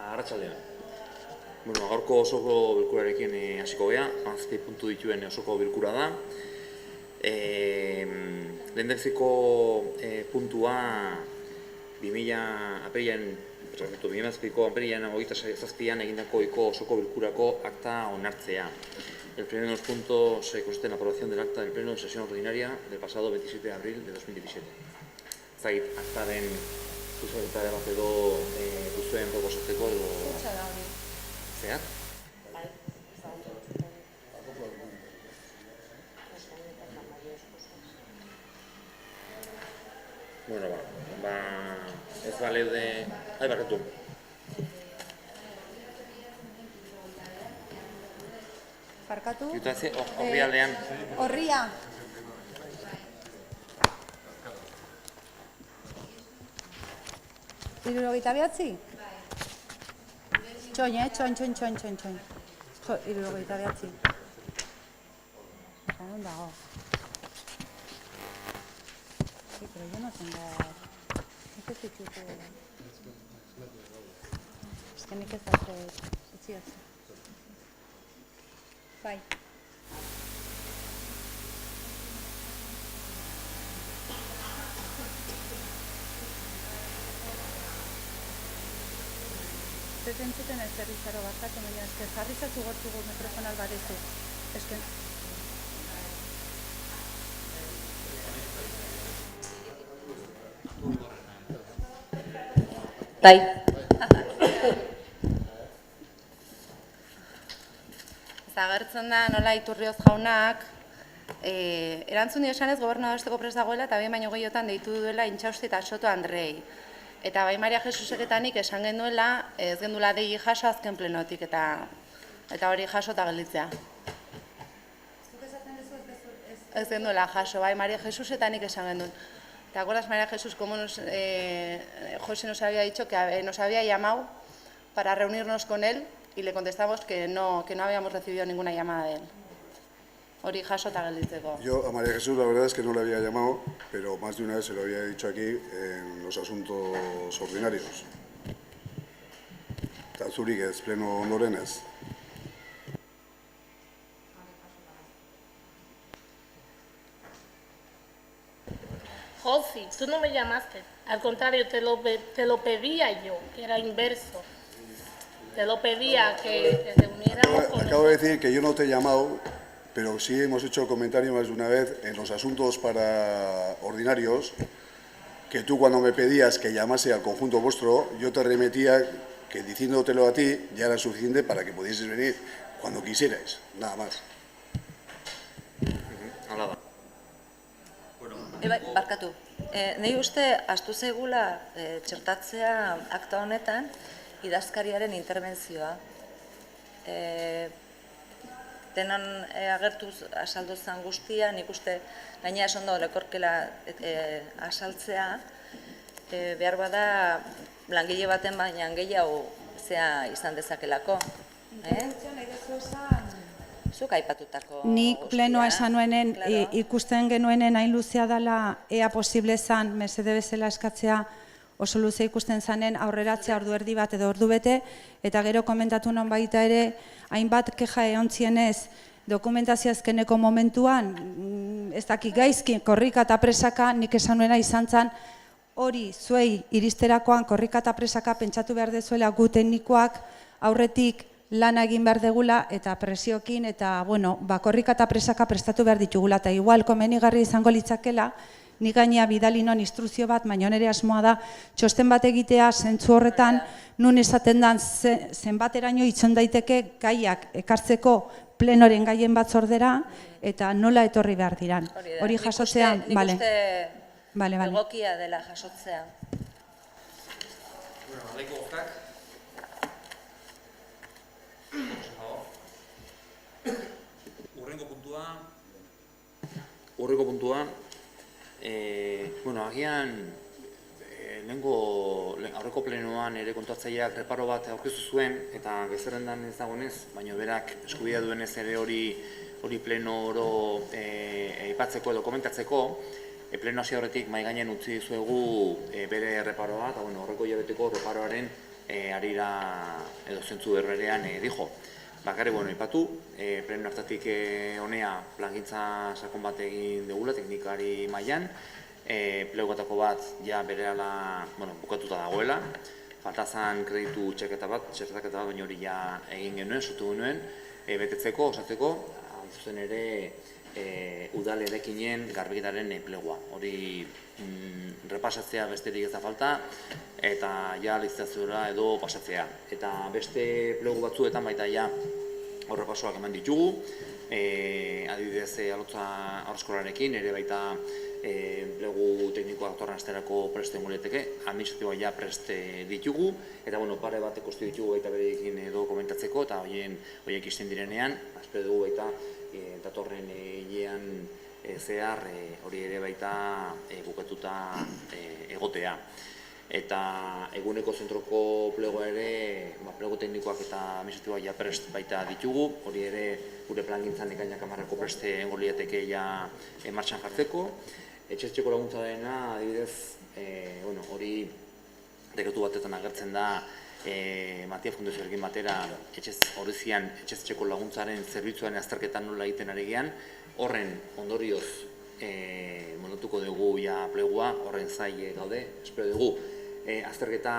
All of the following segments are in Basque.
Arratsaldean. Gaurko osoko bilkurarekin hasiko gea, 7 puntu dituen osoko bilkura da. Lehendabiziko puntua 2007ko apirilean 27an egindako osoko bilkurako akta onartzea. El primero de los puntos consiste en la aprobación del acta del pleno de sesión ordinaria del pasado 27 de abril de 2017. Zait, aktaren zuzenetara bat edo duzuen proposatzeko edo... Zeak? Bueno, ez baleu de... Barkatu. Barkatu? Horri aldean. Horria. Hirurogeita behatzi? Txoin, txoin. Hirurogeita behatzi. ¿Dónde dago? Sí, pero yo no tengo... Necesito... Es que nik ez dago utziatzi. Bai. Entzuten ez zerrizaro barkatu, baina ez jarrizatzu gortzugu mikrofonal badezu. Bai. Agertzen da nola Iturrioz jaunak erantzun dio esanez gobernua besteko prest dagoela eta behin baino gehiotan deitu duela Intxausti eta Soto Andrei. Eta bai Maria Jesusek esan genuela ez gendula dei jaso azken plenotik eta hori jaso eta gelditzea. Ez genuela jaso, bai Maria Jesusetanik esan genuen. ¿Te acuerdas, María Jesús, cómo José nos había dicho que nos había llamado para reunirnos con él y le contestamos que no habíamos recibido ninguna llamada de él? Hori jaso eta gelditzeko. Yo a María Jesús la verdad es que no le había llamado, pero más de una vez se lo había dicho aquí en los asuntos ordinarios. Eta zurik ez, pleno ondoren ez. Josi, tú no me llamaste. Al contrario, te lo pedía yo, que era inverso. Te lo pedía que reuniéramos con... Acabo de decir que yo no te he llamado, pero sí hemos hecho el comentario más de una vez en los asuntos ordinarios, que tú cuando me pedías que llamase al conjunto vuestro, yo te remetía que diciéndotelo a ti ya era suficiente para que pudieses venir cuando quisierais, nada más. Hala da. Barkatu, nahi uste astu zaigula txertatzea akta honetan idazkariaren interbentzioa. Denon agertuz asaldu zen guztia, nik uste gaina esondo lekorkela asaltzea, behar bada langile baten baina gehiago zea izan dezakelako. Zuk aipatutako... Nik plenoa esan nuenen, ikusten genuenen hain luzea dela ea posible zan, mesede bezala eskatzea oso luze ikusten zanen aurreratzea ordu erdi bat edo ordu bete, eta gero komentatu non baita ere, hainbat keja eontzienez dokumentazio azkeneko momentuan, ez dakik gaizki, korrika eta presaka, nik esan nuena izan zan, hori zuei iristerakoan korrika eta presaka pentsatu behar dezuela gu teknikoak aurretik lana egin behar degula eta presiokin eta, korrika eta presaka prestatu behar ditugula. Eta igual, komenigarri izango litzakela, nik gaina bidali non instruzio bat, baina nire asmoa da, txosten bat egitea, zentzu horretan, nun esaten dan zenbateraino itzon daiteke gaiak ekartzeko plenoren gaien batzordera, eta nola etorri behar diran. Hori jasotzean, bale. Nik uste egokia dela jasotzea. Alaiko gozkak. Urrengo puntua, agian aurreko plenoan ere kontuatzaileak reparo bat aurkeztu zuen eta gezerrendan ez dagoenez, baina berak eskubidea duenez ere hori pleno oro aipatzeko edo komentatzeko, pleno hasi horretik mahai gainen utzi dizuegu bere reparoa, eta horreko hilabeteko reparoaren arira edo zentzu berberean dijo. Bakarrik, ipatu, pleno hartatik honea plangintza sakon bat egin dugula, teknikari mailan, pleguetako bat ja berehala bukatuta dagoela, falta zan kreditu txertaketa bat, baina hori ja egin genuen, sortu genuen, betetzeko, osatzeko, zuzen ere udal erekinen garbiketaren plegua. Hori repasatzea besterik ez da falta, eta ja lizitaziora edo pasatzea. Eta beste plegu batzuetan baita ja horrepasoak eman ditugu, adibidez alotza haurreskolarekin, ere baita plegu teknikoak datorren asterako prest egongo lirateke, administratiboa ja prest ditugu, eta pare bat ikustu ditugu baita berekin edo komentatzeko, eta horiek izten direnean, espero dugu baita datorren hilean zehar hori ere baita bukatuta egotea. Eta eguneko zentroko plegoa ere, plego teknikoak eta administratiboak ja prest baita ditugu, hori ere gure plangintzan ekainak 10ko prest egongo lirateke ja martxan jartzeko. Etxetxeko laguntza dena, adibidez, hori dekretu batetan agertzen da Matia Fundazioarekin batera horrezian etxetxeko laguntzaren zerbitzuaren azterketan nola egiten ari gean, horren ondorioz montatuko dugu ja plegua, horren zai gaude, espero dugu azterketa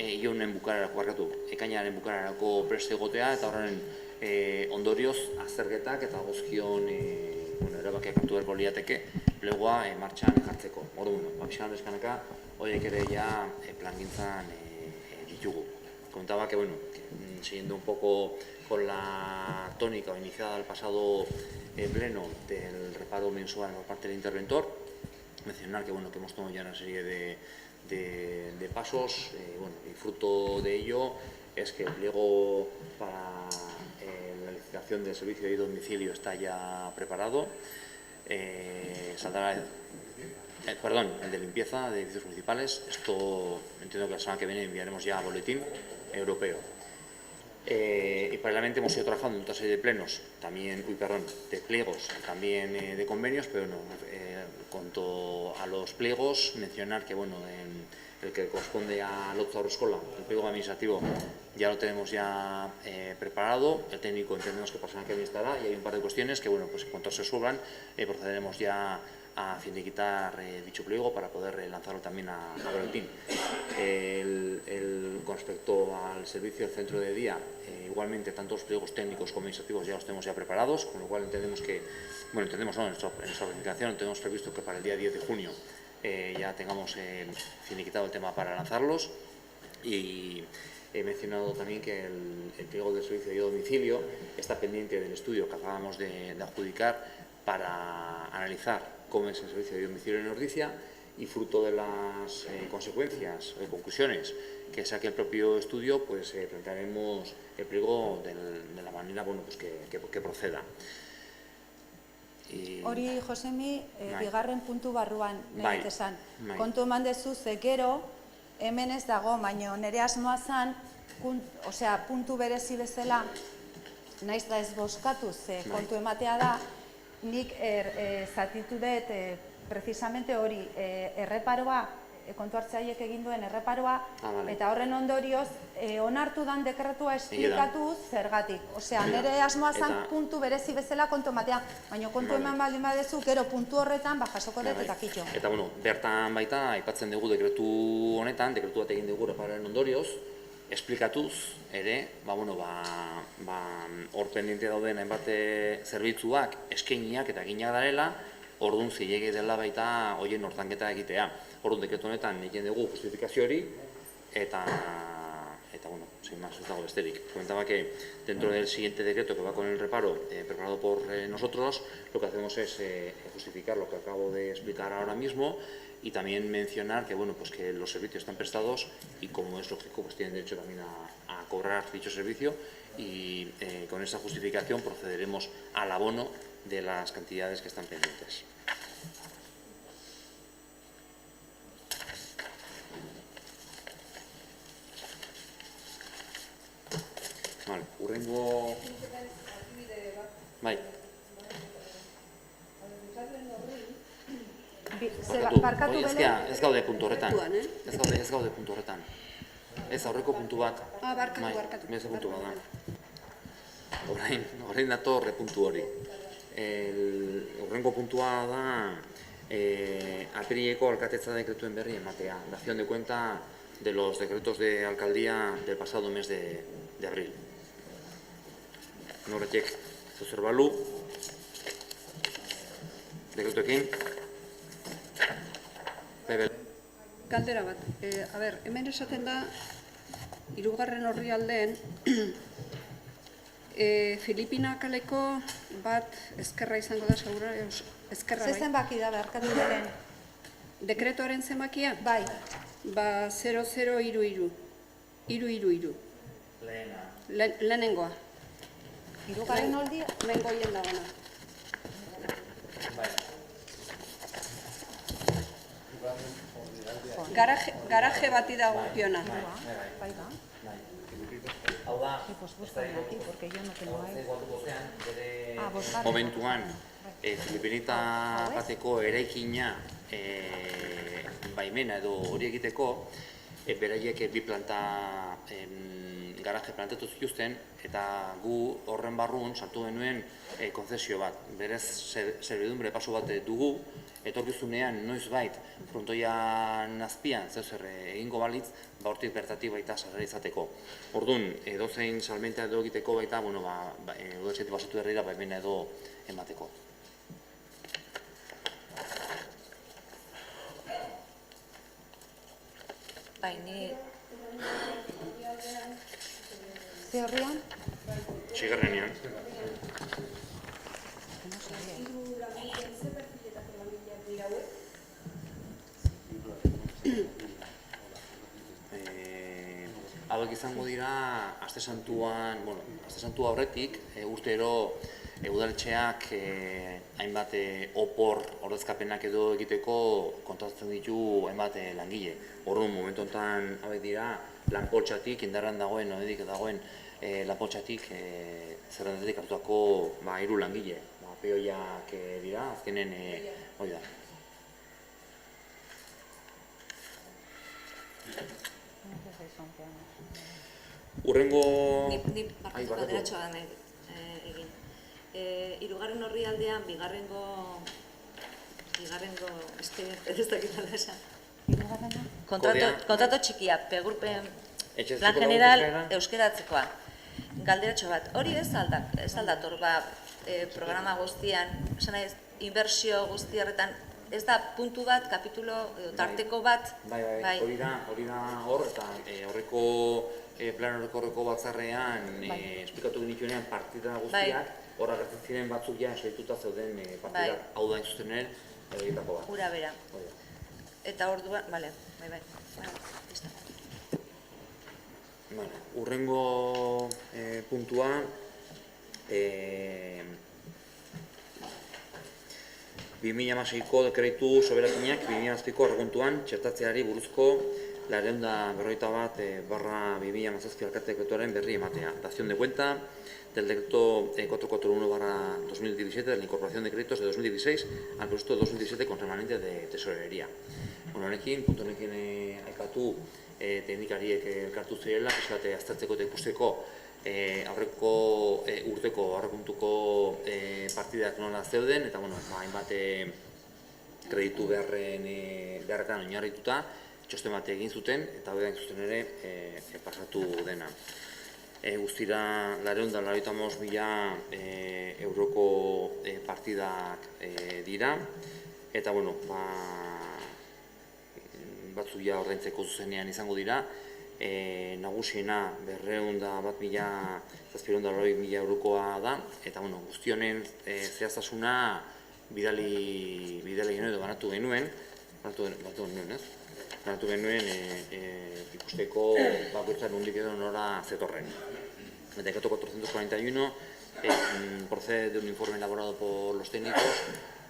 ekainaren bukararako prest egotea, eta horren ondorioz azterketak eta guzkion erabakiak hartu beharko lirateke plegua martxan jartzeko. Orduan, pixkan deskanaka, horiek ere ja plangintzan ditugu. Comentaba que, siguiendo un poco con la tónica iniciada el pasado pleno del reparo mensual por parte del interventor, mencionar que hemos tomado ya una serie de pasos, y fruto de ello es que el pliego para la licitación del servicio de domicilio está ya preparado. Saldrá el de limpieza de edificios municipales. Esto entiendo que la semana que viene enviaremos ya boletín europeo. Y paralelamente hemos ido trabajando en otra serie de plenos, de pliegos, también de convenios, pero cuanto a los pliegos, mencionar que el que corresponde a Lotza Haurreskola, el pliego administrativo, ya lo tenemos ya preparado, el técnico entendemos que pasará que bien estará, y hay un par de cuestiones que, en cuanto se resuelvan, procederemos ya a finiquitar dicho pliego para poder lanzarlo también a boletín. Con respecto al servicio del centro de día, igualmente tanto los pliegos técnicos como administrativos ya los tenemos ya preparados, con lo cual entendemos que, en nuestra planificación tenemos previsto que para el día 10 de junio ya tengamos finiquitado el tema para lanzarlos. Y he mencionado también que el pliego del servicio de domicilio está pendiente del estudio que acabamos de adjudicar para analizar cómo es el servicio de domicilio en Ordizia, y fruto de las consecuencias o conclusiones que saque el propio estudio, plantearemos el pliego de la manera que proceda. Hori, Josemi, bigarren puntu barruan nahi esan. Kontu eman dezu ze gero, hemen ez dago, baina nire asmoa zan, puntu berezi bezala, naiz da ez boskatu ze kontu ematea da, nik zatitu dut precisamente hori erreparoa, kontu hartzaiek egin duen erreparoa, eta horren ondorioz onartu dan dekretua esplikatu zergatik. Osea, nire asmoa zan puntu berezi bezala kontu ematea, baina kontu eman baldin badezu, gero puntu horretan jasoko dut eta kitxo. Eta, bertan baita, aipatzen dugu dekretu honetan, dekretu bat egin dugu erreparoaren ondorioz, esplikatuz ere, hor pendiente dauden hainbat zerbitzuak eskainiak eta eginak darela, orduan zilegi dela baita horien hortanketa egitea. Orduan dekretu honetan egin dugu justifikazio hori, eta sin más, ez dago besterik. Comentaba que dentro del siguiente decreto que va con el reparo preparado por nosotros, lo que hacemos es justificar lo que acabo de explicar ahora mismo, y también mencionar que, que los servicios están prestados y, como es lógico, tienen derecho también a cobrar dicho servicio, y con esa justificación procederemos al abono de las cantidades que están pendientes. Vale, hurrengo... Bai. Barkatu ez gaude puntu horretan. Ez gaude puntu horretan. Ez aurreko puntu bat. Barkatu. Beste puntu bat da. Orain dator puntu hori. Horrengo puntua da apirileko alkatetza dekretuen berri ematea. Dación de cuenta de los decretos de alcaldía del pasado mes de abril. Norretek zer balu. Dekretuekin. Galdera bat, hemen esaten da, 3. orrialdeen, Filipina kaleko bat ezkerra izango da, segura, ezkerra bai. Zezen baki da, barkatu diren. Dekretuaren zenbakia? Bai. 0033. 333. Lehenengoa. 3. oldia? Lehenengo hien dagoena. Garaje bati dago piona. Bai da. Hau da, momentuan Filipinita bateko eraikina baimena edo hori egiteko, beraiek bi planta garaje plantatu zituzten, eta gu horren barrun sartu genuen konzesio bat. Berez, zerbidumbre paso bat dugu, etorkizunean noizbait frontoian azpian zer egingo balitz, hortik bertatik baita sarrera izateko. Orduan, edozein salmenta edo egiteko baita, udaletxetik pasatu herrira baimena edo emateko. Bai, ni... Ze horrian? Sigarrenean. Hauek izango dira, aste santua horretik, urtero udaletxeak hainbat opor ordezkapenak edo egiteko kontratatzen ditu hainbat langile. Orduan, momentu honetan hauek dira, lanpoltsatik, indarran dagoen, lanpoltsatik zerrendatik hartuako 3 langile. Peoiak dira, azkenen hori da. Urrengo... Ni galderatxoa da egin. 3. orrialdean, bigarrengo... ez dakit alda esan. Kontrato txikia, plan general euskeratzekoa. Galderatxo bat, hori ez aldator, programa guztian, inbertsio guzti horretan, ez da puntu bat, kapitulo, tarteko bat? Bai, hori da hor, eta horreko plan horreko batzarrean esplikatu genituenean partida guztiak, hor agertzen ziren batzuk ja esaituta zeuden partidak, hau da inzustenen egitako bat. Ura bera. Eta orduan, bai. Urrengo puntua, 2016ko dekretu soberakinak 2017ko aurrekontuan txertatzeari buruzko 241/2017 alkate dekretuaren berri ematea. Dación de cuenta del decreto 441/2017 de la incorporación de créditos de 2016 al presupuesto de 2017 con remanente de tesorería. Honekin, puntu honekin aipatu teknikariek elkartu zirela, pixkate aztertzeko eta ikusteko aurreko urteko aurrekontuko partidak nola zeuden, eta hainbat kreditu beharretan oinarrituta txosten bat egin zuten, eta hori da zuten ere pasatu dena. Guztira 295.000 euroko partidak dira, eta batzuk ja ordaintzeko zuzenean izango dira, nagusiena 201.780.000 eurokoa da, eta guzti honen zehaztasuna bidali genuen edo banatu genuen, ikusteko bakoitzak nondik edo nora zetorren. El decreto 441 procede de un informe elaborado por los técnicos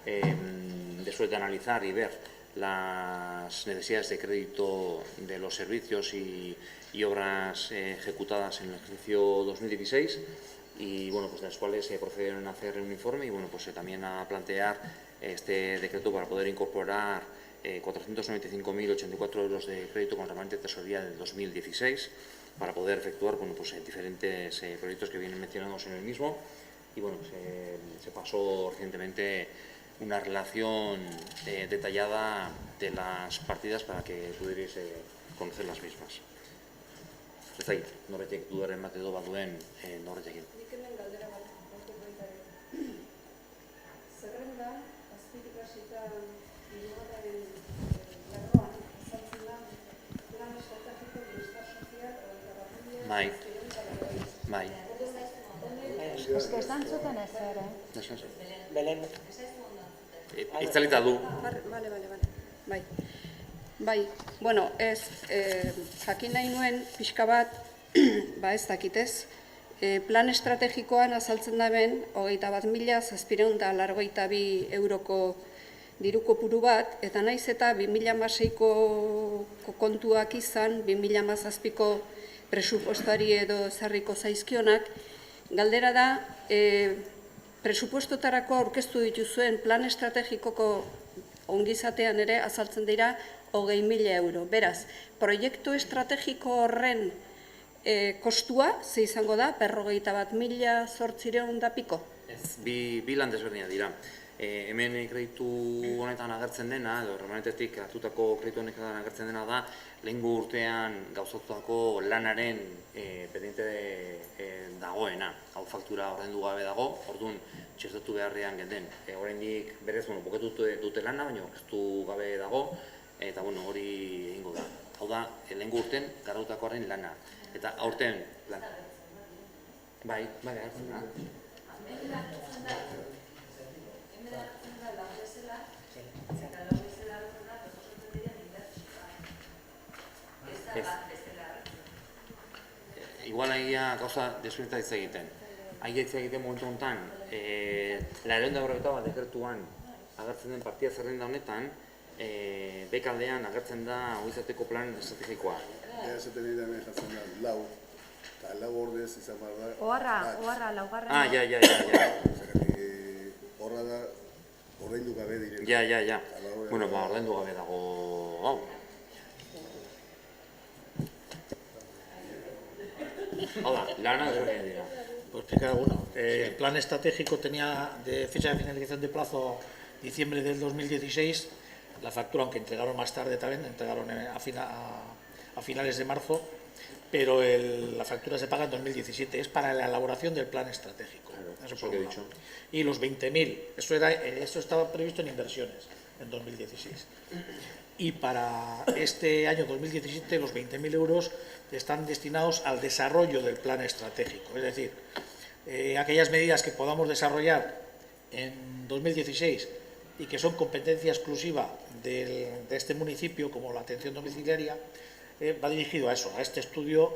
después de analizar y ver las necesidades de crédito de los servicios y obras ejecutadas en el ejercicio 2016 y de las cuales se procedieron a hacer un informe y también a plantear este decreto para poder incorporar 495.084 euros de crédito con remanente de tesorería del 2016 para poder efectuar diferentes proyectos que vienen mencionados en el mismo. Y bueno, se pasó recientemente una relación detallada de las partidas para que pudierais conocer las mismas. Ez da, norretek dudaren bat edo baduen norretekin. Nik hemen galdera bat daukat baita ere. Zerrenda, azpitik hasita hirugarren lerroan azaltzen da plan estrategiko de bienestar social Bai. Bai. Ez que ez da entzuten ezer, Belen. Itzalita du. Bale. Bai, bueno, ez jakin nahi nuen pixka bat, ez dakitez, plan estrategikoan azaltzen da ben, 21.782 euroko diru kopuru bat, eta naiz eta 2016ko kontuak izan, 2017ko presupuestari edo ezarriko zaizkionak, galdera da, presupuestotarako aurkeztu dituzuen plan estrategikoko ongizatean ere azaltzen dira 20.000 euro. Beraz, proiektu estrategiko horren kostua, ze izango da, 51.800 da piko? Ez, bi lan desberdinak dira. Hemen kreditu honetan agertzen dena, edo remanentetik hartutako kreditu honetan agertzen dena da, lehengo urtean gauzatutako lanaren pendiente dagoena. Hau faktura ordaindu gabe dago, orduan txertatu beharrean genden. Oraindik berez, buketu dute lana, baina orkestu gabe dago, eta hori egingo da. Hau da, lehengo urten garratutakoaren lana. Eta aurten lan. Bai, hartzen da. Igual agia gauza desberdinta hitz egiten. Agia hitz egiten momentu honetan, 941 bat dekretuan agertzen den partida zerrenda honetan, bekaldean agertzen da izateko plan estrategikoa. Esaten dira hemen jartzen da, lau, eta lau ordez izan behar da. Oharra, laugarren. Ja. Horra da, ordaindu gabe direla. Ja. Bueno, ordaindu gabe dago hau. Hau da, lana desberdinak dira. Pues explicar alguno. El plan estratégico tenía de fecha de finalización de plazo diciembre del 2016. La factura, aunque entregaron más tarde también, entregaron a finales de marzo, pero la factura se paga en 2017. Es para la elaboración del plan estratégico. Eso por que he un lado. dicho. Y los 20.000, eso estaba previsto en inversiones en 2016. Y para este año 2017 los 20.000 euros están destinados al desarrollo del plan estratégico. Es decir, aquellas medidas que podamos desarrollar en 2016 y que son competencia exclusiva de este municipio, como la atención domiciliaria, va dirigido a eso, a este estudio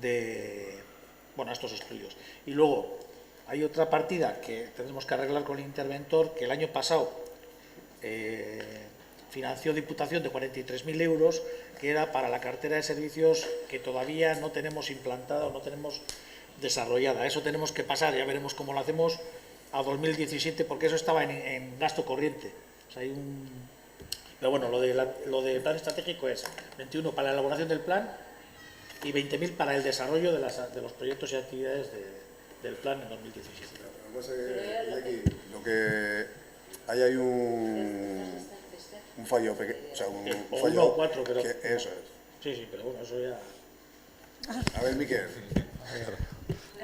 a estos estudios. Y luego hay otra partida que tenemos que arreglar con el interventor, que el año pasado financió Diputación de 43.000 euros, que era para la cartera de servicios que todavía no tenemos implantada o no tenemos desarrollada. Eso tenemos que pasar, ya veremos cómo lo hacemos, a 2017, porque eso estaba en gasto corriente. O sea, pero bueno, lo del plan estratégico es 21 para la elaboración del plan y 20.000 para el desarrollo de los proyectos y actividades del plan en 2017. Lo que pasa es que hay un fallo pequeño, o sea, un fallo... 1 o 4, pero... Eso es. Sí, pero bueno, eso ya... A ver, Miquel.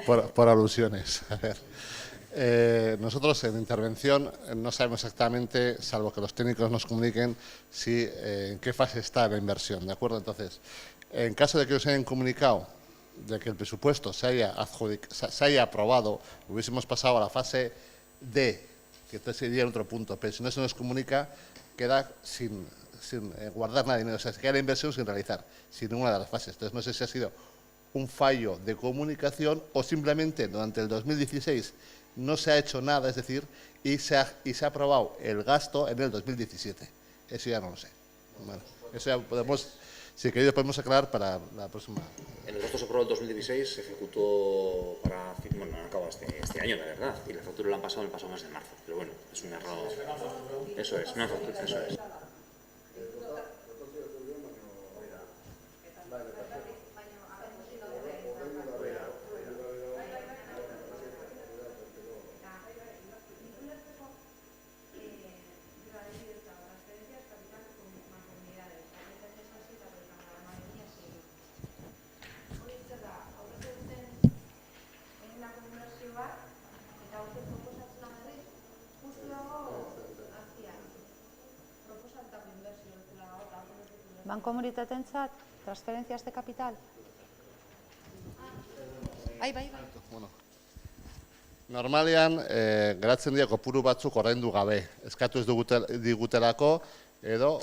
Por alusiones. A ver. Nosotros en intervención no sabemos exactamente, salvo que los técnicos nos comuniquen, en qué fase está la inversión, ¿de acuerdo? Entonces, en caso de que nos hayan comunicado de que el presupuesto se haya aprobado, hubiésemos pasado a la fase D, que entonces sería otro punto, pero si no se nos comunica, queda sin guardar nada de dinero, o sea, se queda la inversión sin realizar, sin ninguna de las fases. Entonces, no sé si ha sido un fallo de comunicación o simplemente durante el 2016 no se ha hecho nada, es decir, y se ha aprobado el gasto en el 2017. Eso ya no lo sé. Bueno, eso ya podemos, si queréis, podemos aclarar para la próxima. El gasto se aprobó en el 2016, se ejecutó para, bueno, no acaba este año, la verdad, y la factura la han pasado el pasado mes de marzo, pero bueno, es un error. Eso es, una factura, eso es. Bankomunitatentzat, transferencias de capital. Bai. Bueno. Normalian, geratzen dira kopuru batzuk ordaindu gabe. Eskatu ez digutelako, edo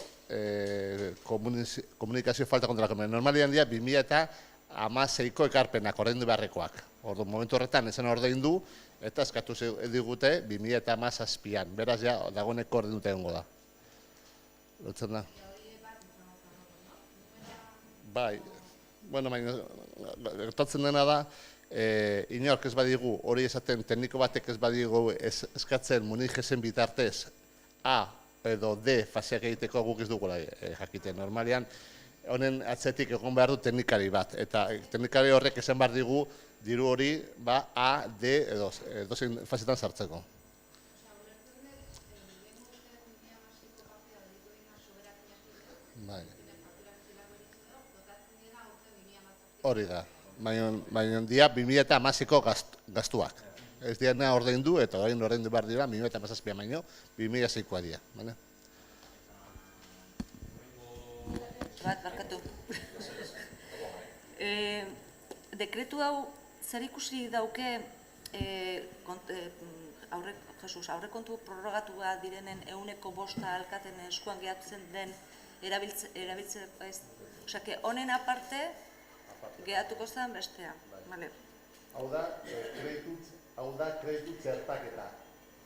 komunikazio falta kontrako. Normalian dira 2016ko ekarpenak ordaindu beharrekoak. Ordu, momentu horretan ezen ordaindu, eta eskatu digute 2017an. Beraz, ja, dagoeneko ordainduta egongo da. Lotzen da. Bai, bueno, gertatzen dena da, inork ez badigu, hori esaten tekniko batek ez badigu eskatzen munigesen bitartez A edo D faseak egiteko guk ez dugula jakiten. Normalian, honen atzetik egon behar du teknikari bat, eta teknikari horrek esan behar digu diru hori A, D edo zein fasetan sartzeko. Bai. Hori da, baina dia 2016ko gastuak. Ez dira ordaindu eta orain ordaindu behar dira 2017 baino 2006koa dira. Barkatu. Dekretu hau zer ikusi dauke aurrekontu prorrogatua direnen 105 alkaten eskuan geratzen den erabiltzeko ez. Osea, honen aparte geratuko zen bestea. Hau da, kreditu txertaketa.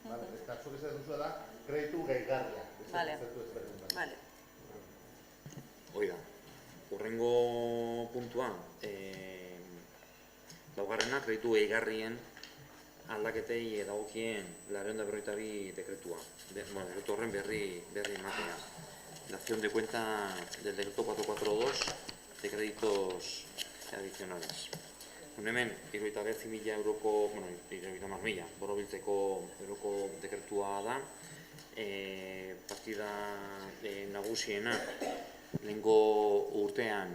Eta zuk ez duzu da, kreditu gehigarria. Bale. Hoi da, hurrengo puntua, laugarrena kreditu gehigarrien aldaketei dagokien 252 dekretua. Dekretu horren berri ematea. Dación de cuenta del decreto 442 de créditos adicionales. Hemen, 79.000 euroko, bueno, 70.000, borobiltzeko euroko dekretua da, partida nagusiena, lehengo urtean,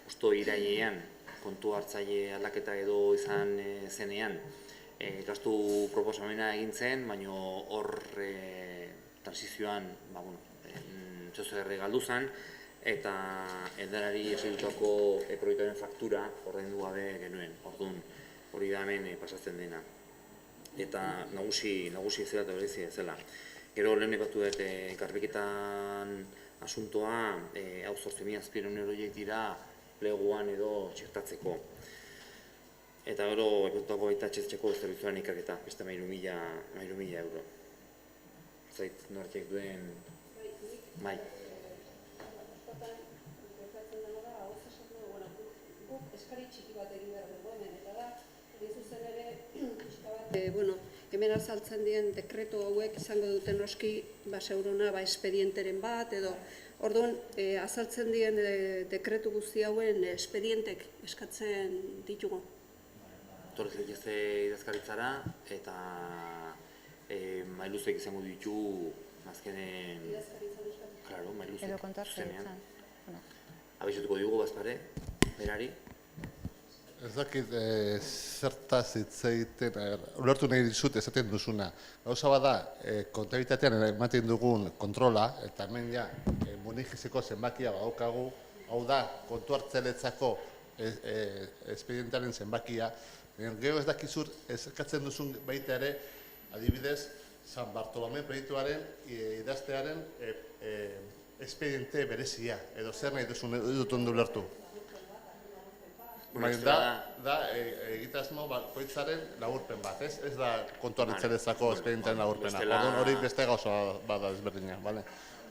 usto irailean, kontu hartzaile aldaketa edo izan zenean, gastu proposamena egin zen, baina hor transizioan, txozer galdu zen, eta endarari esidutako proiektuaren faktura ordaindu gabe genuen, orduan hori da hemen pasatzen dena. Eta nagusi zela eta berezi zela. Gero lehen epatu dut garbiketan asuntoa, hau 8.000 azpiron euroiek dira pleguan edo txertatzeko. Eta gero epatutako baita txertzeko zerbitzuaren ikerketa, beste 13.000 euro. Zait nortiek duen... Bai. Eskari txiki bat egin behar dugu hemen, eta da, zuzen ere, hemen azaltzen dien dekreto hauek izango duten noski seurona espedienteren bat, edo orduan azaltzen dien dekretu guzti hauen espedientek eskatzen ditugu. Torrez legezte idazkaritzara, eta mailuzek izango ditu azkenen... Claro, mailuzek zuzenean. Abizetuko dugu bazpare, berari. Ez dakit zertaz hitz egiten, ulertu nahi dizut esaten duzuna. Gauza bada, kontabilitatean ematen dugun kontrola, eta hemen ja, munigizeko zenbakia badaukagu, hau da, kontu hartzeletzako espedientaren zenbakia, gero ez dakizur eskatzen duzun baita ere, adibidez, San Bartolome proiektuaren idaztearen espediente berezia, edo zer nahi dut ondo ulertu. Da, egitasmo koitzaren laburpen bat, ez da kontuan itzelezako espedientearen laburpena. Hori beste gauza bada ezberdina,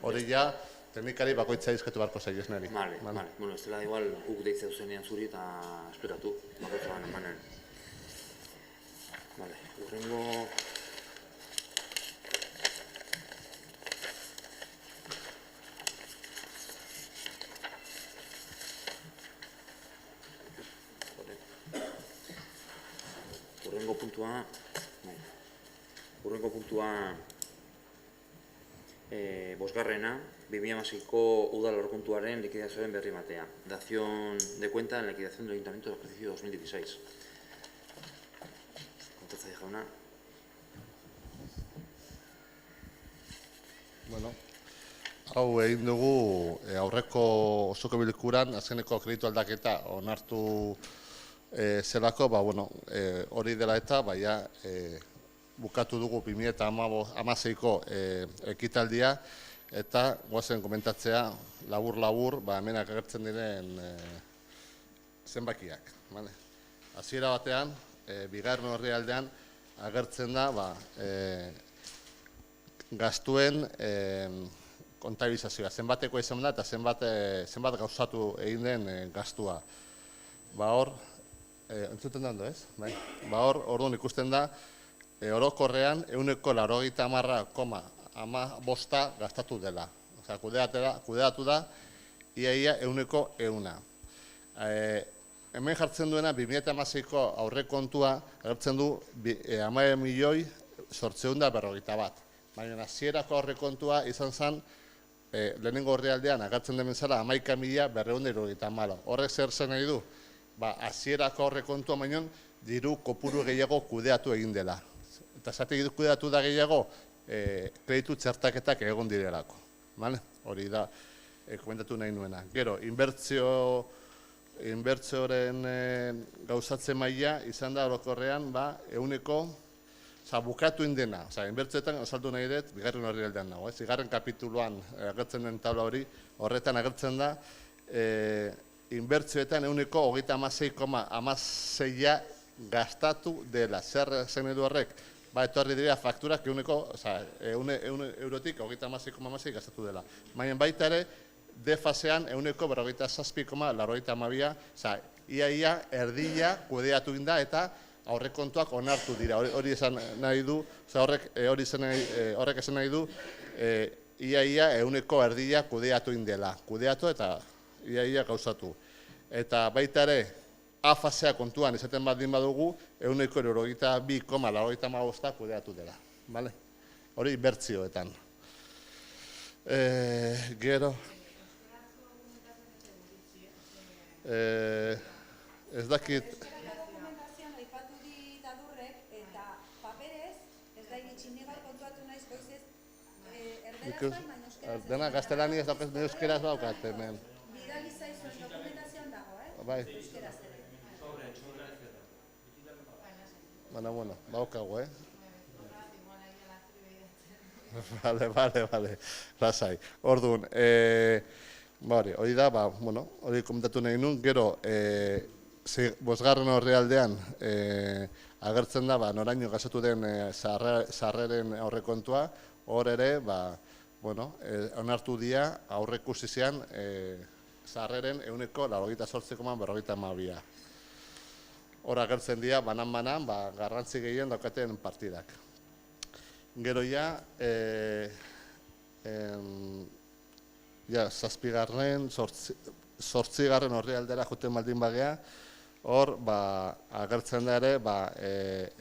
hori ja, teknikari bakoitza izkatu beharko zaio ez neri. Ez dela igual guk deitzea zuzenean zuri eta esplikatu, bakoitza banen banen. Urrengo... Urrengo puntua bosgarrena, 2016ko udal aurrekontuaren likidazioaren berri ematea. Dación de cuenta en la liquidación del Ayuntamiento del ejercicio 2016. Kontatzaile jauna. Bueno, Hau egin dugu aurreko osoko bilkuran, azkeneko kreditu aldaketa onartu zelako, hori dela eta bukatu dugu 2016ko ekitaldia, eta goazen komentatzea labur-labur hemen agertzen diren zenbakiak. Hasiera batean, bigarren herrialdean agertzen da gastuen kontabilizazioa, zenbateko izan da eta zenbat gauzatu egin den gastua. Hor, entzuten dando, ez? Orduan ikusten da, orokorrean 80,15% gastatu dela. Kudeatu da, iaia 100%. Hemen jartzen duena, 2016ko aurrekontua agertzen du 10.841.000. Baina hasierako aurrekontua izan zen, lehenengo herrialdean agertzen den bezala 11.274. Horrek zer zen nahi du? Hasierako aurrekontua baino diru kopuru gehiago kudeatu egin dela. Eta zatik kudeatu da gehiago, kreditu txertaketak egon direlako. Hori da, komentatu nahi nuena. Gero, inbertsioren gauzatzen maila izan da orokorrean, bukatu indena, inbertsioetan azaldu nahi dut, bigarren herrialdean nago, bigarren kapituluan agertzen den tabla hori, horretan agertzen da, inbertsioetan 36,16% gastatu dela. Zer zen edu horrek? Etorri dira fakturak eurotik 36,16% gastatu dela. Baina baita ere, defasean 47,82%, ia erdia kudeatu inda eta aurrekontuak onartu dira. Hori esan nahi du, horrek esan nahi du, ia 100% kudeatu indela. Kudeatu eta ia gauzatu. Eta baita ere, A-fasea kontuan izaten baldin badugu, 192,85% kudeatu dela. Hori inbertsioetan. Gero, ez dakit... Dena gaztelani ez daukaz euskeraz daukat hemen. Bidali zaizuen dokumentazioan dago, Bai. Euskeraz ere. Daukago, Bale, lasai. Orduan, hori da, hori komentatu nahi nun, gero, bosgarren herrialdean agertzen da, noraino gastatu den sarreren aurrekontua, hor ere, onartu dira aurrekusi zian sarreren 98,52%. Hor agertzen dira, banan, garrantzi gehien daukaten partidak. Gero zazpigarren, zortzigarren herrialdera joten baldin bagea, hor, agertzen da ere,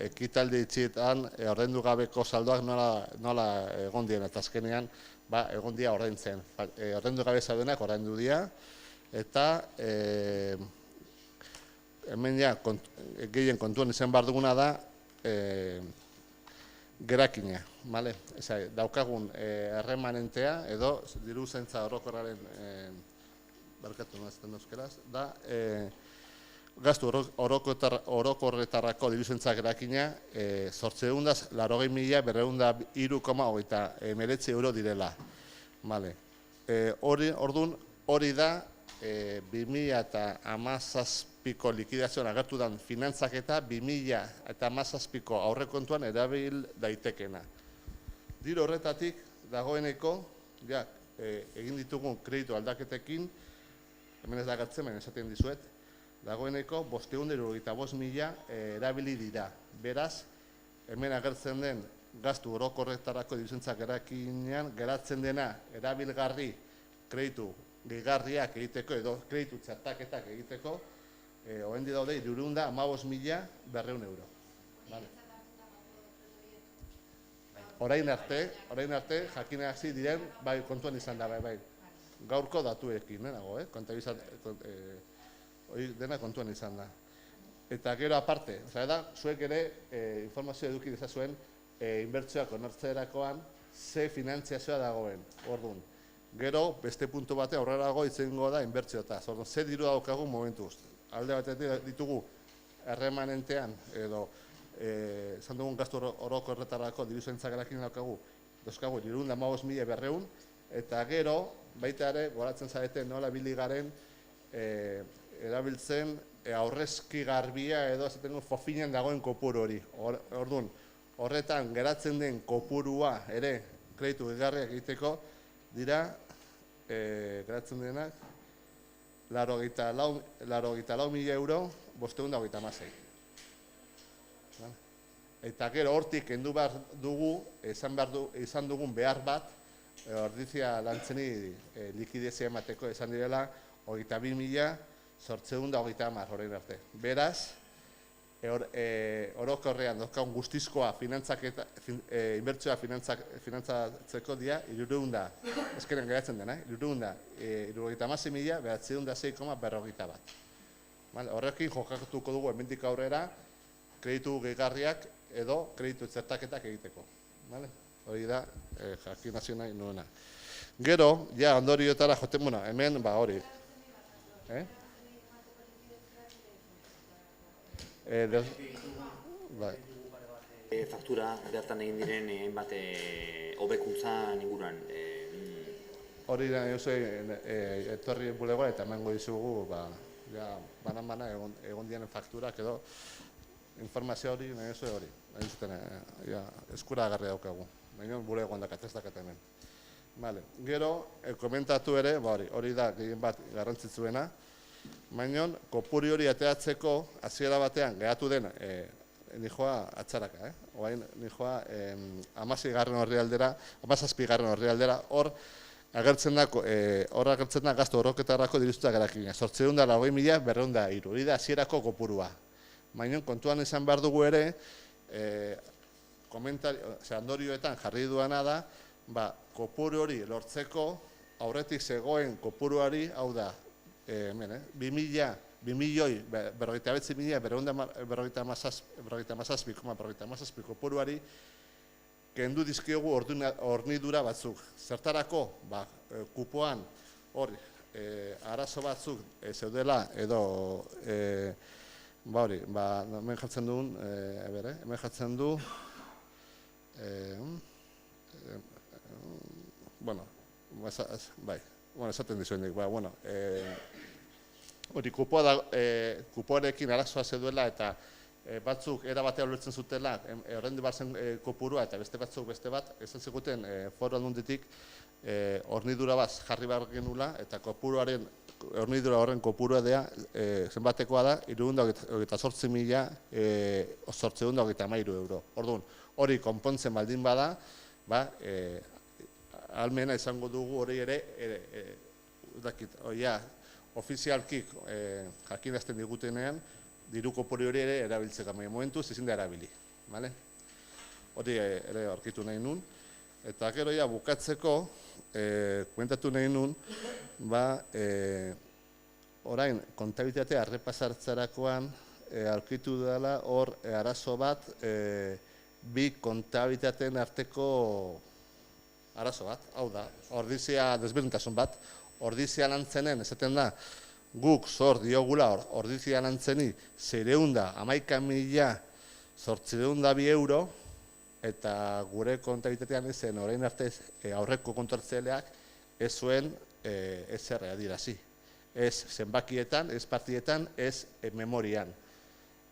ekitaldi itxietan ordaindu gabeko saldoak nola egon dien, eta azkenean, egon dira ordaintzen. Ordaindu gabe zaudenak ordaindu dira, eta hemen gehien kontuan izan behar duguna da gerakina, daukagun erremanentea, edo diru zaintza orokorraren, barkatu nazten euskeraz, da gastu orokorretarrako diru zaintza gerakina 880.203,19 euro direla. Orduan, hori da 2017ko likidazioan agertu den finantzaketa 2017ko aurrekontuan erabil daitekena. Diru horretatik dagoeneko, egin ditugun kreditu aldaketekin, hemen ez da agertzen, baina esaten dizuet, dagoeneko 575.000 erabili dira. Beraz, hemen agertzen den gastu orokorretarako diru zaintza gerakinean geratzen dena erabilgarri kreditu gehigarriak egiteko edo kreditu txertaketak egiteko, oendi daude 315.200 euro. Orain arte, jakinak zi diren, kontuan izan da, gaurko datuekin, hori dena kontuan izan da. Eta gero aparte, zuek ere informazioa eduki dezazuen inbertsioak onartzerakoan ze finantziazioa dagoen. Orduan, Gero, beste puntu bate aurrerago itzengo da inbertsioetaz. Orduan, ze diru daukagu momentuz. Alde batetik ditugu erremanentean edo esan dugun gastu orokorretarako diru zaintzakerakin daukagu dauzkagu 315.200 eta gero baita ere goratzen zarete nola ibili garen erabiltzen aurrezki garbia edo esaten fofinean dagoen kopuru hori. Orduan, horretan geratzen den kopurua ere kreditu gehigarriak egiteko dira geratzen denak 84.000 euro 526. Eta gero hortik kendu behar dugu, izan dugun behar bat, ordizia lantzeni likidezia emateko esan direla 22.830 horrein arte. Beraz, orokorrean dozkagun guztizkoa inbertsioa finantzatzeko dira 300, ezkeren geratzen dena, 376.906,41. Horrekin jokatuko dugu hemendik aurrera kreditu gehigarriak edo kreditu txertaketak egiteko. Hori da, jakin nazio nahi nuena. Gero, ja, ondorioetara joten, hemen, hori. Faktura bertan egin diren hainbat hobekuntza inguruan. Hori da, etorri bulegoa eta emango dizugu, banan-bana egon dienen fakturak edo informazio hori, nahi hori, eskuragarri daukagu, baina bulegoan dakat, ez dakat hemen. Gero, komentatu ere, hori da gehien bat garrantzitsuena, baina kopuri hori ateatzeko hasiera batean geratu den nijoa atzaraka, oain nijoa 17. orrialdera, hor agertzen da gastu horroketarako diruzutak erakin, 880.203, hori da hasierako kopurua. Baina kontuan izan behar dugu ere, ondorioetan jarri duana da, kopuru hori lortzeko aurretik zegoen kopuruari, hau da, 2.057.257,47 kopuruari kendu dizkiogu hornidura batzuk. Zertarako, kupoan hor arazo batzuk zeudela edo hemen jartzen duen, hemen jartzen du, esaten dizuenik, hori kupoarekin arazoa zeduela eta batzuk erabatea ulertzen zutela, horrendi barzen kopurua eta beste batzuk beste bat, esan ziguten foru aldunditik hornidura bat jarri behar genula eta hornidura horren kopurua dea zenbatekoa da 318.830 euro. Orduan, hori konpontzen baldin bada, almena izango dugu hori ere, ofizialki jakinazten digutenean, diru kopuru hori ere erabiltzeka, momentuz ezin da erabili. Hori ere aurkitu nahi nun. Eta gero bukatzeko, komentatu nahi nun, orain kontabilitatea errepasartzerakoan aurkitu dela hor arazo bat, bi kontabilitateen arteko arazo bat, hau da, ordizia desberdintasun bat, ordizia lantzenen, esaten da, guk zor diogula ordizia lantzeni 11.011.802 euro, eta gure kontabilitatean ezen orain arte aurreko kontortzeleak ez zuen ezer adirazi. Ez zenbakietan, ez partietan, ez memorian.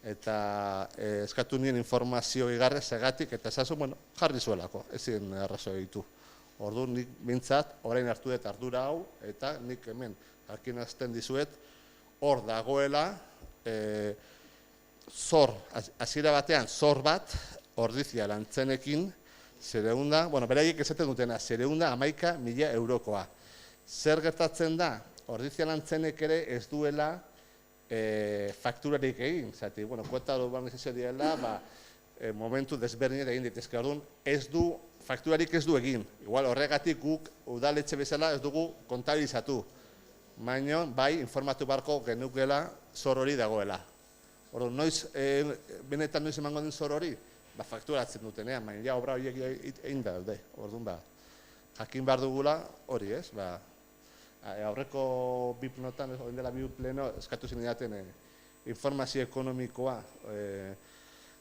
Eta eskatu nien informazio igarre segatik eta esazu, jarri zuelako, ezin arrazo ditu. Orduan nik bintzat, orain hartu dut ardura hau, eta nik hemen jakinazten dizuet, hor dagoela, hasiera batean zor bat, ordizia lantzenekin, beraiek esaten dutena, 11.000 eurokoa. Zer gertatzen da, ordizia lantzenek ere ez duela fakturarik egin, zati, kuota urbanizazio direla, momentu desberdinak egin ditezke, orduan, fakturarik ez du egin. Igual horregatik guk udaletxe bezala ez dugu kontabilizatu, baina bai informatu barko genukela zor hori dagoela. Orduan, benetan noiz emango den zor hori? Fakturatzen dutenean, baina obra horiek egin daude, orduan jakin behar dugula hori, ez? Aurreko bi plenotan, orain dela bi pleno, eskatu zinedaten informazio ekonomikoa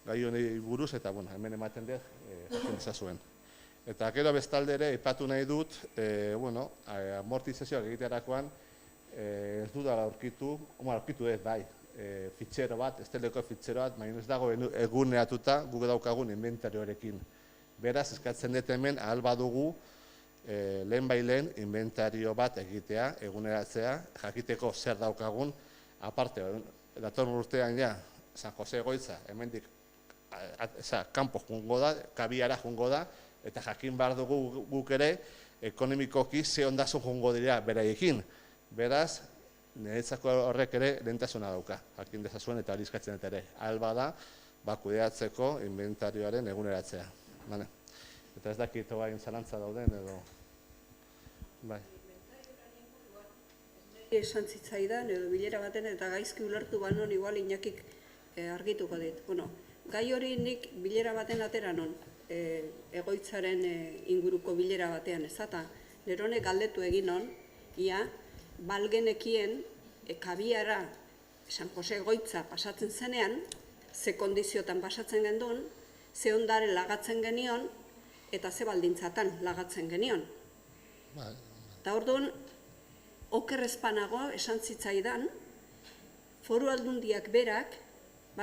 gai honi buruz, eta hemen ematen dut jakin dezazuen. Eta gero bestalde ere, aipatu nahi dut, amortizazioak egiterakoan, ez dudala aurkitu ez bai, fitxero bat, esteleko fitxero bat, baina ez dago eguneratuta guk daukagun inventarioarekin. Beraz, eskatzen dut hemen, ahal badugu, lehen bailen inventario bat egitea, eguneratzea, jakiteko zer daukagun, aparte, datorren urtean ja, San Jose Egoitza, hemendik kanpo jungo da, kabiara jungo da, eta jakin behar dugu guk ere, ekonomikoki ze ondasun jungo dira beraiekin. Beraz, niretzako horrek ere lehentasuna dauka, jakin dezazuen eta hori eskatzen dut ere. Ahal bada, kudeatzeko inventarioaren eguneratzea. Eta ez dakit bain zalantza dauden edo... Esan zitzaidan edo bilera baten eta gaizki ulertu banon igual Iñakik argituko dit. Gai hori nik bilera baten atera non, Egoitzaren inguruko bilera batean ezata. Neronek galdetu egin non, ia, balgenekien kabiara San Jose Egoitza pasatzen zenean, ze kondiziotan pasatzen gendun, ze ondare lagatzen genion, eta ze baldintzatan lagatzen genion. Eta orduan, oker ezpanago esan zitzaidan, Foru Aldundiak berak,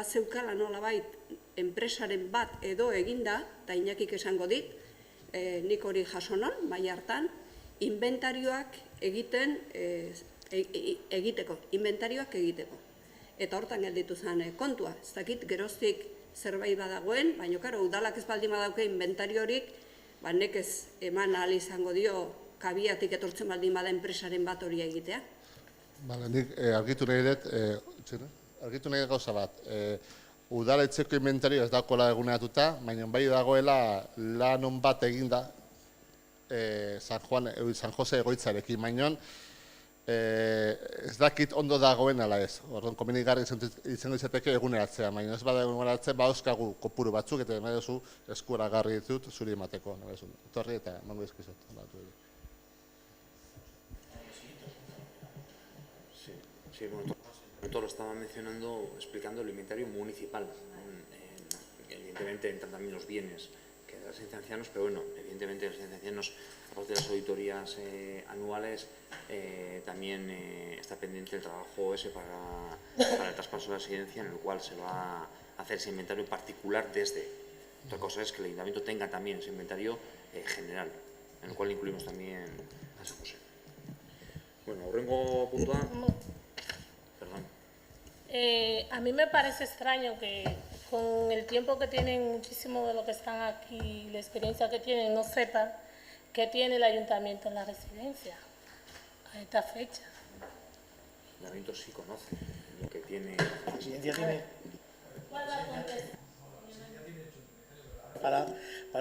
zeukala nolabait enpresaren bat edo eginda, eta Iñakik esango dit, nik hori jasonon, bai hartan, inventarioak egiteko. Eta hortan gelditu zen kontua, ez dakit geroztik zerbait badagoen, baina karo, udalak ez baldin badauke inventariorik, nekez eman ahal izango dio kabiatik etortzen baldin bada enpresaren bat hori egitea. Nik argitu nahi dut gauza bat. Udaletxeko inventario ez dagoela eguneratuta, baina bai dagoela lanon bat eginda San Jose Egoitzarekin, baina ez dakit ondo dagoen ala ez. Orduan, komenigarri izango izateke eguneratzea, baina ez bada eguneratzea, bauzkagu kopuru batzuk, eta nahi duzu eskuragarri ditut zuri emateko. Etorri eta emango izkizut. Sí, bueno, todo lo estaba mencionando, explicando el inventario municipal. Evidentemente entran también los bienes que de las ancianos, pero bueno, evidentemente los ancianos, aparte de las auditorías anuales, también está pendiente el trabajo ese para el traspaso de la residencia, en el cual se va a hacer ese inventario particular desde. Otra cosa es que el ayuntamiento tenga también ese inventario general, en el cual incluimos también a San José. Bueno, horrengo puntua. Perdón. A mí me parece extraño que con el tiempo que tienen muchísimo de los que están aquí, la experiencia que tienen, no sepan qué tiene el ayuntamiento en la residencia a esta fecha. El ayuntamiento sí conoce lo que tiene. La residencia tiene... Para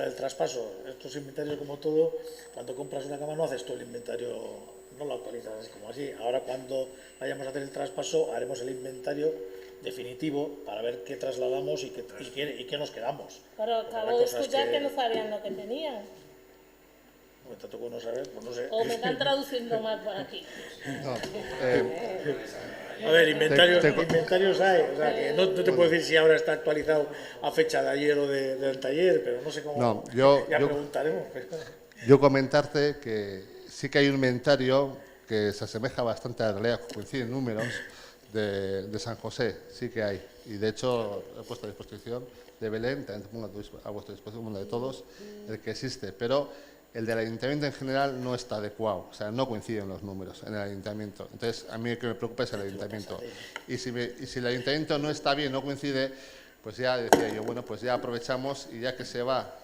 el traspaso, estos inventarios como todo, cuando compras una cama no haces todo el inventario, no lo actualizas así como así. Ahora cuando vayamos a hacer el traspaso haremos el inventario definitivo para ver qué trasladamos y qué nos quedamos. Pero acabo de escuchar que no sabían lo que tenían. Me tocó no saber, pues no sé. O me están traduciendo mal por aquí. A ver, inventarios hay, o sea, que no te puedo decir si ahora está actualizado a fecha de ayer o del taller, pero no sé cómo, ya preguntaremos. Yo comentarte que sí que hay un inventario que se asemeja bastante a la realidad, coinciden números de San José, sí que hay, y de hecho he puesto a disposición de Belén, también pongo a vuestra disposición de todos, el que existe, pero el del ayuntamiento en general no está adecuado, o sea, no coinciden los números en el ayuntamiento. Entonces, a mí lo que me preocupa es el ayuntamiento. Y si el ayuntamiento no está bien, no coincide, pues ya decía yo, bueno, pues ya aprovechamos y ya que se va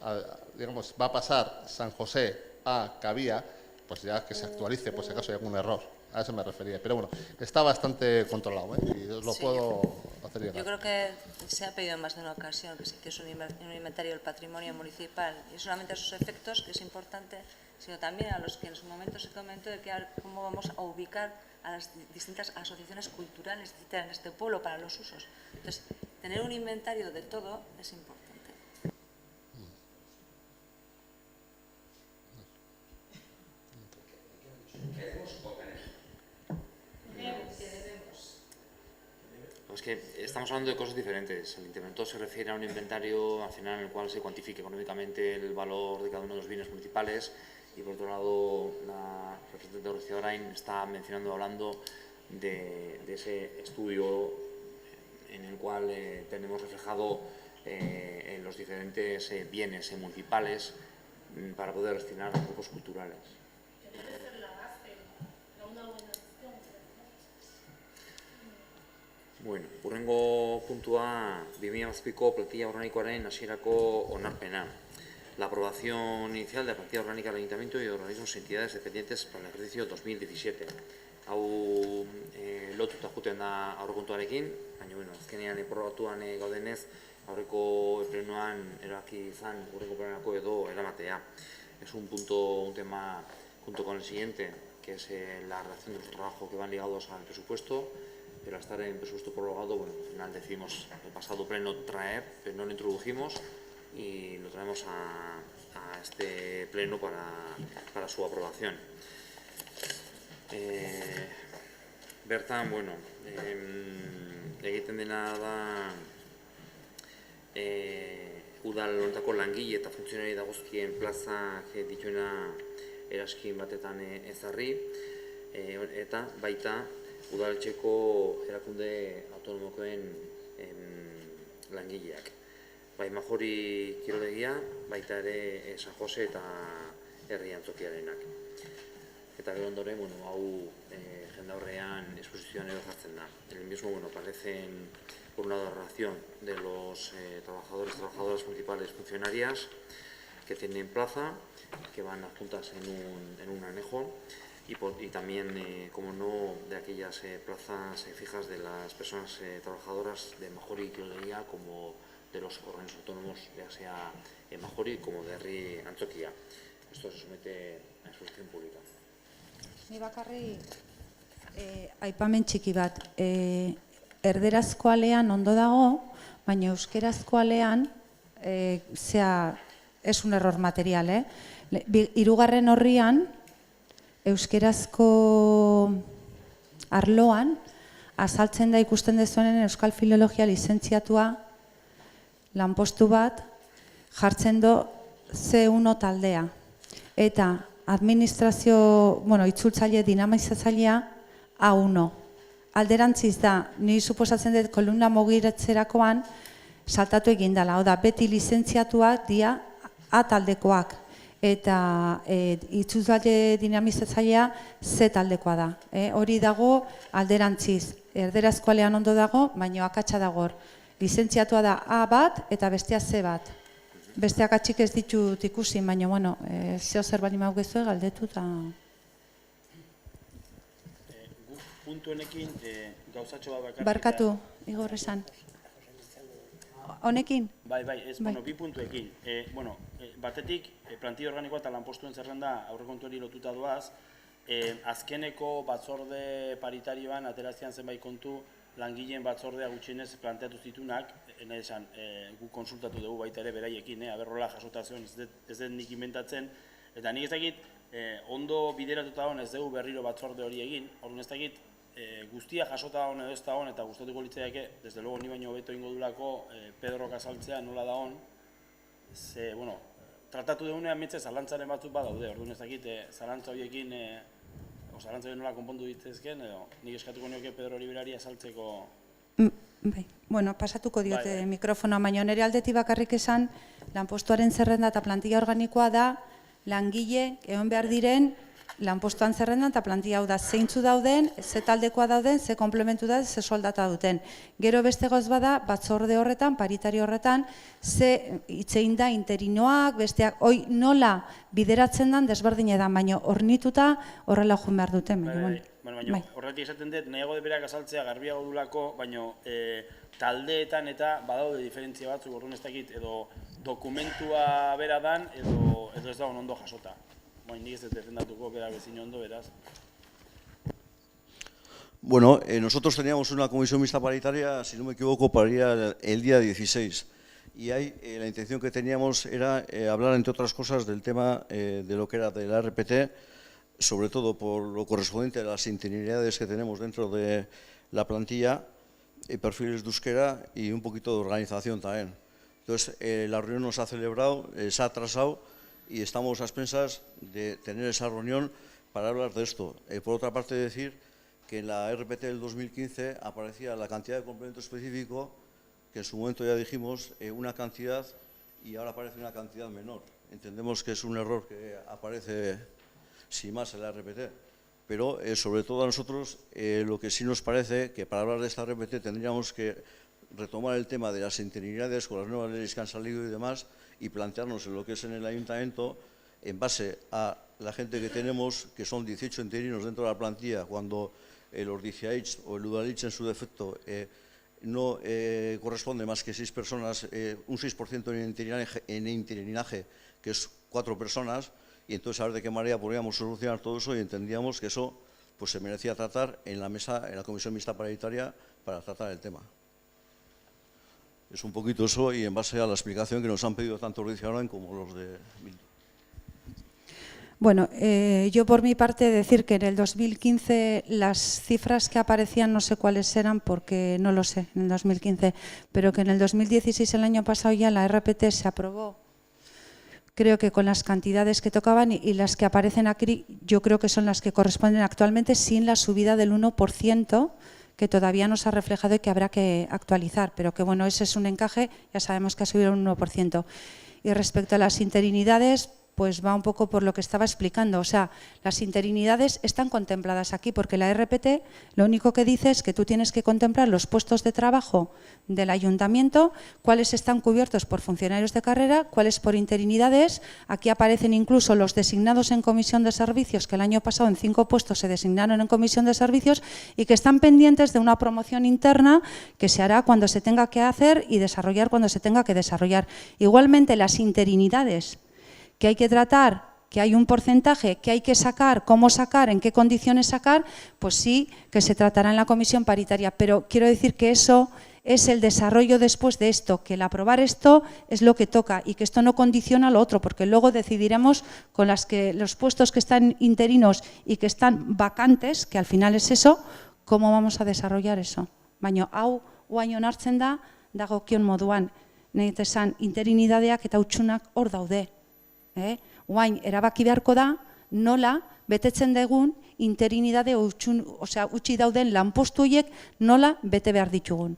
a pasar San José a Cabía, pues ya que se actualice, por si acaso hay algún error. A eso me refería. Pero bueno, está bastante controlado, y os lo puedo hacer llegar. Yo creo que se ha pedido en más de una ocasión que se hiciese un inventario del patrimonio municipal, y solamente a sus efectos, que es importante, sino también a los que en su momento se comentó de que cómo vamos a ubicar a las distintas asociaciones culturales en este pueblo para los usos. Entonces, tener un inventario de todo es importante. Es que estamos hablando de cosas diferentes. El incremento se refiere a un inventario nacional en el cual se cuantifique económicamente el valor de cada uno de los bienes municipales y por otro lado la representante de Rocío Orain está hablando de ese estudio en el cual tenemos reflejado los diferentes bienes municipales para poder destinar a grupos culturales. Bueno, hurrengo puntua 2007ko plantilla orgánicoaren hasierako onarpena. La aprobación inicial de la plantilla orgánica del Ayuntamiento y de organismos y entidades dependientes para el ejercicio 2017. Hau lotuta juten da aurrekontuarekin, baina azkenean aprobatuan gaudenez aurreko plenoan erabaki izan hurrengo plenorako edo eramatea. Es un tema junto con el siguiente, que es la relación de los trabajos que van ligados al presupuesto, pero al estar en presupuesto prorrogado, bueno, al final decidimos el pasado pleno traer, pero no lo introdujimos y lo traemos a este pleno para su aprobación. Bertan, bueno, egiten dena da udal honetako langile eta funtzionari dagozkien plazak dituena eraskin batetan ezarri eta baita udaletxeko erakunde autonomokoen langileak. Bai Majori Kirolegia, baita ere San Jose eta Herri Antzokiarenak. Eta gero ondoren, bueno, hau jendaurrean esposizioan edo jartzen da. En el mismo, bueno, aparecen por un lado la relación de los trabajadoras municipales funcionarias que tienen plaza, que van adjuntas en un anejo y también, como no, de aquellas plazas fijas de las personas trabajadoras de Majori Kirolegia como de los organismos autónomos, ya sea en Majori como de Herri Antzokia. Esto se somete a exposición pública. Ni bakarri aipamen txiki bat. Erderazko alean ondo dago, baina euskerazko alean es un error material. Hirugarren horrian, euskerazko arloan, azaltzen da ikusten dezuenen Euskal Filologia lizentziatua lanpostu bat jartzen do C1 taldea. Eta administrazio, itzultzaile dinamizatzailea A1. Alderantziz da, ni suposatzen dut kolumna mugitzerakoan saltatu egin dela. Oda, beti lizentziatuak dira A taldekoak. Eta itzultzaile dinamizatzailea C taldekoa da. Hori dago alderantziz. Erderazko alean ondo dago, baina akatsa dago. Lizentziatua da A bat eta bestea C bat. Besteak atxik ez ditut ikusi, baina, zeo zer bali maugezu galdetu eta... Puntuenekin gauzatxo bat bakarrik... Barkatu, Igor esan. Honekin? Bai, ez, bi puntuekin. Batetik, plantilla organikoa eta lanpostuen zerrenda aurrekontuari lotuta doaz, azkeneko batzorde paritarioan aterazian zenbait kontu langileen batzordea gutxienez planteatu zitunak, nahi esan, guk konsultatu dugu baita ere beraiekin, aberrola jasotazion ez den nik inventatzen, eta nik ez dakit, ondo bideratuta hon ez dugu berriro batzorde hori egin, orduan ez dakit, guztia jasota hon edo ez da hon, eta gustatuko litzaiake, desde luego ni baino hobeto ingo dulako Pedrok azaltzea nola da hon, ze, tratatu dugunean mitze zalantzaren batzuk badaude, orduan ez dakit, zalantza horiekin, zalantza hori nola konpondu ditezken, edo nik eskatuko nioke Pedro Liberari azaltzeko... Bai, pasatuko diote mikrofonoa, baina nire aldetik bakarrik esan, lanpostuaren zerrenda eta plantilla organikoa da, langile, egon behar diren, lanpostuan zerrendan eta plantilla hau da zeintzu dauden, ze taldekoa dauden, ze komplementu da, ze soldata duten. Gero beste goz bada, batzorde horretan, paritari horretan, ze itzein da interinoak, besteak, hoi nola bideratzen dan desberdin edan, baina ornituta horrela joan behar duten. Baina horretik esaten dut, nahiago de berak azaltzea garbiago dulako, baina taldeetan eta badaude diferentzia batzuk, orduan ez dakit, edo dokumentua bera dan, edo ez da ondo jasota. Nik ez defendatuko berak bezin ondo, beraz. Bueno, nosotros teníamos una comisión mixta paritaria, si no me equivoco, para el día 16. Y ahí la intención que teníamos era hablar, entre otras cosas, del tema de lo que era de la RPT, sobre todo por lo correspondiente a las interinidades que tenemos dentro de la plantilla, perfiles de euskera y un poquito de organización también. Entonces, la reunión nos ha celebrado, se ha atrasado y estamos a expensas de tener esa reunión para hablar de esto. Por otra parte, decir que en la RPT del 2015 aparecía la cantidad de complemento específico, que en su momento ya dijimos una cantidad y ahora aparece una cantidad menor. Entendemos que es un error que aparece sin más en la RPT, pero sobre todo a nosotros lo que sí nos parece que para hablar de esta RPT tendríamos que retomar el tema de las interinidades con las nuevas leyes que han salido y demás y plantearnos en lo que es en el ayuntamiento en base a la gente que tenemos, que son 18 interinos dentro de la plantilla, cuando los 18 o el Udalhitz en su defecto no corresponde más que 6 personas, un 6% en interinaje, que es 4 personas, y entonces a ver de qué manera podríamos solucionar todo eso y entendíamos que eso pues, se merecía tratar en la mesa, en la comisión mixta paritaria para tratar el tema. Es un poquito eso y en base a la explicación que nos han pedido tanto Ruiz Arán como los de Bildu. Bueno, yo por mi parte decir que en el 2015 las cifras que aparecían no sé cuáles eran porque no lo sé en el 2015, pero que en el 2016, el año pasado, ya la RPT se aprobó, creo que con las cantidades que tocaban y las que aparecen aquí yo creo que son las que corresponden actualmente sin la subida del 1% que todavía no se ha reflejado y que habrá que actualizar, pero que bueno, ese es un encaje, ya sabemos que ha subido un 1%. Y respecto a las interinidades, pues va un poco por lo que estaba explicando. O sea, las interinidades están contempladas aquí porque la RPT lo único que dice es que tú tienes que contemplar los puestos de trabajo del ayuntamiento, cuáles están cubiertos por funcionarios de carrera, cuáles por interinidades. Aquí aparecen incluso los designados en comisión de servicios, que el año pasado en 5 puestos se designaron en comisión de servicios y que están pendientes de una promoción interna que se hará cuando se tenga que hacer y desarrollar cuando se tenga que desarrollar. Igualmente, las interinidades que hay que tratar, que hay un porcentaje, que hay que sacar, cómo sacar, en qué condiciones sacar, pues sí que se tratará en la comisión paritaria. Pero quiero decir que eso es el desarrollo después de esto, que el aprobar esto es lo que toca y que esto no condiciona lo otro, porque luego decidiremos con los puestos que están interinos y que están vacantes, que al final es eso, cómo vamos a desarrollar eso. Baina hau oain onartzen da, dagokion moduan, nahi esan interinidadeak eta hutsunak hor daude. Oain, erabaki beharko da, nola, betetzen dugun, interinidade utzi dauden lanpostu horiek nola bete behar ditugun.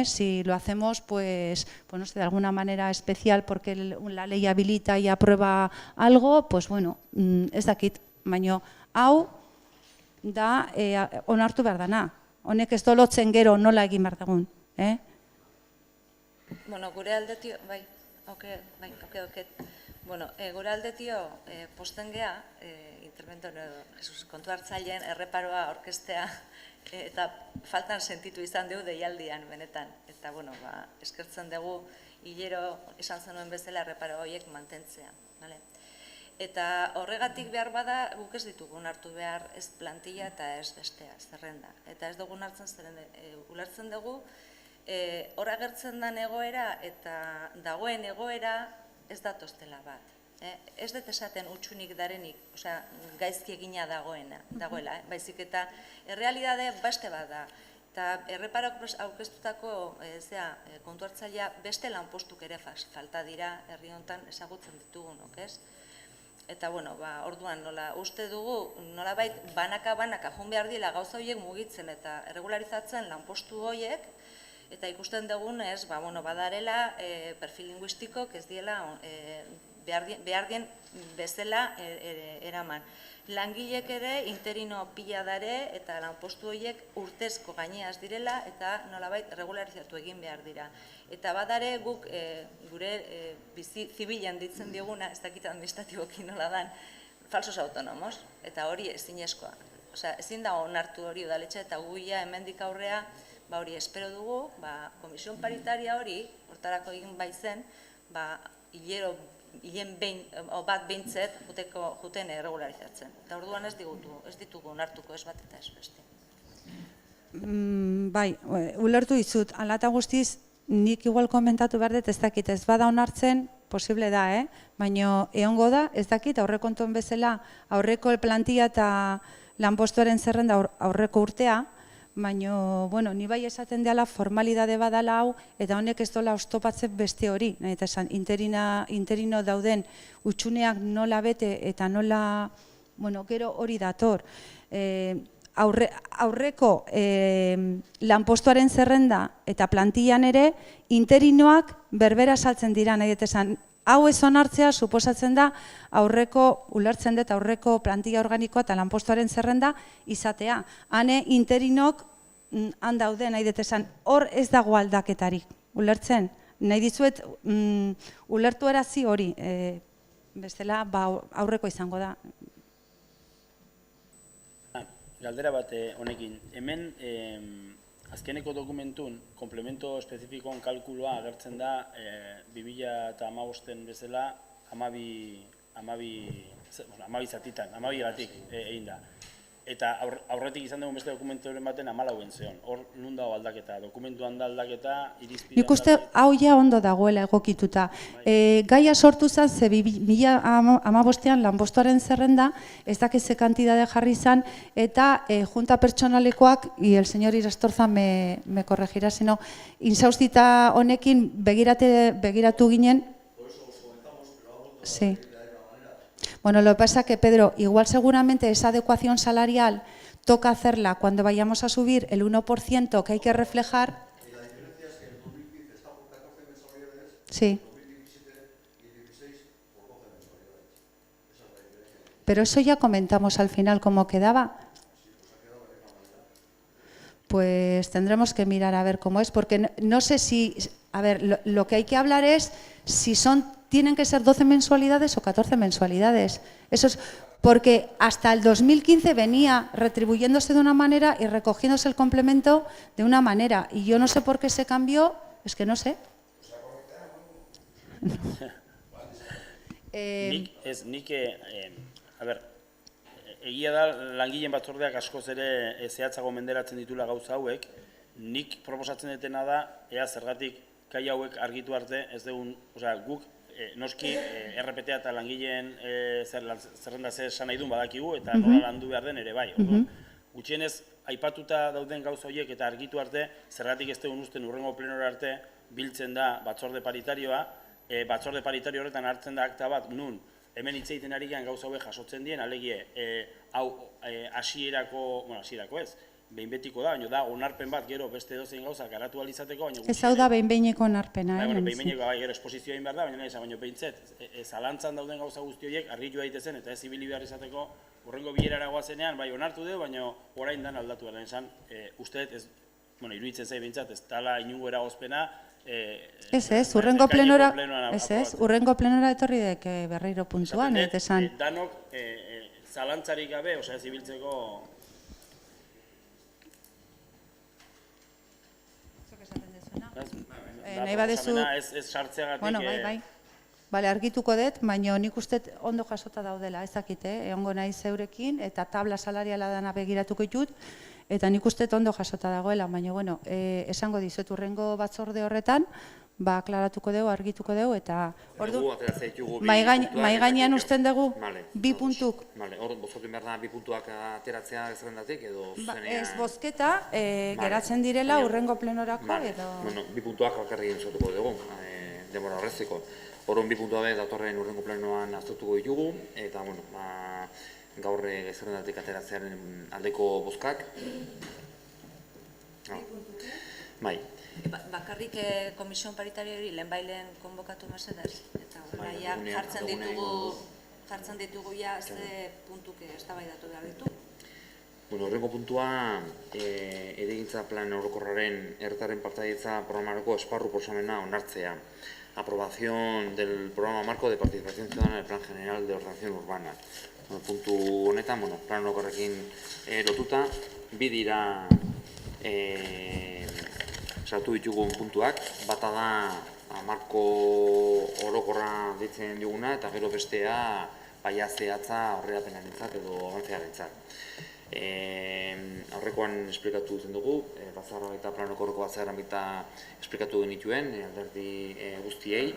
Si lo hacemos, pues no sé, de alguna manera especial porque la ley habilita y aprueba algo, pues bueno, ez dakit, baina hau da onartu behar dana. Honek ez dolotzen gero nola egin behar dugun. Bueno, gure aldetio, bai, Bueno, gure aldetio posten geha, intervento kontu hartzaileen erreparoa orkestea eta faltan sentitu izan dugu deialdian benetan. Eta, bueno, eskertzen dugu hilero esan zenuen bezala erreparo horiek mantentzea. Eta horregatik behar bada guk ez ditugun hartu behar ez plantilla eta ez bestea, zerrenda. Eta ez dugun hartzen ulertzen dugu, hor agertzen den egoera eta dagoen egoera ez datoztela bat. Ez dut esaten utxunik darenik, gaizki egina dagoela, baizik eta errealidade beste bat da. Eta erreparok aurkeztutako kontu hartzailea beste lanpostuk ere falta dira herri honetan ezagutzen ditugunok, ez? Eta, bueno, orduan nola uste dugu, nolabait banaka joan behar dila gauza horiek mugitzen eta erregularizatzen lanpostu horiek, eta ikusten dugun ez, badarela perfil linguistikok ez diela behar dien bezala eraman. Langilek ere interino pila dare eta lanpostu horiek urtezko gaineaz direla eta nolabait regularizatu egin behar dira. Eta badare guk gure bizi zibilan ditzen dioguna, ez dakit administratiboki nola dan, falsos autonomos, eta hori ezinezkoa. Ezin da onartu hori udaletxe eta guia hemendik aurrea hori espero dugu, komision paritaria hori, hortarako egin baitzen, hilero, hilen bat behintzet juten regularizatzen. Eta orduan ez ditugu onartuko ez bat eta ez beste. Bai, ulertu dizut, ala eta guztiz, nik igual komentatu behar dut ez dakit, ez bada onartzen, posible da, baina egongo da, ez dakit, aurrekontuen bezala, aurreko plantilla eta lanpostuaren zerrenda aurreko urtea, baina, bueno, ni bai esaten dela formalidade badala hau, eta honek ez dola oztopatzen beste hori, nahi eta esan, interino dauden utxuneak nola bete eta nola, bueno, gero hori dator. Aurreko lanpostuaren zerrenda eta plantillan ere, interinoak berbera saltzen dira, nahi eta esan, hau ez onartzea suposatzen da aurreko, ulertzen dut aurreko plantilla organikoa eta lanpostuaren zerrenda izatea. Hane interinok handauden, nahi dut esan, hor ez dago aldaketarik, ulertzen? Nahi dizuet, ulertu erazi hori, bestela aurreko izango da. Galdera bat honekin, hemen azkeneko dokumentun, komplemento espezifikoan kalkulua agertzen da 2015 bezala 12 zatitan, 12 gatik egin da. Eta aurretik izan dugu beste dokumentoren baten 14 zeon. Hor nun dago aldaketa, dokumentuan da aldaketa, irizpidea... Nik uste hau ja ondo dagoela egokituta. Gaia sortu zen, ze 2015an lanpostuaren zerrenda, ez dakize kantidade jarri izan, eta junta pertsonalekoak, y el señor Irastorza me corregirá, sino, insaustita honekin begiratu ginen... Sí. Bueno, lo que pasa es que, Pedro, igual seguramente esa adecuación salarial toca hacerla cuando vayamos a subir el 1% que hay que reflejar. Y la diferencia es que en el 2015 está por 14 mensualidades, sí. En 2017 y 2016 por 12 mensualidades. Esa es la diferencia. Pero eso ya comentamos al final cómo quedaba. Sí, pues ha quedado de la misma manera. Pues tendremos que mirar a ver cómo es, porque no sé si... A ver, lo que hay que hablar es si tienen que ser 12 mensualidades o 14 mensualidades. Eso es porque hasta el 2015 venía retribuyéndose de una manera y recogiéndose el complemento de una manera. Y yo no sé por qué se cambió, es que no sé. A ber, egia da langileen batzordeak askoz ere zehatzago menderatzen ditula gauza hauek, nik proposatzen detena da, ea zergatik kai hauek argitu arte, ez dugun, osea, guk noski RPTA eta langileen zerrenda zer esan nahi duen badakigu eta nola landu behar den ere bai. Gutxienez, aipatuta dauden gauza horiek eta argitu arte, zergatik ez dugun usten urrengo plenora arte biltzen da batzorde paritarioa, batzorde paritario horretan hartzen da akta bat, nun, hemen hitz egiten ari gean gauza hauek jasotzen dien, alegie, hau hasierako, bueno, hasierako ez, behin betiko da, baina da, onarpen bat, gero beste dozein gauza garatu alizateko, baina... Ez hau da behin-behineko onarpena, Bueno, behin-behineko, gero esposizioa egin behar da, baina baina behintzet, zalantzan dauden gauza guzti horiek, argitu daitezen, eta ez ibili behar izateko, urrengo bilerara goazenean, bai, onartu dugu, baina orain dan aldatu behar esan, uste, bueno, iruditzen zai behintzat, ez tala inungo eragozpena, ez, urrengo plenora, urrengo plenora etorri dek berriro puntuan, eta esan... Danok, zalantzarik gabe, osea, ez ibiltzeko... Nahi badezu... Ez sartzeagatik... Bueno, bai. Bale, argituko dut, baina nik uste ondo jasota daudela, ez dakit, egongo nahi zeurekin, eta tabla salariala dana begiratuko ditut, eta nik uste ondo jasota dagoela, baina, bueno, esango dizut urrengo batzorde horretan, ba, aklaratuko dugu, argituko dugu, eta... Mai gainean usten dugu, bi puntuk. Hor, bozkatu behar da, bi puntuak ateratzea ezrendatik, edo... Ez bozketa, geratzen direla urrengo plenorako, edo... Bueno, bi puntuak bakarrik sortuko dugu, denbora horreziko. Horren bi puntua behar datorren urrengo plenoan aztertuko ditugu, eta, bueno, gaur ezrendatik ateratzearen aldeko bozkak. Bai. Bakarrik komision paritarioari lehenbailen konbokatu mesedez, eta jartzen ditugu ja ze puntuk eztabaidatu behar ditu. Bueno, horrengo puntua, edegintza plan orokorraren herritarren partaidetza programarako esparru proposamena onartzea. Aprobación del programa marco de participación ciudadana del Plan General de Ordenación Urbana. Puntu honetan, plan orokorrekin lotuta, bi dira sartu ditugun puntuak, bata da marko orokorra ditzen duguna eta gero bestea baia zehatza aurrerapenarentzat edo avantzearentzat. Aurrekoan esplikatu zen dugu, batzarra eta plan orokorreko batzarra esplikatu genituen alderdi guztiei,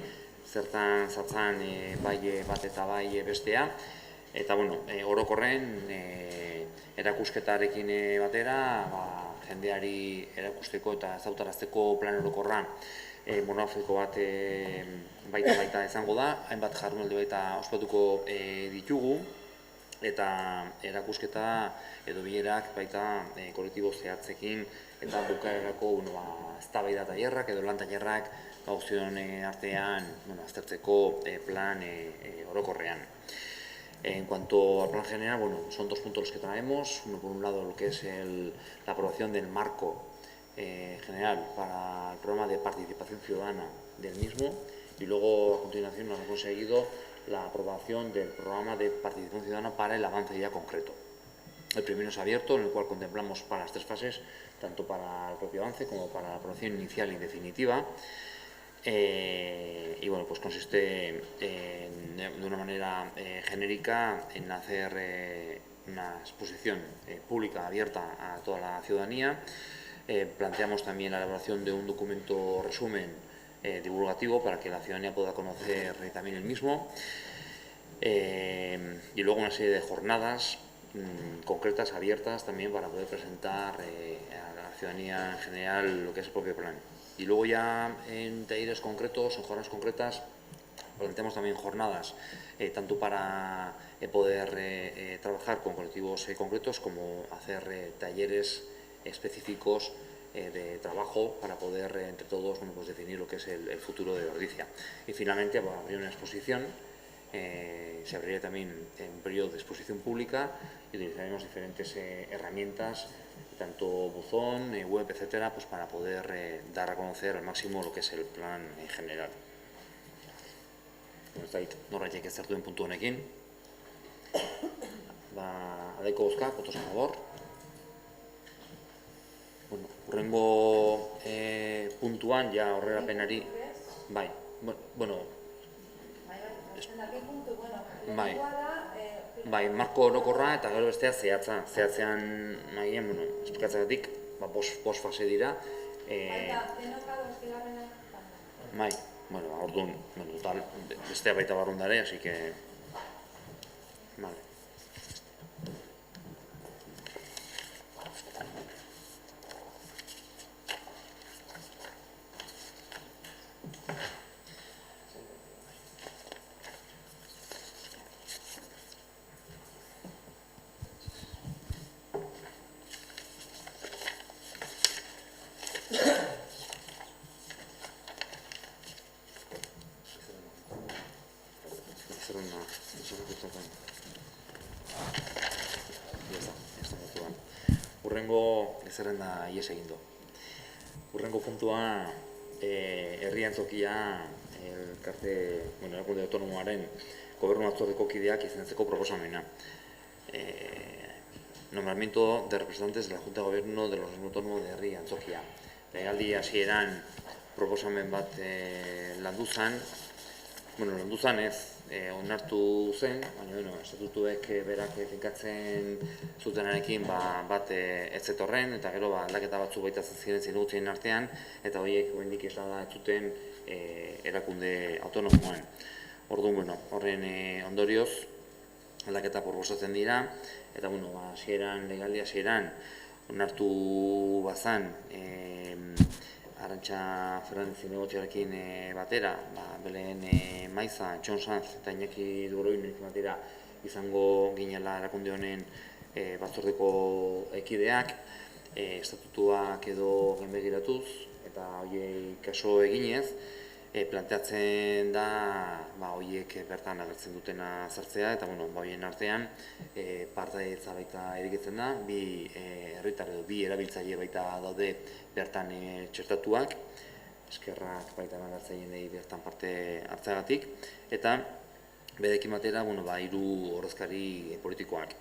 zertan zatzan bai bat eta bai bestea, eta orokorren erakusketarekin batera jendeari erakusteko eta ezagutarazteko plan orokorra monografiko bat baita izango da, hainbat jardunaldi baita ospatuko ditugu, eta erakusketa edo bilerak baita kolektibo zehatzekin eta bukaerarako eztabaida tailerrak edo lan tailerrak guztion artean aztertzeko plan orokorrean. En cuanto al plan general, son 2 puntos los que traemos. Uno, por un lado, lo que es la aprobación del marco general para el programa de participación ciudadana del mismo, y luego a continuación nos ha conseguido la aprobación del programa de participación ciudadana para el avance ya concreto. El primero es abierto, en el cual contemplamos para las 3 fases, tanto para el propio avance como para la aprobación inicial y definitiva. Y pues consiste de una manera genérica en hacer una exposición pública abierta a toda la ciudadanía. Planteamos también la elaboración de un documento resumen divulgativo para que la ciudadanía pueda conocer también el mismo, y luego una serie de jornadas concretas, abiertas también, para poder presentar a la ciudadanía en general lo que es el propio plan. Y luego ya en talleres concretos, en jornadas concretas, planteamos también jornadas tanto para poder trabajar con colectivos concretos, como hacer talleres específicos de trabajo para poder entre todos pues definir lo que es el futuro de Ordizia. Y finalmente abrir una exposición, se abriría también un periodo de exposición pública y utilizaremos diferentes herramientas, tanto buzón, web, etcétera, pues para poder dar a conocer al máximo lo que es el plan en general. Norbaitek ez zertuen puntu honekin. Adaiko bozka, votos a favor. Hurrengo puntuan, ja aurrerapenari, bai, marko orokorra eta gero bestea zehatza. Zehatzean, nahian, esplikatzagatik, 5 fase dira. Bai, orduan, total, bestea baita barrundare, así que... Vale. Hurrengo zerrenda ies egin du. Hurrengo puntua herri antzokia elkarte, erakunde autonomoaren gobernu batzordeko kideak izendatzeko proposamena. Nombramiento de representantes de la Junta de Gobierno de los Autónomos de Herri Antzokia. Legealdi hasieran proposamen bat landu zan ez onartu zen, baina estatutuek berak finkatzen zutenarekin bat ez zetorren, eta gero aldaketa batzu baita ziren zinegutien artean, eta horiek oraindik ez da zuten erakunde autonomoan. Orduan, horren ondorioz aldaketa proposatzen dira, eta legaldi hasieran onartu bazan Arantxa Fernández zinegotziarekin batera, Belen Maiza, Txon Sanz eta Iñaki Dugoroinekin batera izango ginela erakunde honen batzordeko ekideak, estatutuak edo genbegiratuz eta horiei kaso eginez, planteatzen da horiek bertan agertzen dutena sartzea, eta horien artean partaidetza baita erikitzen da, bi herritar edo bi erabiltzaile baita daude bertan txertatuak, eskerrak baita agertzaileei bertan parte hartzeagatik, eta bedekin batera 3 ordezkari politikoak.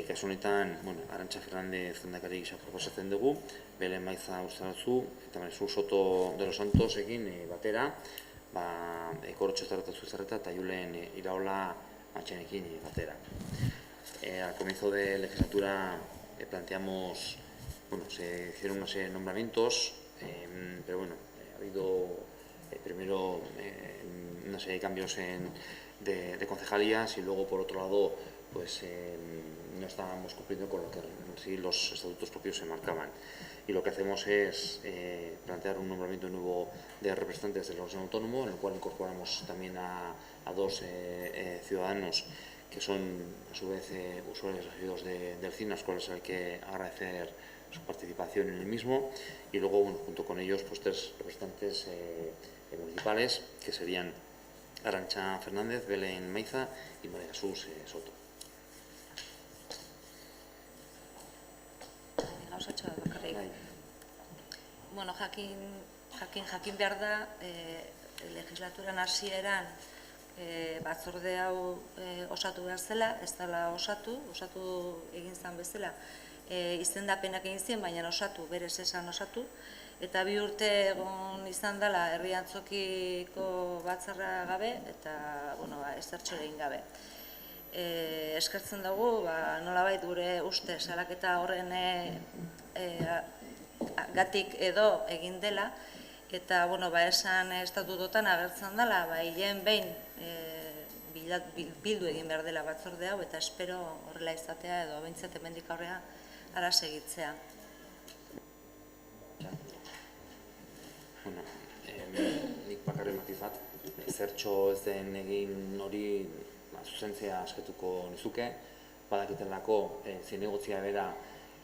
Kasu honetan, Arantxa Fernández lehendakari gisa proposatzen dugu, Belen Maiza Urtzarazu eta Marisol Soto de los Santosekin batera, Korotxo Zuzarreta eta Julen Iraola Matxenekin batera. Al comienzo de legislatura planteamos, se hicieron unos nombramientos, pero ha habido primero una serie de cambios de concejalías y luego, por otro lado, pues no estábamos cumpliendo con lo que sí los estatutos propios se marcaban. Y lo que hacemos es plantear un nombramiento nuevo de representantes del órgano autónomo, en el cual incorporamos también a 2 ciudadanos que son, a su vez, usuarios elegidos del CIN, a los cuales hay que agradecer su participación en el mismo. Y luego, bueno, junto con ellos, pues 3 representantes municipales, que serían Arantxa Fernández, Belén Maiza y María Jesús Soto. Bueno, jakin behar da, legislaturan hasieran batzorde hau osatu behar zela, ez dela osatu egin zen bezala, izendapenak egin ziren, baina osatu, berez esan osatu, eta 2 urte egon izan dela herri antzokiko batzarra gabe, eta, ezertxo egin gabe. Eskertzen dugu, nolabait gure uste salaketa horren gatik edo egin dela, eta, esan estatutotan agertzen dela, hilean behin bildu egin behar dela batzorde hau, eta espero horrela izatea edo behintzat hemendik aurrera ara segitzea. Nik bakarren matiz bat, zertxo ez den egin hori zuzentzea asketuko nizuke, badakitelako zinegotzia bera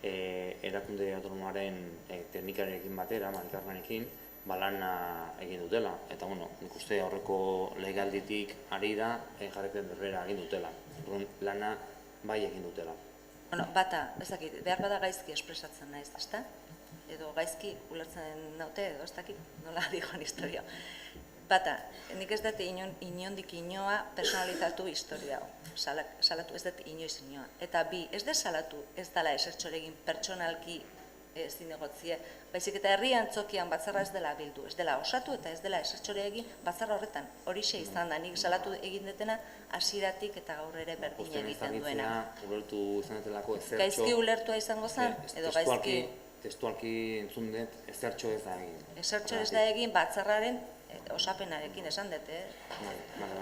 erakunde autonomoaren teknikarekin batera, Marikarmenekin, lana egin dutela. Eta, nik uste aurreko legalditik ari da jarrepen berbera egin dutela. Lana bai egin dutela. Bata, ez dakit, behar bada gaizki espresatzen naiz, ezta? Edo gaizki ulertzen naute, edo ez dakit, nola dijoan historia. Bata, nik ez dut inondik inoa personalizatu historia hau. Salatu ez dut inoiz inoa. Eta 2, ez dut salatu ez dela esertxoregin pertsonalki zinegotzie, baizik eta herri antzokian batzarra ez dela bildu, ez dela osatu eta ez dela esertxore egin batzarra horretan. Horixe izan da, nik salatu egin detena hasieratik eta gaur ere berdin egiten duena. Ulertu izan detelako ezertxo... Gaizki ulertua izango zen, edo gaizki... Testualki entzun dut, ezertxo ez da egin. Ezertxo ez da egin batzarraren osapenarekin esan dut,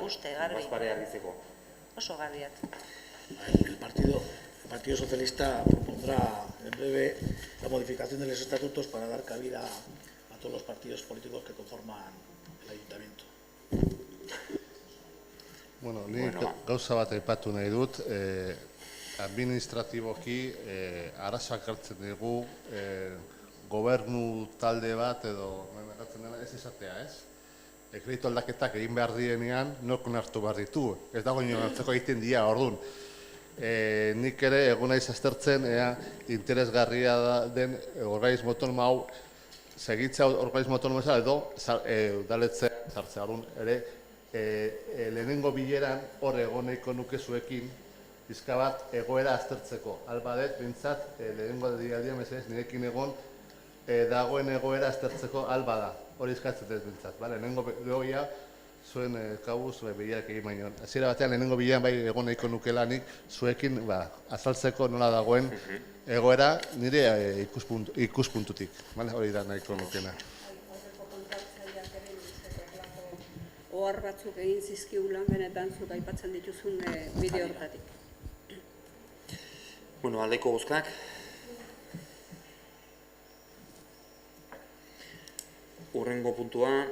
uste, garbi. Bazpare argitzeko. Oso garbiat. El Partido Socialista propondrá en breve la modificación de los estatutos para dar cabida a todos los partidos políticos que conforman el ayuntamiento. Bueno, nik gauza bat aipatu nahi dut, administratiboki arazoak hartzen dugu gobernu talde bat edo ez esatea, ez? Kreditu aldaketak egin behar dienean, nork onartu behar ditu. Ez dago ino hartzeko egiten dira, orduan. Nik ere egun naiz aztertzen interesgarria den organismo autonomo hau segitzea organismo autonomo edo udaletze sartzea. Orduan ere lehenengo bileran hor egoneko nuke zuekin pixka bat egoera aztertzeko. Albadet, bintzat, lehenengo dialdia mesedez nirekin egon dagoen egoera aztertzeko alba da. Hori eskatzen ez bintzat. Lehenengo bilean zuen kabuz bileak egin baino. Hasiera batean lehenengo bilean bai egon nahiko nukelanik zuekin azaltzeko nola dagoen egoera nire ikuspuntutik. Hori da nahiko nukena. Ohar batzuk egin zizkigulan benetan zuk aipatzen dituzun bideo horretatik. Aldeko bozkak. Hurrengo puntua,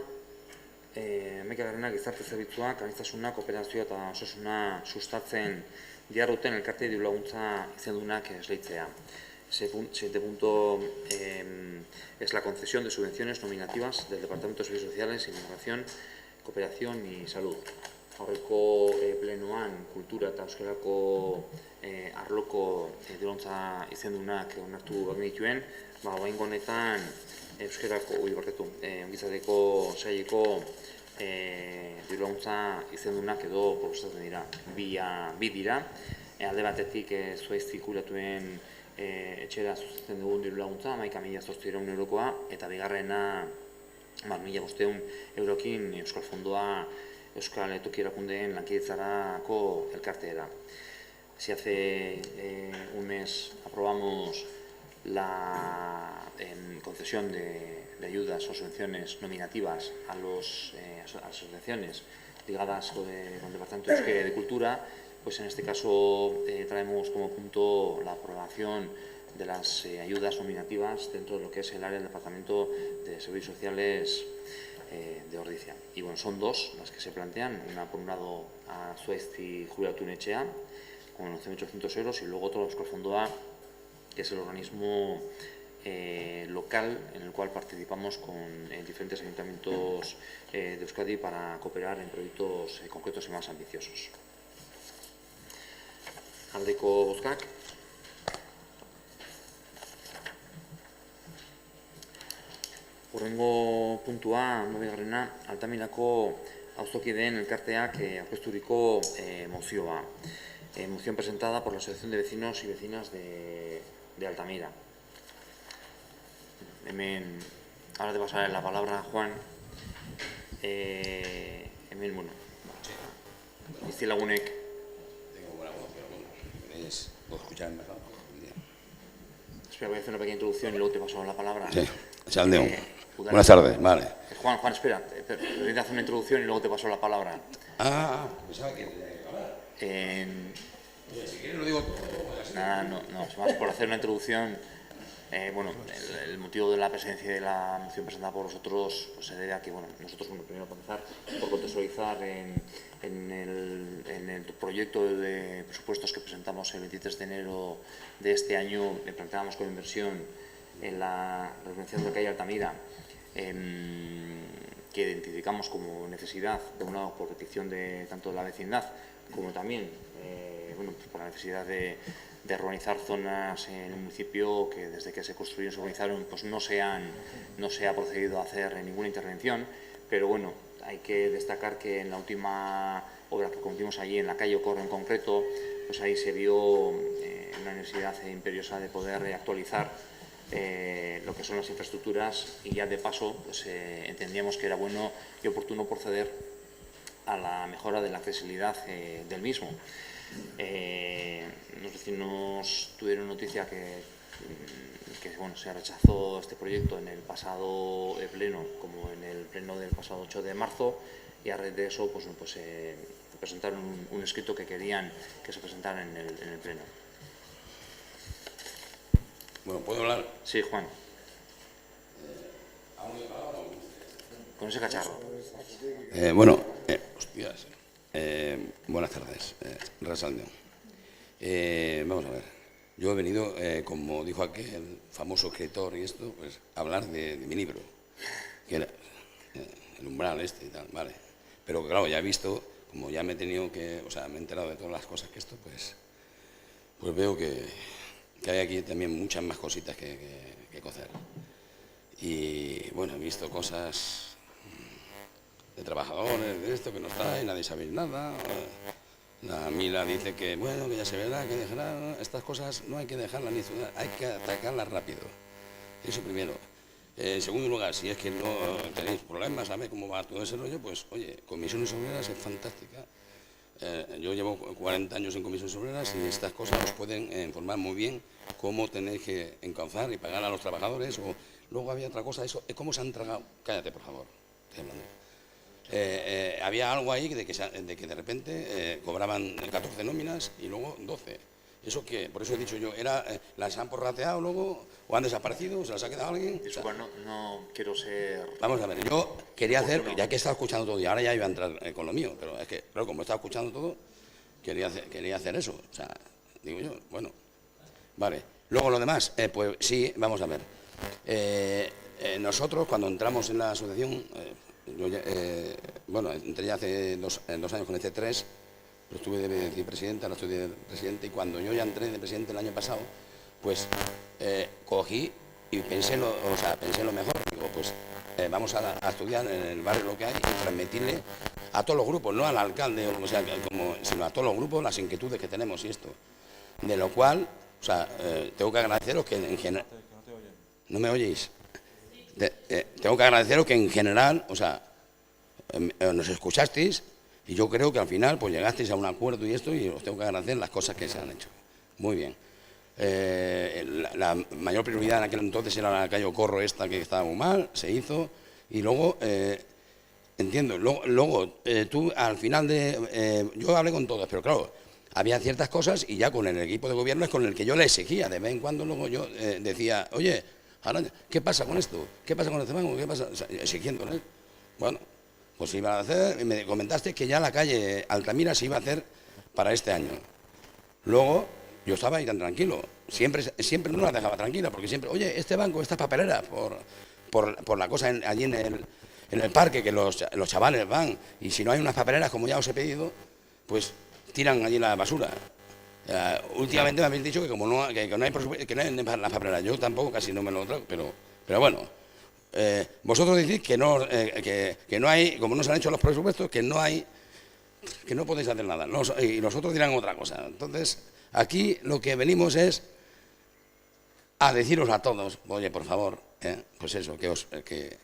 Hamaikagarrena gizarte zerbitzuak, aniztasuna, kooperazioa eta osasuna sustatzen diharduten elkarte dirulaguntza izendunak esleitzea. Siguiente punto es la concesión de subvenciones nominativas del Departamento de Servicios Sociales, Inmigración, Cooperación y Salud. Aurreko plenoan kultura eta euskarako arloko dirulaguntza izendunak onartu genituen, oraingo honetan euskarako, ongizateko saileko dirulaguntza izendunak edo proposatzen dira. Bi dira, alde batetik zuaiz zirkulatuen etxera zuzentzen dugun dirulaguntza, 11.800 eurokoa, eta bigarrena 1.500 eurokin Euskal Fondoa Euskal Toki Erakundeen lankidetzarako elkarteera. Si hace un mes aprobamos la concesión de ayudas o subvenciones nominativas a las asociaciones ligadas con el Departamento de Euskera y de Cultura, pues en este caso traemos como punto la aprobación de las ayudas nominativas dentro de lo que es el área del Departamento de Servicios Sociales de Ordizia. Y bueno, son dos las que se plantean, una por un lado a Zuaizti Jubilatu Etxea con 11.800 euros y luego otro a Euskal Fondoa, que es el organismo local en el cual participamos con diferentes ayuntamientos de Euskadi para cooperar en proyectos concretos y más ambiciosos. Aldeko bozkak. Horrengo puntua, 9. Altamirako auzokideen elkarteak aurkezturiko mozioa. Moción presentada por la Asociación de Vecinos y Vecinas de Altamira. Ahora te pasaré la palabra, Juan. Bueno, Iztilagunek. Tengo buena voz, pero bueno, puedo escucharme mejor. Espera, voy a hacer una pequeña introducción y luego te paso la palabra. Sí, Saldeón. Buenas tardes, vale. Juan, espera, voy a hacer una introducción y luego te paso la palabra. Pensaba que tenía que hablar. Oye, si quieres lo digo todo. Nada, no, más por hacer una introducción. Bueno, el motivo de la presencia de la moción presentada por vosotros pues, se debe a que, bueno, nosotros, primero para empezar, por contextualizar en el proyecto de presupuestos que presentamos el 23 de enero de este año, planteábamos como inversión en la renovación de la calle Altamira, que identificamos como necesidad, de un lado por petición de tanto de la vecindad como también pues por la necesidad de urbanizar zonas en un municipio que desde que se construyeron, se urbanizaron, pues no se ha procedido a hacer ninguna intervención, pero bueno, hay que destacar que en la última obra que cometimos allí en la calle Ocorro en concreto, pues ahí se vio una necesidad imperiosa de poder actualizar lo que son las infraestructuras y ya de paso pues, entendíamos que era bueno y oportuno proceder a la mejora de la accesibilidad del mismo. Los vecinos tuvieron noticia que bueno, se rechazó este proyecto en el pasado pleno, como en el pleno del pasado 8 de marzo, y a raíz de eso pues presentaron un escrito que querían que se presentara en el pleno. Bueno, ¿puedo hablar? Sí, Juan. ¿Algo de palabra? Con ese cacharro. Hostias. Buenas tardes, Rasaldeón. Vamos a ver. Yo he venido, como dijo aquel famoso escritor y esto, pues a hablar de mi libro, que era El umbral y tal, vale. Pero claro, ya he visto, como ya me he tenido que, o sea, me he enterado de todas las cosas que esto, pues veo que hay aquí también muchas más cositas que cocer. Y bueno, he visto cosas de trabajadores, de esto que no está y nadie sabe nada. La Mila dice que, bueno, que ya se verá, que dejará. Estas cosas no hay que dejarlas ni sudar, hay que atacarlas rápido. Eso primero. En segundo lugar, si es que no tenéis problemas, ¿sabes cómo va todo ese rollo? Pues, oye, Comisiones Obreras es fantástica. Yo llevo 40 años en Comisiones Obreras y estas cosas os pueden informar muy bien cómo tenéis que encauzar y pagar a los trabajadores. O luego había otra cosa, eso es cómo se han tragado. Cállate, por favor, estoy hablando. Había algo ahí de que de repente cobraban 14 nóminas y luego 12. ¿Eso qué? Por eso he dicho yo, ¿las han porrateado luego o han desaparecido? ¿Se las ha quedado alguien? Disculpa, no quiero ser... Vamos a ver, yo quería hacer, ya que he estado escuchando todo y ahora ya iba a entrar con lo mío, pero es que, claro, como he estado escuchando todo, quería hacer eso. O sea, digo yo, bueno, vale. Luego lo demás, pues sí, vamos a ver. Nosotros cuando entramos en la asociación, bueno, entré ya hace 2 años con este 3, pero estuve de vicepresidente, ahora estoy de presidente, y cuando yo ya entré de presidente el año pasado, pues cogí y pensé lo mejor. Digo, pues vamos a estudiar en el barrio lo que hay y transmitirle a todos los grupos, no al alcalde, o sea, sino a todos los grupos las inquietudes que tenemos y esto. De lo cual, o sea, tengo que agradeceros que en general... ¿No me oyeis? Tengo que agradeceros que en general, o sea, nos escuchasteis y yo creo que al final pues llegasteis a un acuerdo y esto, y os tengo que agradecer las cosas que se han hecho. Muy bien. La mayor prioridad en aquel entonces era la calle Ocorro esta, que estaba muy mal, se hizo, y luego, entiendo, luego tú al final yo hablé con todos, pero claro, había ciertas cosas y ya con el equipo de gobierno es con el que yo le exigía, de vez en cuando luego yo decía, oye, Arana, ¿qué pasa con esto? ¿Qué pasa con este banco? ¿Qué pasa? O sea, exigiéndole. Bueno, pues iba a hacer, me comentaste que ya la calle Altamira se iba a hacer para este año. Luego, yo estaba ahí tan tranquilo, siempre no la dejaba tranquila, porque siempre, oye, este banco, esta papelera, por la cosa allí en el parque, que los chavales van, y si no hay unas papeleras, como ya os he pedido, pues tiran allí la basura. Últimamente me habéis dicho que como no hay que no hay las papeleras, yo tampoco casi no me lo trago, pero bueno, vosotros decís que no hay, como no se han hecho los presupuestos, que no podéis hacer nada, y los otros dirán otra cosa. Entonces, aquí lo que venimos es a deciros a todos, oye, por favor, pues eso, que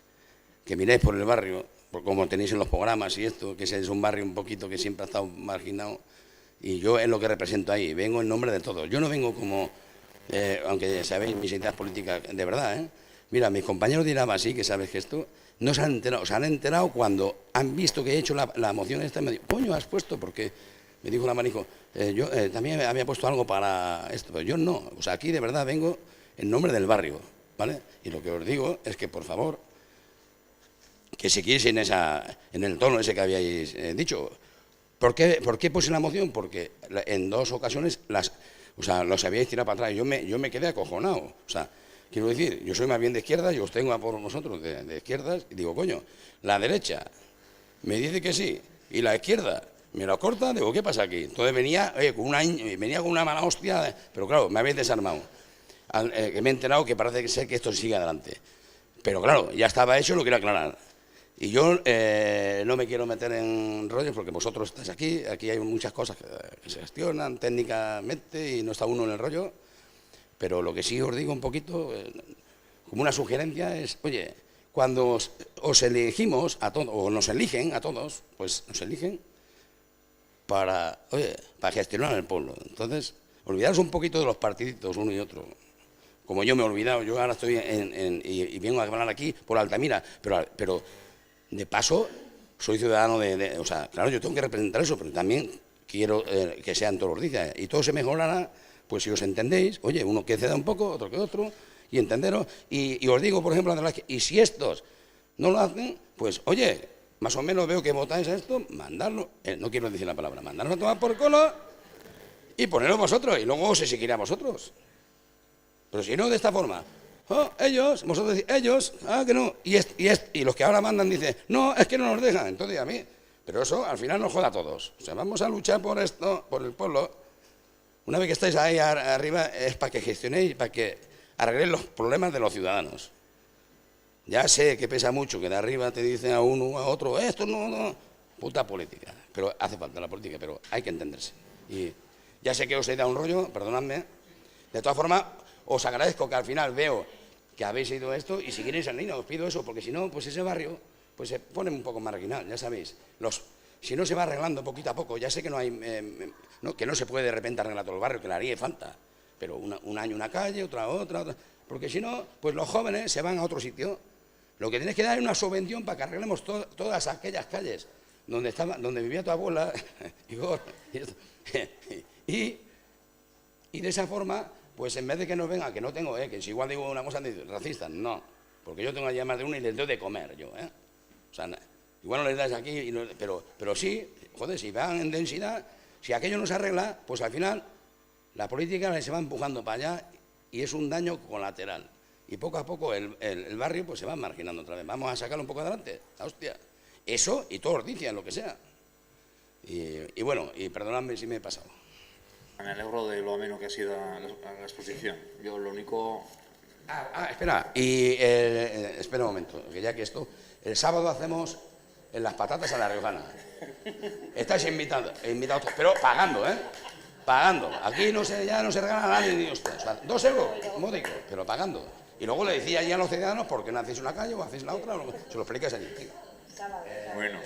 miréis por el barrio, por como tenéis en los programas y esto, que es un barrio un poquito que siempre ha estado marginado, y yo es lo que represento ahí, vengo en nombre de todos. Yo no vengo como, aunque sabéis mis ideas políticas, de verdad, Mira, mis compañeros de Iraba, sí, que sabes que esto, no se han enterado cuando han visto que he hecho la moción esta, y me dijo, coño, has puesto, porque me dijo la manijo, yo también había puesto algo para esto, pero yo no, o sea, aquí de verdad vengo en nombre del barrio, ¿vale? Y lo que os digo es que, por favor, que seguís en el tono ese que habíais dicho. ¿Por qué puse la moción? Porque en 2 ocasiones los habíais tirado para atrás. Yo me quedé acojonado. O sea, quiero decir, yo soy más bien de izquierdas, yo os tengo a por vosotros de izquierdas, y digo, coño, la derecha me dice que sí, y la izquierda me lo corta, digo, ¿qué pasa aquí? Entonces venía con una mala hostia, pero claro, me habéis desarmado. Me he enterado que parece ser que esto sigue adelante. Pero claro, ya estaba hecho, lo quiero aclarar. Y yo no me quiero meter en rollos porque vosotros estáis aquí hay muchas cosas que se gestionan técnicamente y no está uno en el rollo, pero lo que sí os digo un poquito, como una sugerencia, es, oye, cuando os elegimos a todos, o nos eligen a todos, pues nos eligen para gestionar el pueblo. Entonces, olvidaros un poquito de los partiditos uno y otro. Como yo me he olvidado, yo ahora estoy y vengo a hablar aquí por Altamira, pero de paso, soy ciudadano o sea, claro, yo tengo que representar eso, pero también quiero que sean todos los días. Y todo se mejorará, pues si os entendéis, oye, uno que ceda un poco, otro que otro, y entenderos. Y os digo, por ejemplo, y si estos no lo hacen, pues, oye, más o menos veo que votáis a esto, mandarlo, no quiero decir la palabra, mandarlo a tomar por cola y ponerlo vosotros, y luego se seguirá a vosotros. Pero si no, de esta forma. Ellos, vosotros decís, ellos, que no, y los que ahora mandan dicen, no, es que no nos dejan, entonces a mí, pero eso al final nos joda a todos, o sea, vamos a luchar por esto, por el pueblo, una vez que estáis ahí arriba es para que gestionéis, para que arregléis los problemas de los ciudadanos. Ya sé que pesa mucho, que de arriba te dicen a uno, a otro, esto no, puta política, pero hace falta la política, pero hay que entenderse, y ya sé que os he dado un rollo, perdonadme, de todas formas, os agradezco que al final veo que habéis ido esto y si queréis en línea os pido eso, porque si no, pues ese barrio pues se pone un poco marginal, ya sabéis. Si no se va arreglando poquito a poco, ya sé que no hay, que no se puede de repente arreglar todo el barrio, que le haría falta, pero un año una calle, otra, porque si no, pues los jóvenes se van a otro sitio. Lo que tienes que dar es una subvención para que arreglemos todas aquellas calles donde vivía tu abuela, Igor, y de esa forma, pues en vez de que nos venga, que no tengo, que si igual digo una cosa racista, no, porque yo tengo allá más de una y les doy de comer yo, O sea, igual no les das aquí, pero sí, joder, si van en densidad, si aquello no se arregla, pues al final la política se va empujando para allá y es un daño colateral. Y poco a poco el barrio pues se va marginando otra vez. Vamos a sacarlo un poco adelante, hostia. Eso y todos dicen lo que sea. Y bueno, y perdonadme si me he pasado. Me alegro de lo ameno que ha sido la exposición. Yo lo único... Espera, espera un momento, que ya que esto... El sábado hacemos las patatas a la riojana. Estáis invitados, pero pagando, Pagando. Aquí ya no se regala a nadie ni usted. O sea, 2 euros, módico, pero pagando. Y luego le decía allí a los ciudadanos, ¿por qué no hacéis una calle o hacéis la otra? Se lo explicas allí. Bueno.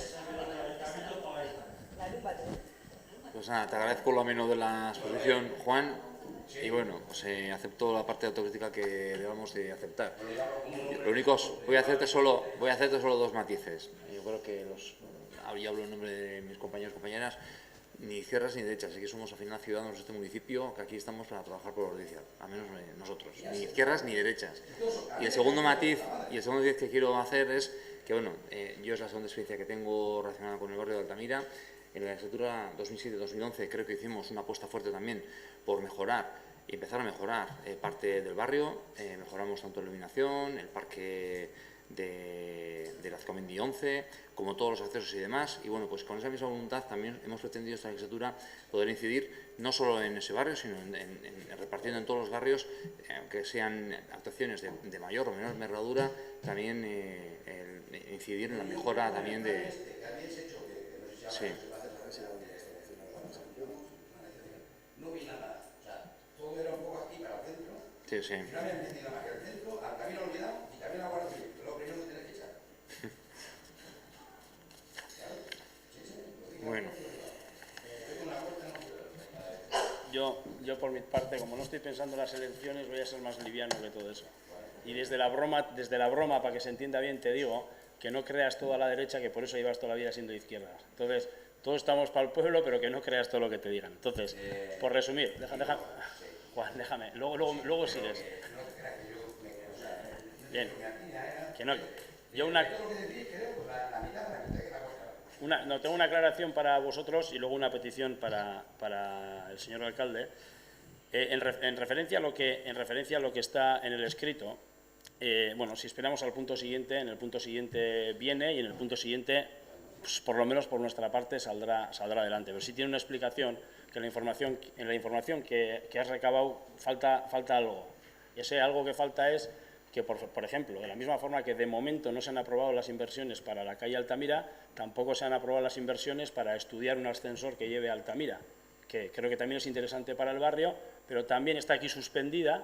Pues nada, te agradezco lo ameno de la exposición, Juan. y bueno, pues acepto la parte de autocrítica que debamos de aceptar. Lo único, voy a hacerte solo 2 matices. Yo creo que yo hablo en nombre de mis compañeros y compañeras, ni izquierdas ni derechas, así que somos al final ciudadanos de este municipio, que aquí estamos para trabajar por Ordizia, al menos nosotros, ni izquierdas ni derechas. Y el segundo matiz que quiero hacer es que, bueno, yo es la segunda experiencia que tengo relacionada con el barrio de Altamira. En la legislatura 2007-2011 creo que hicimos una apuesta fuerte también por mejorar y empezar a mejorar parte del barrio. Mejoramos tanto la iluminación, el parque de la Azcomendi 11, como todos los accesos y demás. Y bueno, pues con esa misma voluntad también hemos pretendido esta legislatura poder incidir no solo en ese barrio, sino en repartiendo en todos los barrios, aunque sean actuaciones de mayor o menor envergadura, también incidir en la mejora también de... Sí. No vi nada, o sea, todo era un poco aquí para el centro. Sí, sí. Y no habían metido más que el centro, Altamira olvidado y también la Guardia Civil, lo primero que tienes que echar. Bueno. Yo por mi parte, como no estoy pensando en las elecciones, voy a ser más liviano que todo eso. Y desde la broma, para que se entienda bien, te digo que no creas todo a la derecha, que por eso llevas toda la vida siendo de izquierdas. Entonces, todos estamos para el pueblo, pero que no creas todo lo que te digan. Entonces, por resumir, Juan, déjame, luego sigues. Bien, que no, yo tengo una aclaración para vosotros y luego una petición para el señor alcalde. En referencia a lo que está en el escrito, bueno, si esperamos al punto siguiente, en el punto siguiente viene y en el punto siguiente, pues, por lo menos por nuestra parte, saldrá adelante. Pero sí tiene una explicación que en la información que has recabado falta algo. Y ese algo que falta es que, por ejemplo, de la misma forma que de momento no se han aprobado las inversiones para la calle Altamira, tampoco se han aprobado las inversiones para estudiar un ascensor que lleve a Altamira, que creo que también es interesante para el barrio, pero también está aquí suspendida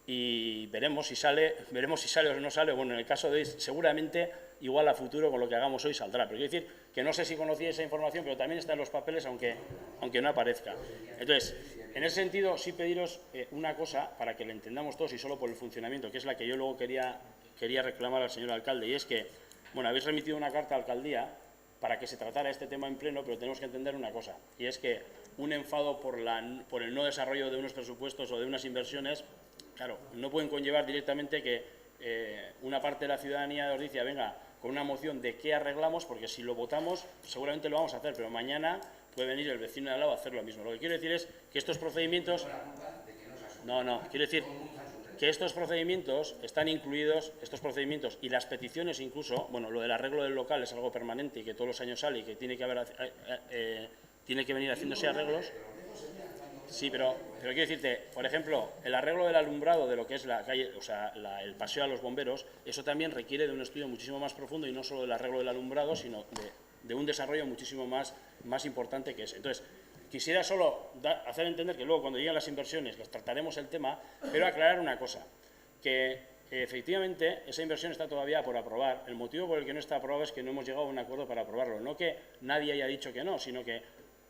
y veremos si sale o no sale. Bueno, en el caso de hoy, seguramente, igual a futuro con lo que hagamos hoy saldrá. Pero quiero decir que no sé si conocía esa información, pero también está en los papeles, aunque no aparezca. Entonces, en ese sentido, sí pediros una cosa para que lo entendamos todos y solo por el funcionamiento, que es la que yo luego quería reclamar al señor alcalde, y es que, bueno, habéis remitido una carta a la alcaldía para que se tratara este tema en pleno, pero tenemos que entender una cosa, y es que un enfado por el no desarrollo de unos presupuestos o de unas inversiones, claro, no pueden conllevar directamente que una parte de la ciudadanía de Ordizia venga con una moción de qué arreglamos, porque si lo votamos seguramente lo vamos a hacer, pero mañana puede venir el vecino de al lado a hacer lo mismo. Lo que quiero decir es que estos procedimientos... quiero decir que estos procedimientos están incluidos, estos procedimientos y las peticiones incluso, bueno, lo del arreglo del local es algo permanente y que todos los años sale y que tiene que venir haciéndose arreglos. Sí, pero quiero decirte, por ejemplo, el arreglo del alumbrado de lo que es la calle, o sea, el paseo a los bomberos, eso también requiere de un estudio muchísimo más profundo y no solo del arreglo del alumbrado, sino de un desarrollo muchísimo más importante que ese. Entonces, quisiera solo hacer entender que luego cuando lleguen las inversiones les trataremos el tema, pero aclarar una cosa, que efectivamente esa inversión está todavía por aprobar. El motivo por el que no está aprobado es que no hemos llegado a un acuerdo para aprobarlo. No que nadie haya dicho que no, sino que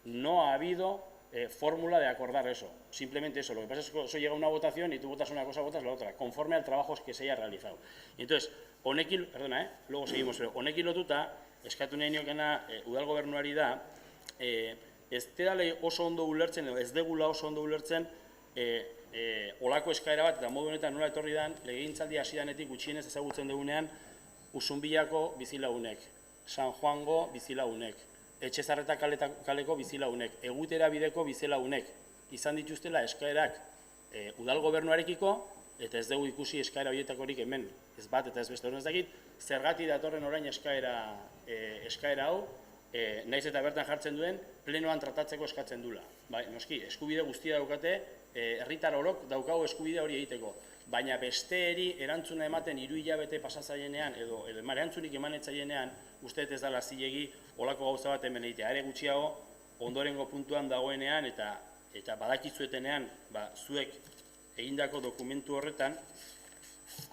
no ha habido fórmula de acordar eso. Simplemente eso. Lo que pasa es que eso llega a una votación y tú votas una cosa, votas la otra, conforme al trabajo que se haya realizado. Y entonces, luego seguimos, pero honekin lotuta, eskatu nahi niokena udal gobernuari da, ez dela oso ondo ulertzen, edo ez degula oso ondo ulertzen, olako eskaera bat, eta modu honetan nola etorri dan, legegintzaldi hasidanetik gutxienez ezagutzen dugunean, Usunbilako bizilagunek, San Juango bizilagunek, Etxezarreta kaleko bizilagunek, Egutera bideko bizilagunek, izan dituztela eskaerak udal gobernuarekiko, eta ez dugu ikusi eskaera horietakorik hemen, ez bat eta ez beste horren ez dakit, zergatik datorren orain eskaera hau, naiz eta bertan jartzen duen, plenoan tratatzeko eskatzen dula. Bai, noski, eskubide guztia daukate, herritar orok daukagu eskubide hori egiteko, baina besteeri erantzuna ematen 3 hilabete pasatzaienean, edo erantzunik emanetzaienean, uste ez dela zilegi olako gauza bat hemen egitea. Are gutxiago, ondorengo puntuan dagoenean eta badakizuetenean, zuek egindako dokumentu horretan,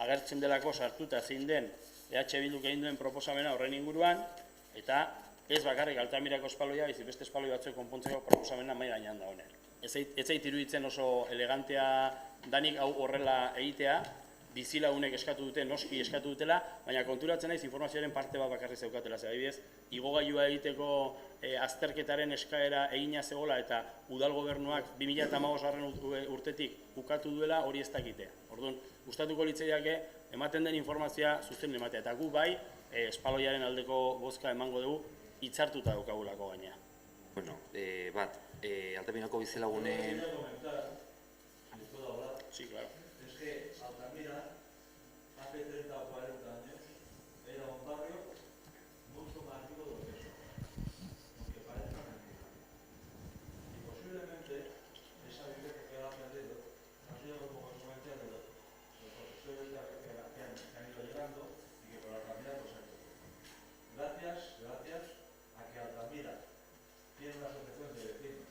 agertzen delako sartuta zein den EH Bilduk egin duen proposamena horren inguruan, eta ez bakarrik Altamirako espaloia, beste espaloi batzuk konpontzeko proposamena mahai gainean da honen. ez zait iruditzen oso elegantea danik hau horrela egitea, bizilagunek eskatu dute, noski eskatu dutela, baina konturatzen naiz informazioaren parte bat bakarrik zeukatela. Adibidez, igogailua egiteko azterketaren eskaera egina zegoela eta udal gobernuak 2015 urtetik ukatu duela hori ez dakitea. Orduan, gustatuko litzaiake ematen den informazioa zuzen ematea. Eta gu bai, espaloiaren aldeko bozka emango dugu, hitzartuta daukagulako gaina. Bueno, bat, Altamirako bizilagunen... Sí, claro. Es que Altamira, hace 30 o 40 años, era un barrio mucho más vivo de lo que es ahora, aunque parezca mentira. Y posiblemente esa vivencia que ha perdido ha sido como consecuencia de los profesores que han ido llegando y que por Altamira pues han hecho. Gracias a que Altamira tiene una asociación de vecinos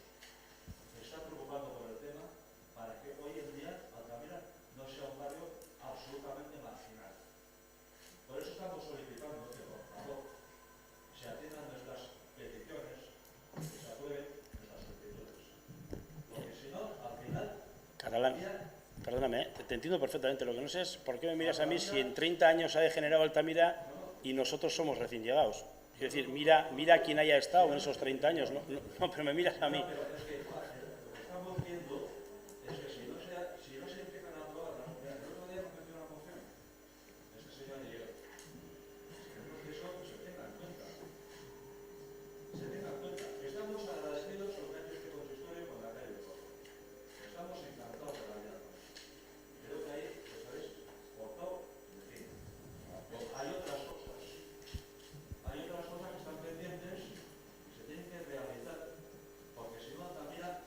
que se está preocupando por el tema para que hoy en día Altamira no sea un barrio absolutamente marginal. Por eso estamos solicitando que, por favor, se atiendan nuestras peticiones, que se aprueben nuestras solicitudes. Porque si no, al final... Catalán, perdóname, te entiendo perfectamente. Lo que no sé es por qué me miras a mí si en 30 años ha degenerado Altamira y nosotros somos recién llegados. Es decir, mira quién haya estado en esos 30 años, no, pero me miras a mí. Pero es que lo que estamos viendo es que si no se empiezan a aprobar las mociones, el otro día nos metió una moción, este señor y yo, queremos que eso se tenga en cuenta. Se tenga en cuenta. Estamos agradecidos con este consistorio con la calle de Cojo. Estamos encantados de la vida. Creo que ahí os habéis portado de fin. Hay otras cosas. Hay otras cosas que están pendientes y se tienen que realizar, porque si no, Altamira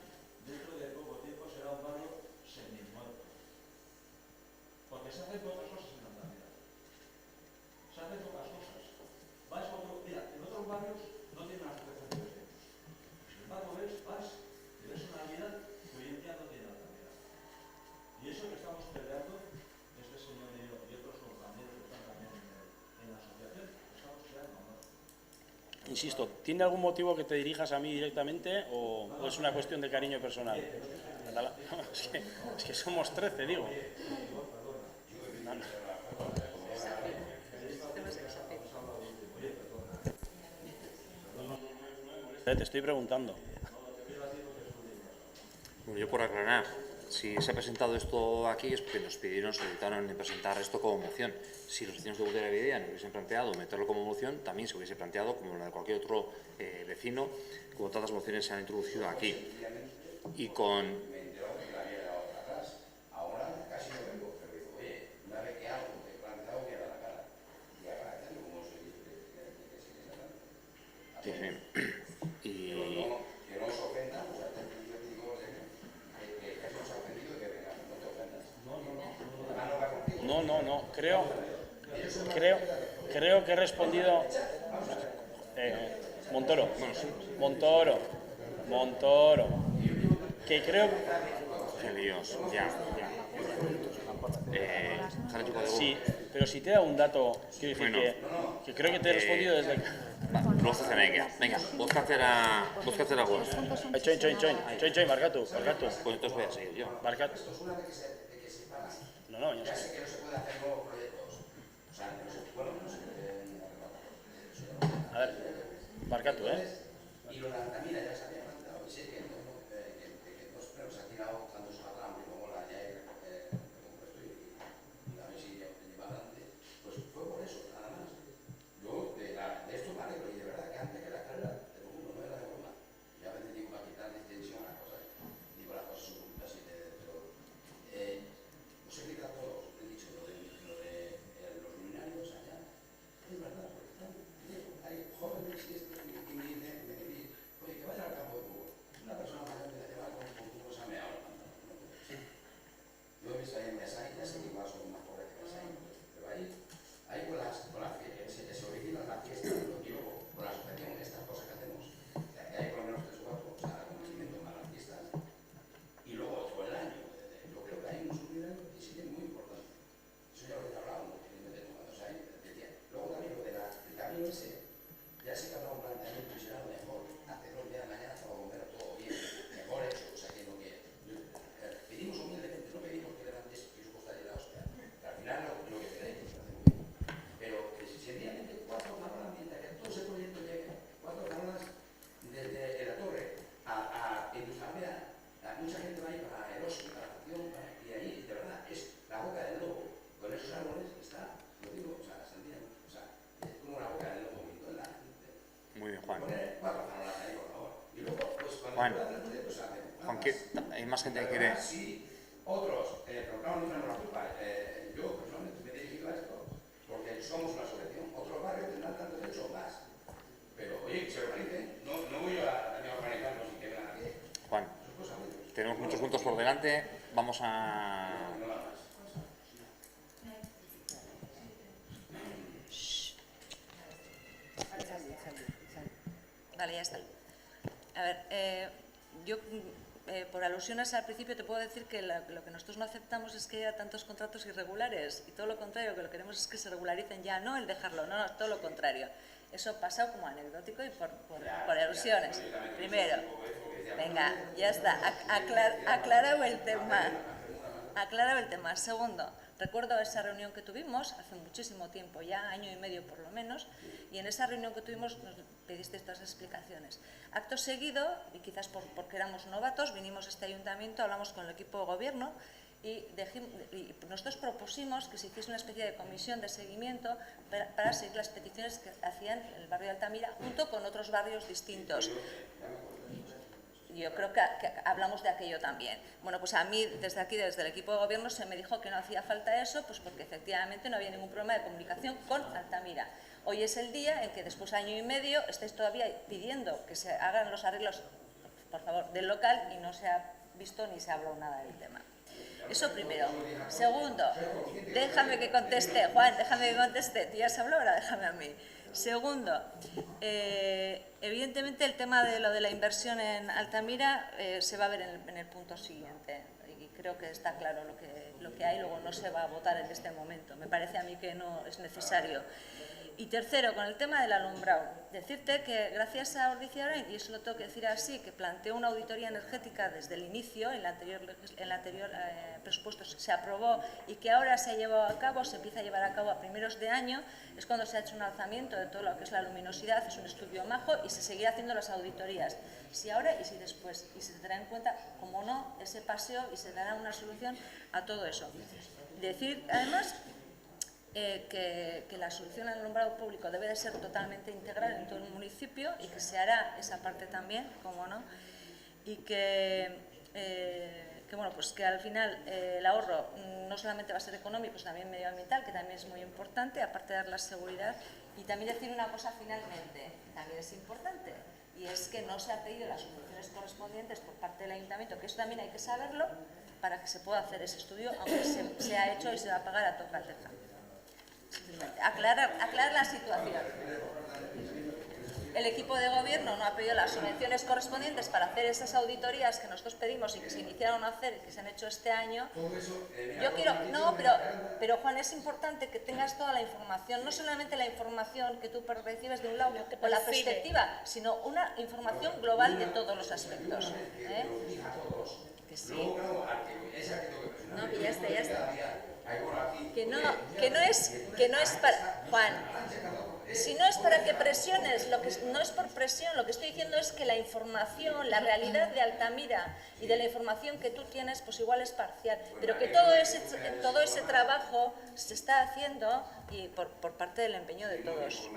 dentro de poco tiempo será un barrio semi-muerto. Porque se hacen pocas cosas en Altamira. Se hacen pocas cosas. Vas a otro, mira, en otros barrios no tienen una asociación de vecinos. Sin embargo, vas y ves una vida que hoy en día no tiene Altamira. Y eso que estamos peleando, este señor y yo y otros compañeros que están también en la asociación, estamos peleando. Insisto, ¿tiene algún motivo que te dirijas a mí directamente o es una cuestión de cariño personal? Es que somos 13, digo. Te estoy preguntando. Bueno, yo por aclarar, si se ha presentado esto aquí es porque nos solicitaron presentar esto como moción. Si los vecinos de Guteravide no hubiesen planteado meterlo como moción, también se hubiese planteado, como la de cualquier otro vecino, como todas las mociones se han introducido aquí. Y con... Sí, sí. Y... No, creo que he respondido... Montoro, que creo... Qué líos, ya. Sí, pero si te da un dato, quiero decir bueno, que creo que te he respondido desde... Venga, bozkatzera goaz. Txoin, markatu. Pues entonces voy a seguir yo. Markatu. No, ya sé que no se puede hacer nuevos proyectos. O sea, no se puede A ver, marcatu, Y lo de Altamira ya se había planteado, y sé que dos perros ha tirado tanto su alambre como la ya he compuesto y a ver si lleva adelante. Pues fue por eso, nada más. Yo de esto me alegro, y de verdad que antes que la carrera de todo el mundo no era de broma. Y a veces digo para quitar distensión a cosas, digo las cosas son así pero no sé qué trato, he dicho lo de hay más gente que quiere... Sí, otros, pero claro, no tenemos la culpa. Yo personalmente me he dirigido a esto porque somos una asociación. Otros barrios tendrán tanto derecho o más. Pero, oye, que se organicen. No voy yo a organizarlos y que vengan aquí. Juan, tenemos muchos puntos por delante. Vamos a... Vale, ya está. A ver, yo por alusiones al principio te puedo decir que lo que nosotros no aceptamos es que haya tantos contratos irregulares y todo lo contrario, que lo que queremos es que se regularicen ya, no el dejarlo, no, todo lo contrario. Eso ha pasado como anecdótico y por alusiones. Primero, venga, ya está, aclarado el tema. Aclarado el tema. Segundo, recuerdo esa reunión que tuvimos hace muchísimo tiempo, ya año y medio por lo menos, y en esa reunión que tuvimos nos pediste estas explicaciones. Acto seguido, y quizás porque éramos novatos, vinimos a este ayuntamiento, hablamos con el equipo de gobierno y nosotros propusimos que se hiciese una especie de comisión de seguimiento para seguir las peticiones que hacían el barrio de Altamira junto con otros barrios distintos. Yo creo que hablamos de aquello también. Bueno, pues a mí, desde aquí, desde el equipo de gobierno, se me dijo que no hacía falta eso, pues porque efectivamente no había ningún problema de comunicación con Altamira. Hoy es el día en que después de año y medio estáis todavía pidiendo que se hagan los arreglos, por favor, del local y no se ha visto ni se ha hablado nada del tema. Eso primero. Segundo, déjame que conteste, Juan, déjame que conteste. Tú ya has hablado, ahora déjame a mí. Segundo, evidentemente el tema de lo de la inversión en Altamira se va a ver en el punto siguiente y creo que está claro lo que hay, luego no se va a votar en este momento. Me parece a mí que no es necesario. Y tercero, con el tema del alumbrado, decirte que gracias a Ordizia Orain, y eso lo tengo que decir así, que planteó una auditoría energética desde el inicio, en el anterior presupuesto se aprobó y que ahora se ha llevado a cabo, se empieza a llevar a cabo a primeros de año, es cuando se ha hecho un alzamiento de todo lo que es la luminosidad, es un estudio majo y se seguirá haciendo las auditorías, si ahora y si después, y se tendrá en cuenta, como no, ese paseo y se dará una solución a todo eso. Decir, además, que la solución al alumbrado público debe de ser totalmente integral en todo el municipio y que se hará esa parte también, como no, y que bueno, pues que al final el ahorro no solamente va a ser económico, sino también medioambiental, que también es muy importante, aparte de dar la seguridad. Y también decir una cosa finalmente, también es importante, y es que no se han pedido las subvenciones correspondientes por parte del ayuntamiento, que eso también hay que saberlo para que se pueda hacer ese estudio, aunque se ha hecho y se va a pagar a toca ceja. Simplemente aclarar la situación. El equipo de gobierno no ha pedido las subvenciones correspondientes para hacer esas auditorías que nosotros pedimos y que se iniciaron a hacer y que se han hecho este año. Yo quiero, no, pero Juan, es importante que tengas toda la información, no solamente la información que tú recibes de un lado o la perspectiva, sino una información global de todos los aspectos. Que sí. No, que ya está. Que no es para... Juan, si no es para que presiones, no es por presión, lo que estoy diciendo es que la información, la realidad de Altamira y de la información que tú tienes, pues igual es parcial, pero que todo ese trabajo se está haciendo y por parte del empeño de todos.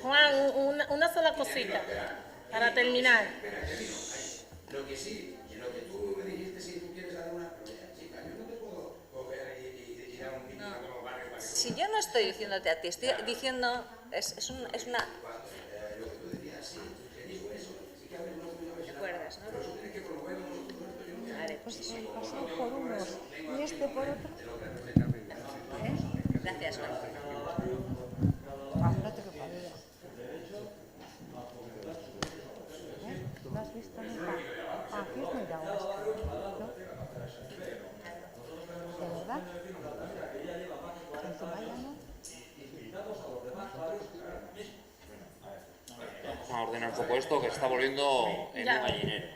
Juan, una sola cosita para terminar. Lo que sí, y lo que tú me dijiste, si tú quieres dar una chica, yo no te puedo coger y dar un pico a todos los barrios para que... Si yo no estoy diciéndote a ti, estoy diciendo, es una... Lo que tú decías, sí, te digo eso, sí que hables unos minutos. ¿Te acuerdas, no? Pero eso tienes que promoverlo nosotros. Vale, Pues el paseo por unos y este por otro. Gracias, Juan. No te preocupes. ¿Lo has visto nunca? Aquí es muy bravo esto, ¿no? ¿De verdad? ¿En Zumaya no? Vamos a ordenar un poco esto, que se está volviendo en un gallinero.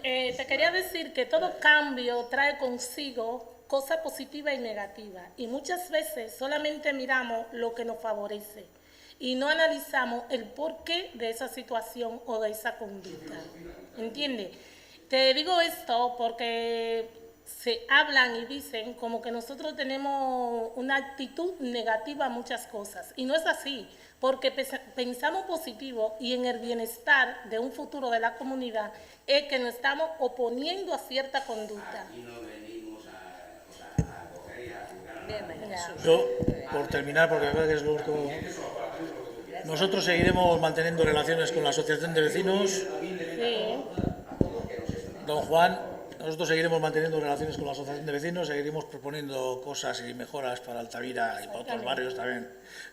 Te quería decir que todo cambio trae consigo cosas positivas y negativas. Y muchas veces solamente miramos lo que nos favorece y no analizamos el porqué de esa situación o de esa conducta. ¿Entiendes? Te digo esto porque se hablan y dicen como que nosotros tenemos una actitud negativa a muchas cosas. Y no es así, porque pensamos positivo y en el bienestar de un futuro de la comunidad es que nos estamos oponiendo a cierta conducta. Aquí no venimos a coger y a juzgar. Yo, por terminar, porque me parece que es lo único, nosotros seguiremos manteniendo relaciones con la Asociación de Vecinos. Sí. Don Juan, nosotros seguiremos manteniendo relaciones con la Asociación de Vecinos, seguiremos proponiendo cosas y mejoras para Altavira y para otros barrios también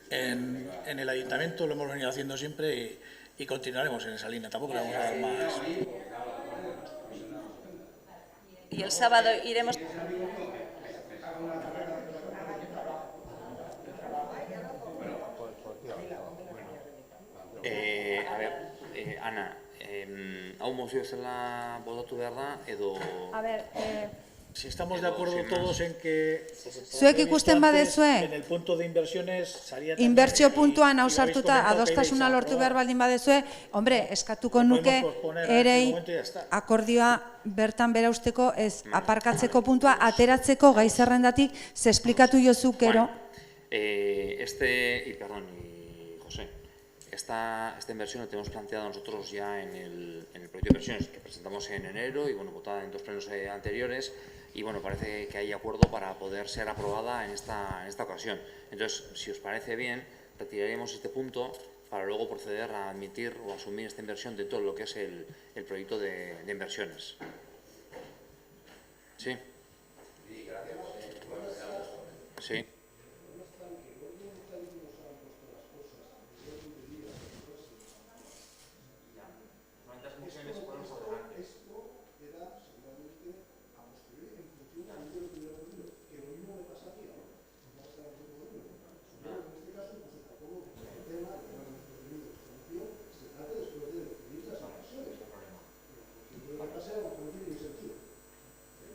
en el Ayuntamiento, lo hemos venido haciendo siempre y continuaremos en esa línea, tampoco le vamos a dar más. Y el sábado iremos... A ver, Ana, hau mozio zela botatu behar da, edo... A ver, Si estamos de acuerdo todos en que... zuek ikusten badezue, En el punto de inversiones, salía inbertsio puntuan hausartuta adostasuna lortu behar baldin badezue, hombre, eskatuko nuke erei akordioa bertan bera usteko ez aparkatzeko puntua ateratzeko gai zerrendatik ze esplikatu jozu gero. Esta inversión la tenemos planteada nosotros ya en el proyecto de inversiones que presentamos en enero y bueno, votada en 2 plenos anteriores y bueno, parece que hay acuerdo para poder ser aprobada en esta ocasión. Entonces, si os parece bien, retiraríamos este punto para luego proceder a admitir o asumir esta inversión de todo lo que es el proyecto de inversiones. ¿Sí? Sí.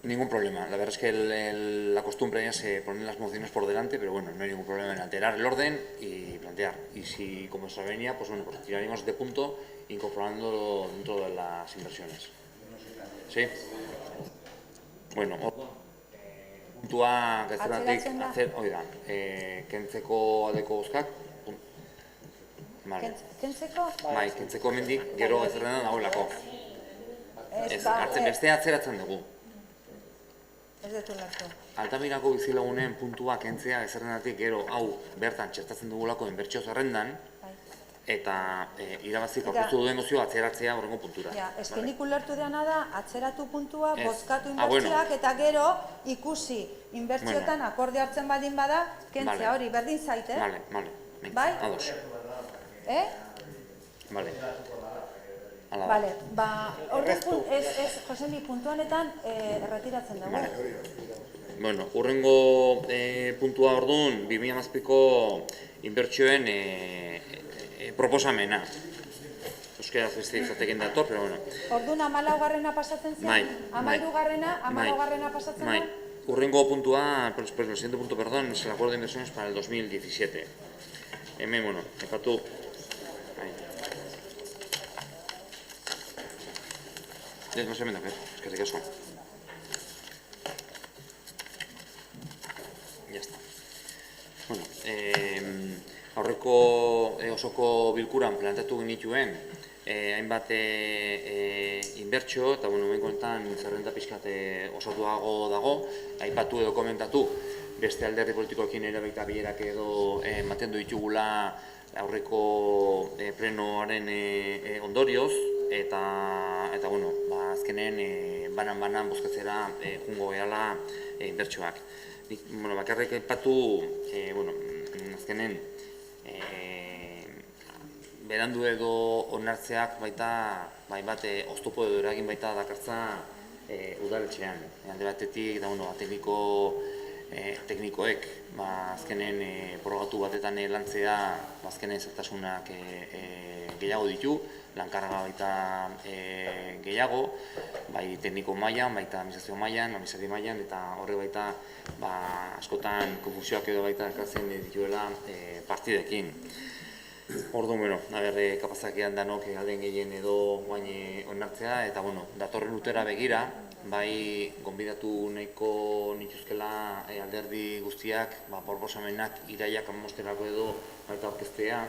Ningún problema. La verdad es que la costumbre ya se ponen las mociones por delante, pero bueno, no hay ningún problema en alterar el orden y plantear. Y si, como se venía, pues bueno, pues tiraríamos este punto incorporándolo dentro de las inversiones. ¿Sí? Bueno, puntua gatzeratik kentzeko aldeko bozkak. Kentzeko? Bai, kentzeko mendik gero gatzerrenan dagoelako. Beste atzeratzen dugu. Ez dut ulertu. Altamirako bizilagunen puntua kentzea ezerrenatik gero hau bertan txertatzen dugulako inbertsio zerrendan eta irabazik aurkeztu duen mozioa atzeratzea horrengo puntura. Ja, eskenik ulertu deana da, atzeratu puntua, bozkatu inbertsioak eta gero ikusi inbertsioetan akorde hartzen badin bada, kentzea hori, berdin zaite. Vale. Bai? Ados. Vale. Vale, Josemi, puntu honetan erretiratzen dugu. Bueno, urrengo puntua orduan, 2007ko inbertsioen proposamena. Euskaraz beste izateken dator, pero bueno. Orduan 14garrena pasatzen zen? 13garrena, 14garrena pasatzen da? Urrengo puntua, el siguiente punto, perdón, es el acuerdo de inversiones para el 2017. Hemen, bueno, epatu. No se me da, es que se caso. Ya está. Bueno, aurreko osoko bilkuran planteatu genituen hainbat inbertsio eta bueno, momentu honetan zerrenda pixkat osatuago dago, aipatu edo komentatu beste alderdi politikoekin ere baita bilerak edo mantendu ditugula aurreko plenoaren ondorioz eta bueno, azkenen banan bozkatzera jungo gehala inbertsioak. Bueno, bakarrik aipatu, bueno, azkenen berandu edo onartzeak baita bat oztopo edo eragin baita dakartza udaletxean. Alde batetik, teknikoek azkenen prorogatu batetan lantzea azkenen zertasunak gehiago ditu, lankarga baita gehiago, bai tekniko mailan, baita administrazio mailan, administrazio mailan, eta horre baita askotan konfusioak edo baita ekartzen dituela partidekin. Orduan, bueno, kapazakean danok alden gehien edo guain onartzea, eta, bueno, datorren urtera begira, bai, gonbidatu nahiko nituzkela alderdi guztiak, proposamenak iraiak amosterako edo baita orkestea,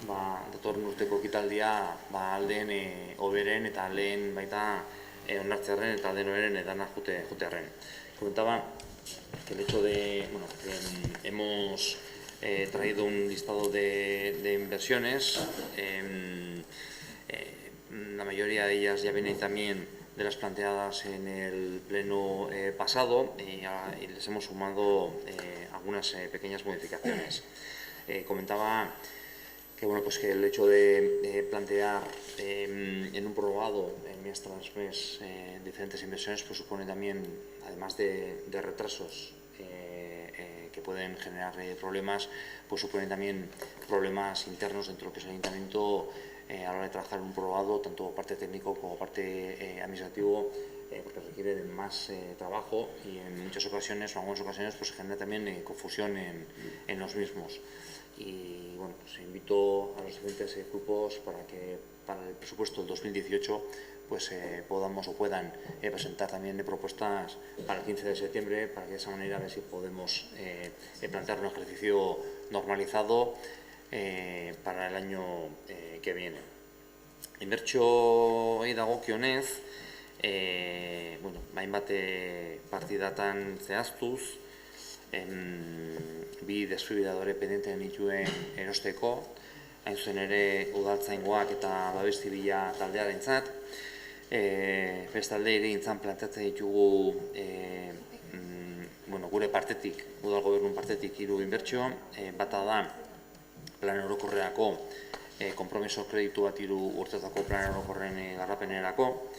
datorren urteko ekitaldia aldeen hoberen eta aldeen baita onartzearen eta aldeen hoberen edana jutearen. Comentaba que el hecho de, bueno, que hemos traído un listado de inversiones, la mayoría de ellas ya vienen también de las planteadas en el pleno pasado y les hemos sumado algunas pequeñas modificaciones. Comentaba que, bueno, pues que el hecho de plantear en un prorrogado mes tras mes diferentes inversiones pues supone también, además de retrasos que pueden generar problemas, pues suponen también problemas internos dentro de lo que es el ayuntamiento a la hora de trabajar en un prorrogado, tanto parte técnico como parte administrativo, porque requiere de más trabajo y en muchas ocasiones, o en algunas ocasiones, pues se genera también confusión en los mismos. Y bueno, pues invito a los diferentes grupos para que para el presupuesto del 2018 pues podamos o puedan presentar también propuestas para el 15 de septiembre, para que de esa manera a ver si podemos plantear un ejercicio normalizado para el año que viene. Inbertsioei dagokionez, bueno, hainbat partidatan zehaztuz, bi desfibridadore pendenten dituen erosteko, hain zuzen ere udaltzaingoak eta babes zibila taldearentzat. Bestalde hirigintzan planteatzen ditugu gure partetik, udal gobernun partetik 3 inbertsio. Bata da plan orokorrerako konpromiso kreditu bat 3 urtetako plan orokorren garrapenerako.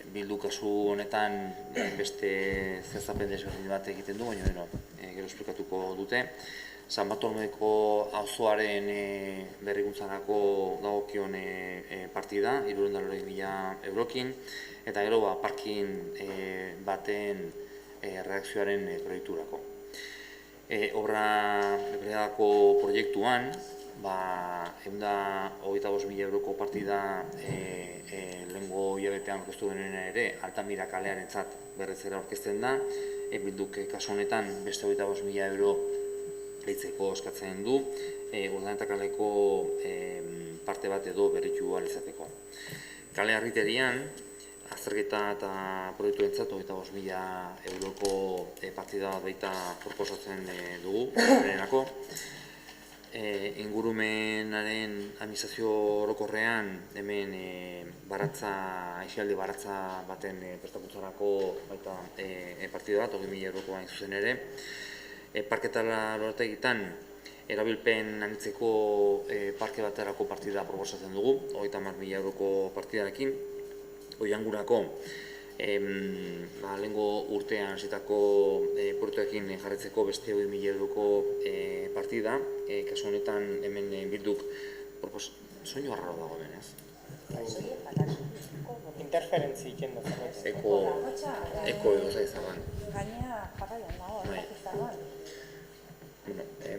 Bildu kasu honetan beste zehaztapen desberdin bat egiten du, baina gero esplikatuko dute. San Bartolomeko auzoaren berrikuntzarako dagokion partida, 380.000 eurokin, eta gero parkin baten redakzioaren proiekturako. Obra berriadako proiektuan, 125.000 euroko partida lehengo hilabetean aurkeztu denuen ere Altamira kalearentzat berrezera aurkezten da. Bilduk kasu honetan beste 25.000 euro gehitzeko eskatzen du, Urdaneta kaleko parte bat edo berritu ahal izateko. Kale Arriterian, azterketa eta proiektuentzat 25.000 euroko partida bat baita proposatzen dugu, berenako. Ingurumenaren administrazio orokorrean hemen aisialdi baratza baten prestakuntzarako baita partida bat, 20.000 euroko hain zuzen ere. Parketara lorategitan erabilpen anitzeko parke baterako partida proposatzen dugu, 30.000 euroko partidarekin. Oiangurako lehengo urtean hasitako proiektuekin jarraitzeko beste 20.000 euroko partida. Kasu honetan hemen Bilduk soinu arraro dago hemen, ez? Interferentzi ikendu. Eko edo zaizaban. Gainea jarraian dago,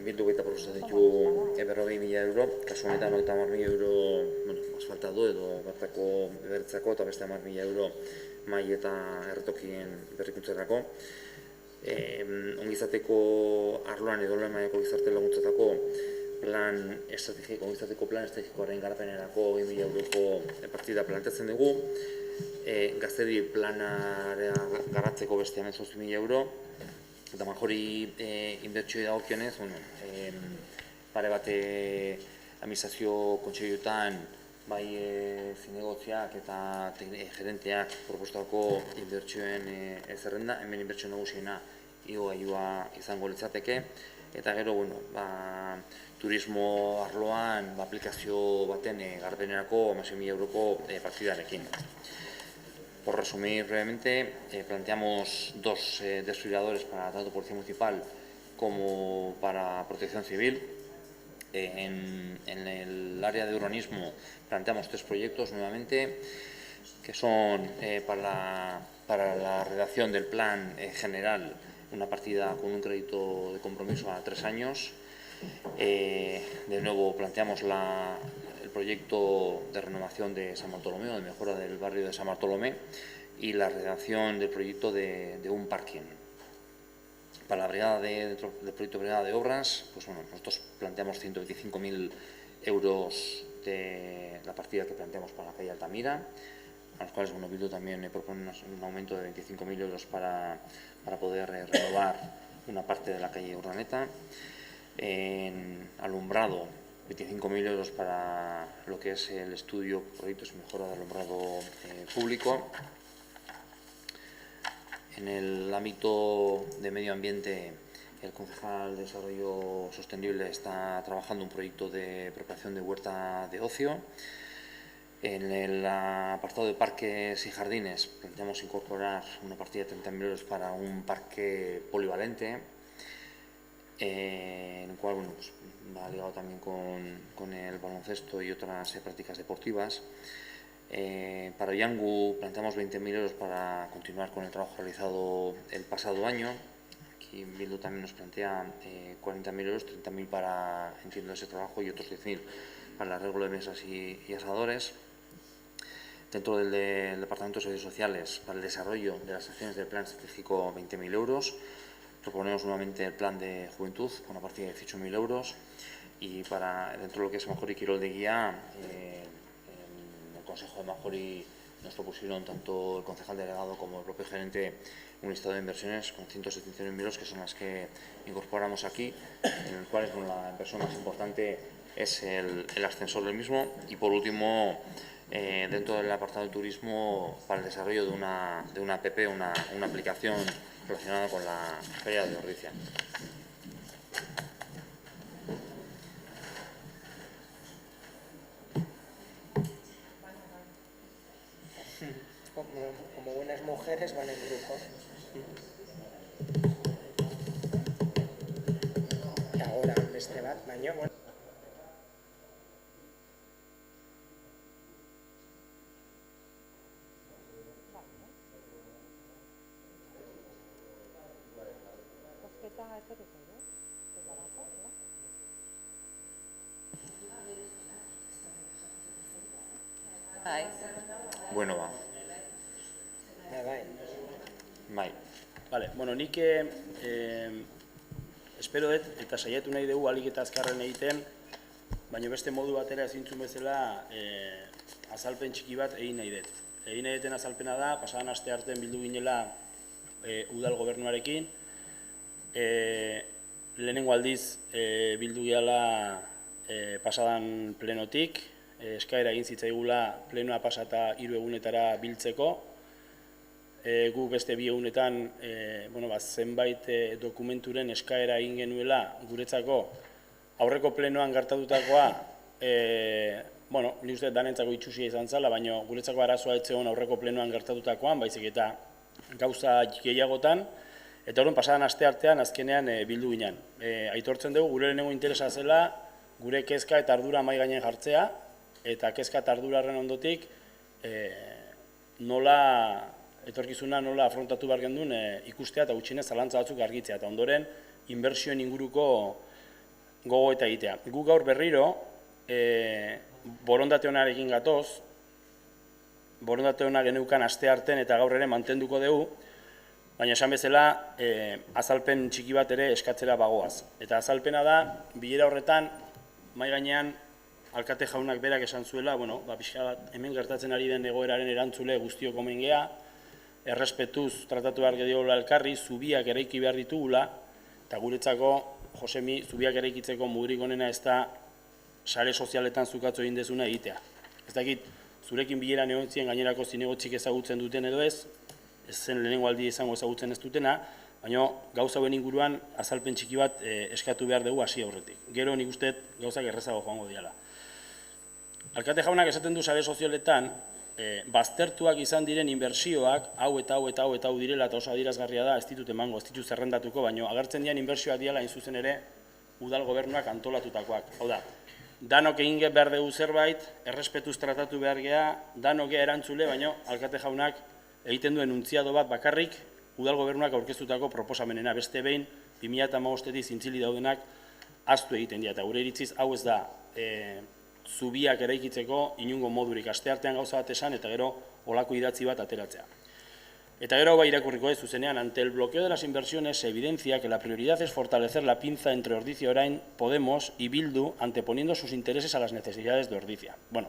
Bilduk baita proposatzen ditu 40.000 euro, kasu honetan 30.000 euro asfaltado edo bertako bertzako eta beste 10.000 euro mai eta erretokien berrikuntzarako. Ongizateko arloan edo lehen mailako gizarte laguntzatako plan estrategikoaren garapenerako 20.000 euroko partida planteatzen dugu. Gaztedi planarea garatzeko beste 18.000 euro. Eta majori inbertsioi dagokionez, pare bat administrazio kontseiluetan bai zinegotziak eta gerenteak proposatutako inbertsioen zerrenda, hemen inbertsio nagusiena igogailua izango litzateke, eta gero, turismo arloan aplikazio baten garapenerako 16.000 euroko partidarekin. Por resumir brevemente, planteamos 2 desfibriladores para tanto Policía Municipal como para Protección Civil. En el área de urbanismo planteamos 3 proyectos nuevamente, que son para la redacción del plan general, una partida con un crédito de compromiso a 3 años. De nuevo planteamos el proyecto de renovación de San Bartolomé, o de mejora del barrio de San Bartolomé, y la redacción del proyecto de un parking. Para la brigada dentro del proyecto de brigada de obras, pues bueno, nosotros planteamos 125.000 euros de la partida que planteamos para la calle Altamira, a los cuales, bueno, Bildu también propone un aumento de 25.000 euros para poder renovar una parte de la calle Urdaneta. En alumbrado, 25.000 euros para lo que es el estudio, proyectos y mejora de alumbrado público. En el ámbito de medio ambiente, el concejal de Desarrollo Sostenible está trabajando un proyecto de preparación de huerta de ocio. En el apartado de parques y jardines planteamos incorporar una partida de 30.000 euros para un parque polivalente, en el cual, bueno, pues, va ligado también con el baloncesto y otras prácticas deportivas. Para Oiangu planteamos 20.000 euros para continuar con el trabajo realizado el pasado año. Aquí Bildu también nos plantea 40.000 euros, 30.000 para, entiendo, ese trabajo y otros 10.000 para el arreglo de mesas y asadores. Dentro del Departamento de Servicios Sociales, para el desarrollo de las acciones del Plan Estratégico, 20.000 euros. Proponemos nuevamente el Plan de Juventud con una partida de 18.000 euros. Y dentro de lo que es Majori Quirol de Guía, en el Consejo de Majori nos propusieron tanto el concejal delegado como el propio gerente un listado de inversiones con 179.000 euros, que son las que incorporamos aquí, en el cual la inversión más importante es el ascensor del mismo. Y por último, dentro del apartado del turismo, para el desarrollo de una app, una aplicación relacionada con la Feria de Ordizia. Como buenas mujeres van en grupo. Y ahora beste bat, baina, bueno. Bueno, va. Bai. Vale, bueno, nik espero dut, eta saiatu nahi dugu alik eta azkarren egiten, baina beste modu batera ezintzun bezala azalpen txiki bat egin nahi dut. Egin nahi duten azalpena da, pasadan aste artean bildu ginela udal gobernuarekin, lehenengo aldiz bildu gehala pasadan plenotik, eskaera egin zitzaigula plenoa pasata 3 egunetara biltzeko. Gu beste 2 egunetan zenbait dokumenturen eskaera egin genuela guretzako aurreko plenoan gertatutakoa, ni uste danentzako itxusia izan zala, baina guretzako arazoa ez zegoen aurreko plenoan gertatutakoan, baizik eta gauza gehiagotan, eta horren pasadan aste artean azkenean bildu ginen. Aitortzen dugu gure lehenengo interesa zela gure kezka eta ardura mahai gainen jartzea, eta kezka eta arduraren ondotik etorkizuna nola afrontatu behar gendun ikustea eta gutxienez zalantza batzuk argitzea, eta ondoren inbertsioen inguruko gogo eta egitea. Gu gaur berriro borondate honarekin gatoz, borondate hona geneukan aste arten eta gaur ere mantenduko dugu, baina esan bezala azalpen txiki bat ere eskatzera bagoaz. Eta azalpena da, bilera horretan, mahai gainean, alkate jaunak berak esan zuela, pixka bat hemen gertatzen ari den egoeraren erantzule guztiok omen gea, errespetuz tratatu behar gediola elkarri, zubiak eraiki behar ditugula, eta guretzako, Josemi, zubiak eraikitzeko mugurik onena ez da sare sozialetan zukatzo egin dezuna egitea. Ez dakit, zurekin bileran egon ziren gainerako zinegotxik ezagutzen duten edo ez zen lehenengo aldi izango ezagutzen ez dutena, baina gauza hauen inguruan azalpen txiki bat eskatu behar dugu hasi aurretik. Gero nik uste gauzak errezago joango diala. Alkate jaunak esaten du sare sozialetan, baztertuak izan diren inbertsioak, hau eta hau eta hau eta hau direla eta oso adierazgarria da, ez ditut emango, ez ditut zerrendatuko, baina agertzen dian inbertsioak diala hain zuzen ere udal gobernuak antolatutakoak. Hau da, danok egin behar dugu zerbait, errespetuz tratatu behar gea, danok gea erantzule, baina alkate jaunak egiten duen untziado bat bakarrik udal gobernuak aurkeztutako proposamenena. Beste behin, 2015-etik zintzili daudenak ahaztu egiten dira, eta gure iritziz hau ez da zubiak eraikitzeko inungo modurik, asteartean gauza bat esan eta gero olako idatzi bat ateratzea. Eta gero ba irakurriko ez zuzenean, ante el bloqueo de las inversiones se evidencia que la prioridad es fortalecer la pinza entre Ordizia Orain, Podemos y Bildu, anteponiendo sus intereses a las necesidades de Ordizia. Bueno,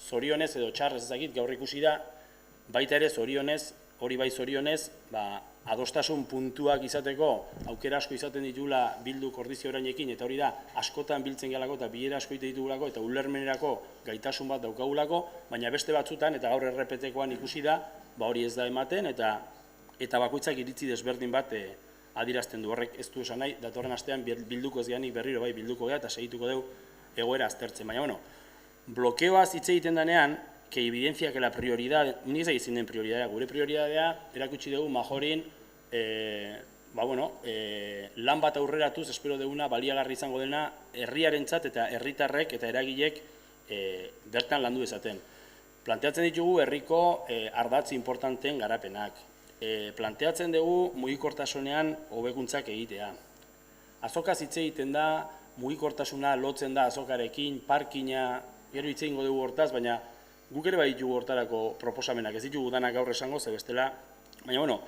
zorionez edo txarrez ezagit gaur ikusi da, baita ere zorionez, hori bai zorionez, adostasun puntuak izateko, aukera asko izaten ditugula Bilduk Ordizia Orainekin, eta hori da, askotan biltzen galako eta bilera asko ite ditugulako, eta ulermenerako gaitasun bat daukagulako, baina beste batzutan, eta gaur errepetekoan ikusi da, hori ez da ematen, eta bakoitzak iritzi desberdin bat adierazten du. Horrek ez du esan nahi, datorren astean bilduko ez geanik berriro bai bilduko gea, eta segituko dugu egoera aztertzen. Baina, bueno, blokeoaz hitz egiten denean, que evidencia que la prioridad, nik ez egiten den prioridadea, gure prioridadea, erakutsi dugu majorin, lan bat aurreratuz, espero duguna, baliagarri izango dena, herriarentzat eta herritarrek eta eragilek bertan landu ezaten. Planteatzen ditugu herriko ardatz importanten garapenak. Planteatzen dugu mugikortasunean hobekuntzak egitea. Azokaz hitz egiten da, mugikortasuna lotzen da azokarekin, parkina, gero hitz egingo dugu hortaz, baina guk ere bai ditugu hortarako proposamenak, ez ditugu danak gaur esango, ze bestela, baina, bueno,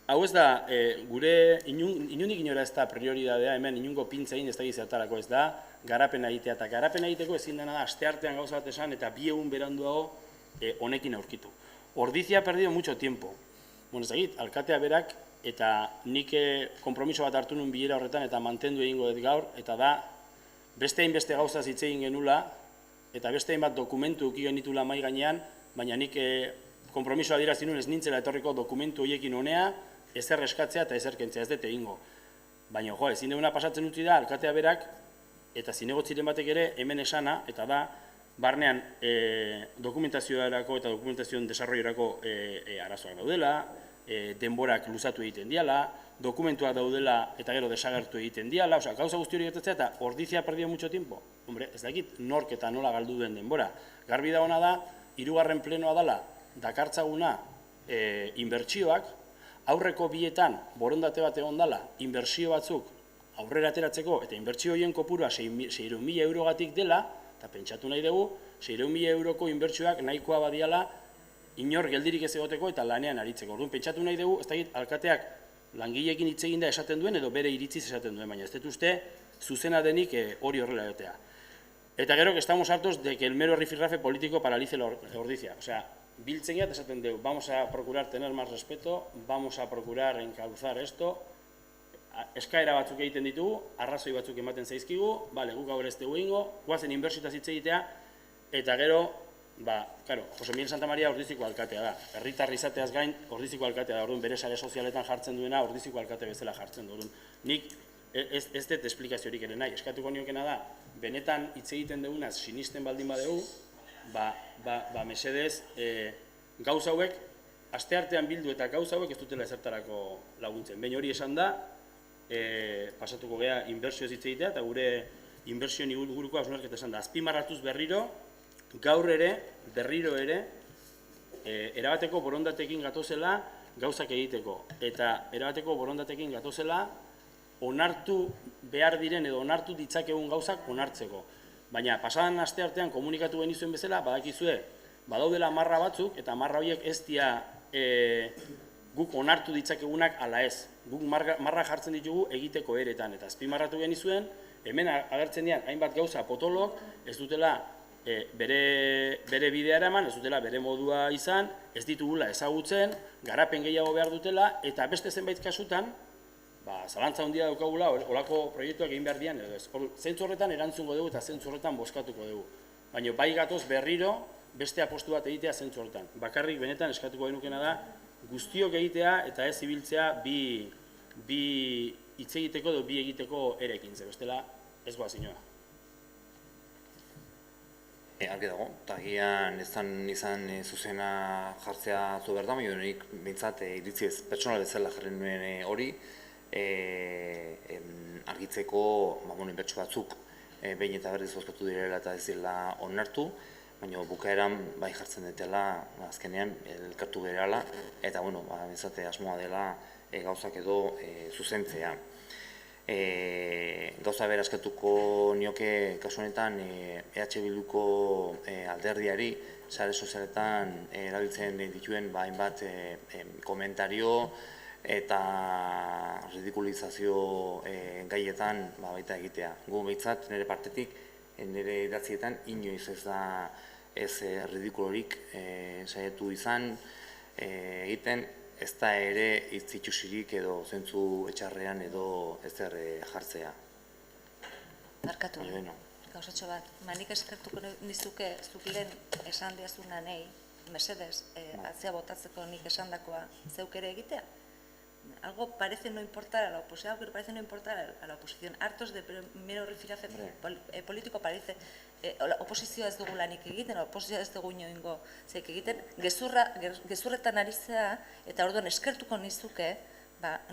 hau ez da, gure inundik inora ez da prioridadea, hemen inungo pintzein ez da gizartarako ez da, garapena egitea, eta garapena egiteko ezin dena da, asteartean gauza bat esan, eta 2 egun beranduago honekin aurkitu. Ordizia ha perdido mucho tiempo. Bueno, ez egit, alkatea berak, eta nik konpromiso bat hartu nun bilera horretan, eta mantendu egingo dut gaur, eta da, beste hainbeste gauzaz hitz egin genula, eta beste hainbat dokumentu uki genitula mai gainean, baina nik konpromisoa adierazi nuen ez nintzela etorriko dokumentu horiekin honea, ezer eskatzea eta ezer kentzea, ez dut egingo. Baina, jo, ezin duguna pasatzen utzi da, alkatea berak, eta zinegotziren batek ere hemen esana, eta da, barnean dokumentazioarako eta dokumentazioen desarroiorako arazoak daudela, denborak luzatu egiten diala, dokumentuak daudela eta gero desagertu egiten diala, osea, gauza guzti hori gertatzea eta Ordizia ha perdido mucho tiempo. Hombre, ez dakit nork eta nola galdu den denbora. Garbi da ona da, 3. plenoa dela, dakartzaguna inbertsioak, aurreko bietan borondate bat egon dela, inbertsio batzuk aurrera ateratzeko, eta inbertsio horien kopurua 600.000 eurogatik dela, eta pentsatu nahi dugu, 600.000 euroko inbertsioak nahikoa badiala inor geldirik ez egoteko eta lanean aritzeko. Orduan, pentsatu nahi dugu, ez dakit, alkateak langileekin hitz egin da esaten duen edo bere iritziz esaten duen, baina ez dut uste zuzena denik hori horrela egotea. Eta gero que estamos hartos de que el mero rifirrafe político paralice la Ordizia. O sea, biltzen gehat esaten dugu, vamos a procurar tener más respeto, vamos a procurar encauzar esto, eskaera batzuk egiten ditugu, arrazoi batzuk ematen zaizkigu, bale, guk gaur ez dugu ingo, guazen inbertsiotaz hitz egitea, eta gero, Jose Miguel Santamaria Ordiziko alkatea da. Herritarri izateaz gain, Ordiziko alkatea da. Orduan, bere sare sozialetan jartzen duena, Ordiziko alkate bezala jartzen du. Nik ez dut esplikaziorik ere nahi. Eskatuko niokena da, benetan hitz egiten dugunaz sinisten baldin badegu, mesedez, gauza hauek, asteartean bildu eta gauza hauek ez dutela ezertarako laguntzen. Behin hori esan da, pasatuko gea inbertsioz hitz egitea, eta gure inbertsioen inguruko hausnarketa esan da. Azpimarratuz gaur ere, berriro ere, erabateko borondatekin gatozela gauzak egiteko. Eta erabateko borondatekin gatozela onartu behar diren edo onartu ditzakegun gauzak onartzeko. Baina, pasadan asteartean komunikatu genizuen bezala, badakizue, badaudela marra batzuk, eta marra horiek ez dira guk onartu ditzakegunak ala ez. Guk marra jartzen ditugu egiteko eretan. Eta azpimarratu genizuen, hemen agertzen dian, hainbat gauza potolok, ez dutela bere bidea eraman, ez dutela bere modua izan, ez ditugula ezagutzen, garapen gehiago behar dutela, eta beste zenbait kasutan, zalantza handia daukagula, olako proiektuak egin behar dian, edo ez. Zentzu horretan erantzungo dugu eta zentzu horretan bozkatuko dugu. Baina bai gatoz berriro, beste apostu bat egitea zentzu horretan. Bakarrik benetan eskatuko genukena da, guztiok egitea eta ez ibiltzea bi hitz egiteko edo bi egiteko erekin, ze bestela ez goazinoa. Argi dago, eta gian izan zuzena jartzea zu behar da, baina nik bintzat iritziez pertsonal bezala jarri nuen hori, argitzeko inbertsio batzuk behin eta berriz bozkatu direla eta ez dela onartu, baina bukaeran bai jartzen dutela azkenean elkartu berehala, eta bintzat asmoa dela gauzak edo zuzentzea. Gauza bera eskatuko nioke kasu honetan EH Bilduko alderdiari sare sozialetan erabiltzen dituen hainbat komentario eta ridikulizazio gaietan baita egitea. Gu behintzat nire partetik, nire idatzietan inoiz ez da ez ridikulorik saiatu izan egiten, ez da ere itzitsusirik edo zentzu etxarrean edo ezer jartzea. Barkatu, gauzatxo bat, nik eskertuko nizuke zuk lehen esan diazuna nahi, mesedez, atzea botatzeko nik esandakoa zeuk ere egitea? Algo parece no importar a la oposición, algo que parece no importar a la oposición. Hartos de mero rifirafe político parece oposizioa ez dugu lanik egiten, oposizioa ez dugu inoingo zeik egiten, gezurretan aritzea, eta orduan eskertuko nizuke,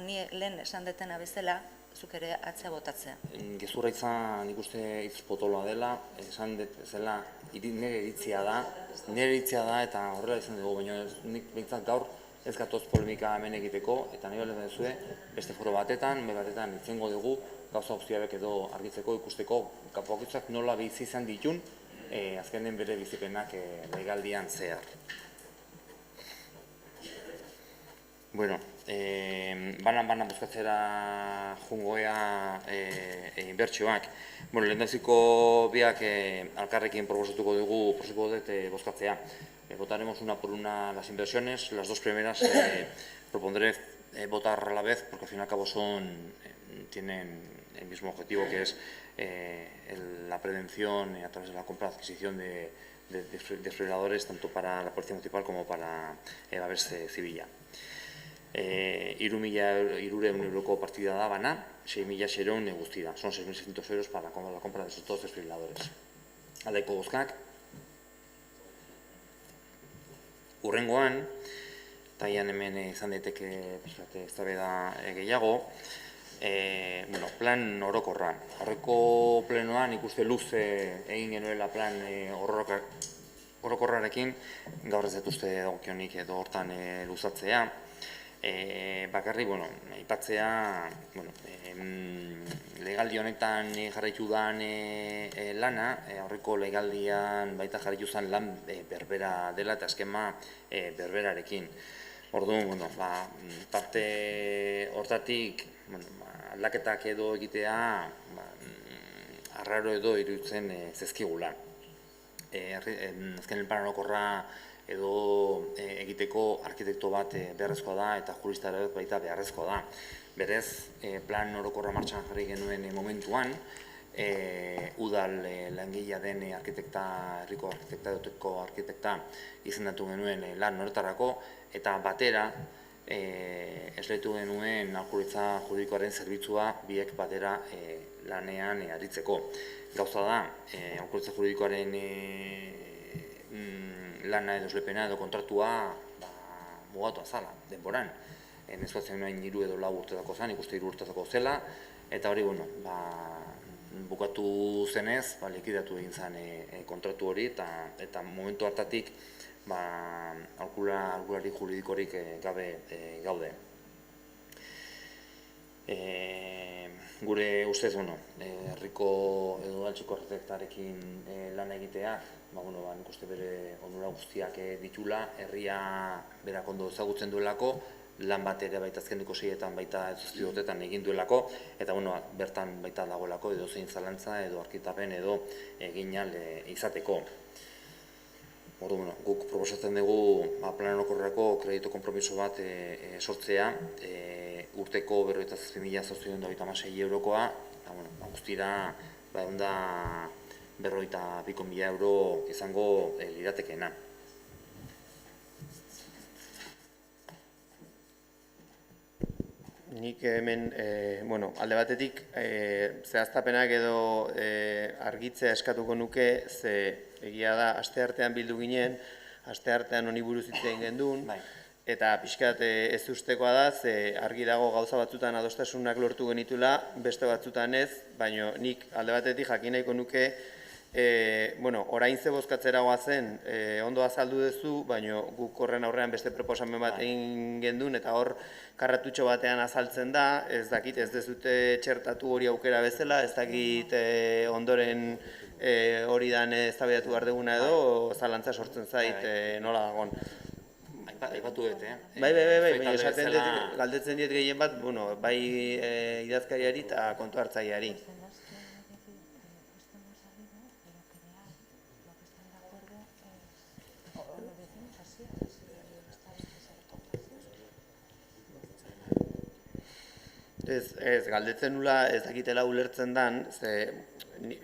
ni lehen esan detena bezala, zuk ere atzea botatzea. Gezurra izan nik uste hitz potoloa dela, esan dezela nire iritzia da eta horrela izan dugu, baina nik behintzat gaur ez gatoz polemika hemen egiteko, eta nahi bale duzue beste foro batetan, itzengo dugu, gauza guztiabek edo argitzeko, ikusteko, bakoitzak nola bizi izan ditun, azkenen bere bizipenak legaldian zehar. Bueno, banan bozkatzera jungoea inbertsioak. Bueno, lehendaziko biak alkarrekin proposatuko dugu, bozkatzea. Votaremos una por una las inversiones, las dos primeras propondré votar a la vez porque al fin y al cabo tienen el mismo objetivo que es la prevención a través de la compra y adquisición de desfibriladores tanto para la Policía Municipal como para Babes Zibila. 3.000 euroko partida da bana, 6.600 guztira. Son 6.600 euros para la compra de esos dos desfibriladores. Aldeko bozkak. Urrengoan, taian hemen izan daiteke eztabaida gehiago, plan orokorra. Aurreko plenoan ikuste luze egin genuela plan orokorrarekin, gaur ez dut uste dagokionik edo hortan luzatzea. Bakarrik, aipatzea, legaldi honetan jarraitu dan lana, aurreko legaldian baita jarraitu zen lan berbera dela eta eskema berberarekin. Orduan, parte hortatik aldaketak edo egitea arraro edo iruditzen zezkigula. Azken plan orokorra edo egiteko arkitekto bat beharrezkoa da eta jurista ere baita beharrezkoa da. Berez, plan orokorra martxan jarri genuen momentuan, udal langilea den herriko arkitekta izendatu genuen lan horretarako eta batera esleitu genuen aholkularitza juridikoaren zerbitzua biek batera lanean aritzeko. Gauza da, aholkularitza juridikoaren lana edo eslepena edo kontratua mugatu azala, denboran. Nezuatzen nuen 3 edo 4 urtetako zen, ikuste 3 urtetako zela, eta hori, bukatu zenez, likidatu egin zen kontratu hori, eta momentu hartatik aholkulari juridikorik gabe gaude. Gure ustez, herriko edo udaltzeko arkitektarekin lan egitea, nik uste bere onura guztiak ditula, herria berak ondo ezagutzen duelako, lan bat ere baita azkeneko 6etan baita zuztiotetan egin duelako, eta bertan baita dagoelako edo zein zalantza edo arkitapen edo egin ahal izateko. Guk proposatzen dugu plan orokorrerako kreditu konpromiso bat sortzea, urteko 47.856 eurokoa, guztira 52.000 euro izango liratekeena. Nik hemen, alde batetik, zehaztapenak edo argitzea eskatuko nuke, ze egia da, asteartean bildu ginen, asteartean honi buruz hitz egin gendun, eta pixkat ez ustekoa da, ze argi dago gauza batzutan adostasunak lortu genitula, beste batzutan ez, baina nik alde batetik jakin nahiko nuke Orain ze bozkatzera goazen, ondo azaldu duzu, baina guk horren aurrean beste proposamen bat egin gendun, eta hor karratutxo batean azaltzen da, ez dakit, ez dezute txertatu hori aukera bezala, ez dakit ondoren hori dan eztabaidatu behar duguna edo, zalantza sortzen zait nola dagoen. Aipatu dut, Bai, galdetzen diet gehien bat, bai idazkariari eta kontu hartzaileari. Ez, galdetzen nula ez dakitela ulertzen dan,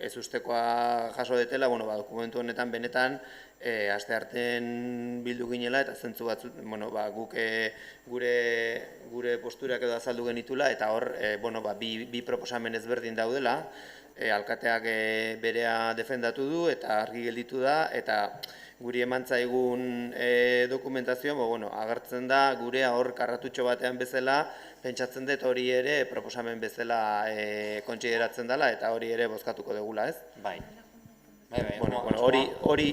ez ustekoa jaso detela, dokumentu honetan benetan asteartean bildu ginela eta zentzu batzuk, guk gure posturak edo azaldu genitula eta hor, bi proposamen ezberdin daudela, alkateak berea defendatu du eta argi gelditu da, eta guri eman zaigun dokumentazioa, agertzen da gurea hor karratutxo batean bezala, pentsatzen dut hori ere proposamen bezala kontsideratzen dela eta hori ere bozkatuko degula, ez? Bai.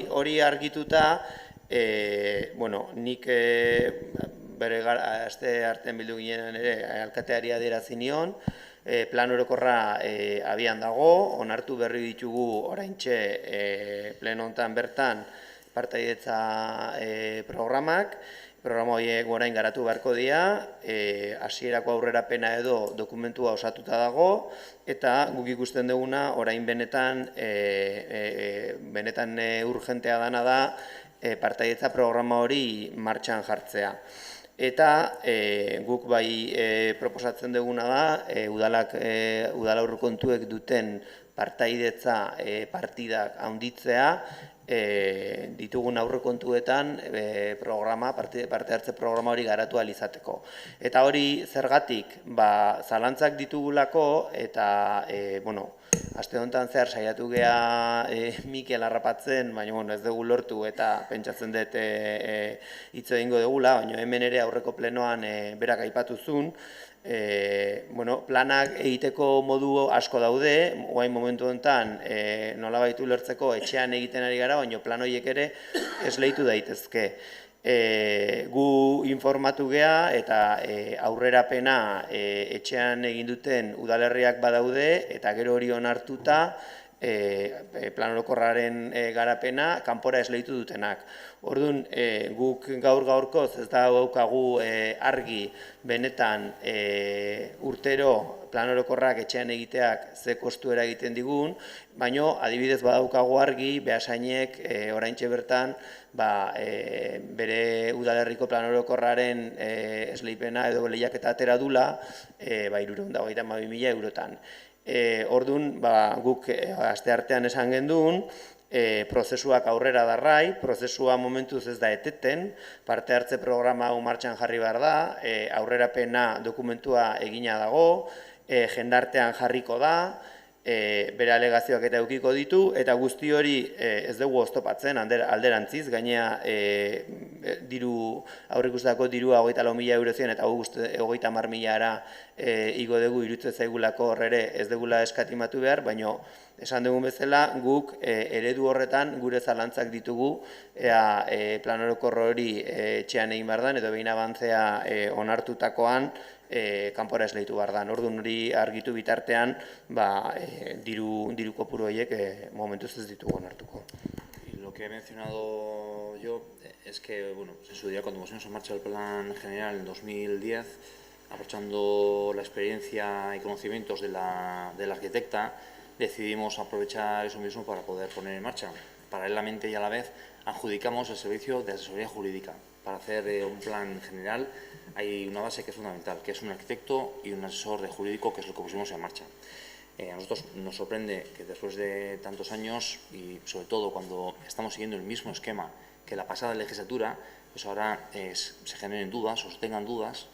Hori argituta, nik bere aste artean bildu ginean ere alkateari adierazi nion, plan orokorra abian dago, onartu berri ditugu oraintxe pleno honetan bertan partaidetza programak, programa horiek orain garatu beharko dira, hasierako aurrerapena edo dokumentua osatuta dago, eta guk ikusten duguna orain benetan urgentea dana da partaidetza programa hori martxan jartzea. Eta guk bai proposatzen duguna da, udal aurrekontuek duten partaidetza partidak handitzea, ditugun aurrekontuetan parte hartze programa hori garatu ahal izateko. Eta hori zergatik, zalantzak ditugulako eta aste honetan zehar saiatu gea Mikel harrapatzen, baina ez dugu lortu eta pentsatzen dut hitz egingo dugula, baina hemen ere aurreko plenoan berak aipatu zuen, planak egiteko modu asko daude, orain momentu honetan nolabait ulertzeko etxean egiten ari gara, baina plan horiek ere esleitu daitezke. Gu informatu gea eta aurrerapena etxean egin duten udalerriak badaude eta gero hori onartuta plan orokorraren garapena kanpora esleitu dutenak. Orduan, guk gaur-gaurkoz ez daukagu argi benetan urtero plan orokorrak etxean egiteak ze kostuera egiten digun, baina adibidez badaukagu argi Beasainek oraintxe bertan bere udalerriko plan orokorraren esleipena edo lehiaketa atera dula 322.000 eurotan. Orduan, guk asteartean esan genduen, prozesuak aurrera darrai, prozesua momentuz ez da eteten, parte hartze programa hau martxan jarri behar da, aurrerapena dokumentua egina dago, jendartean jarriko da, bere alegazioak eta eukiko ditu, eta guzti hori ez dugu oztopatzen alderantziz, gainea aurreikustako dirua 24.000 eurozien eta 30.000 igo dugu iruditzen zaigulako horre ez dugula eskatimatu behar, baina esan dugun bezala guk eredu horretan gure zalantzak ditugu ea plan orokor hori etxean egin behar dan edo behin abantzea onartutakoan kanpora esleitu behar dan. Orduan hori argitu bitartean diru kopuru horiek momentuz ez ditugu onartuko. Lo que he mencionado yo es que, en su día cuando pusimos en marcha el plan general en 2010, aprovechando la experiencia y conocimientos de la arquitecta, decidimos aprovechar eso mismo para poder poner en marcha. Paralelamente y a la vez adjudicamos el servicio de asesoría jurídica. Para hacer un plan general hay una base que es fundamental, que es un arquitecto y un asesor de jurídico, que es lo que pusimos en marcha. A nosotros nos sorprende que después de tantos años y sobre todo cuando estamos siguiendo el mismo esquema que la pasada legislatura, pues ahora se generen dudas o se tengan dudas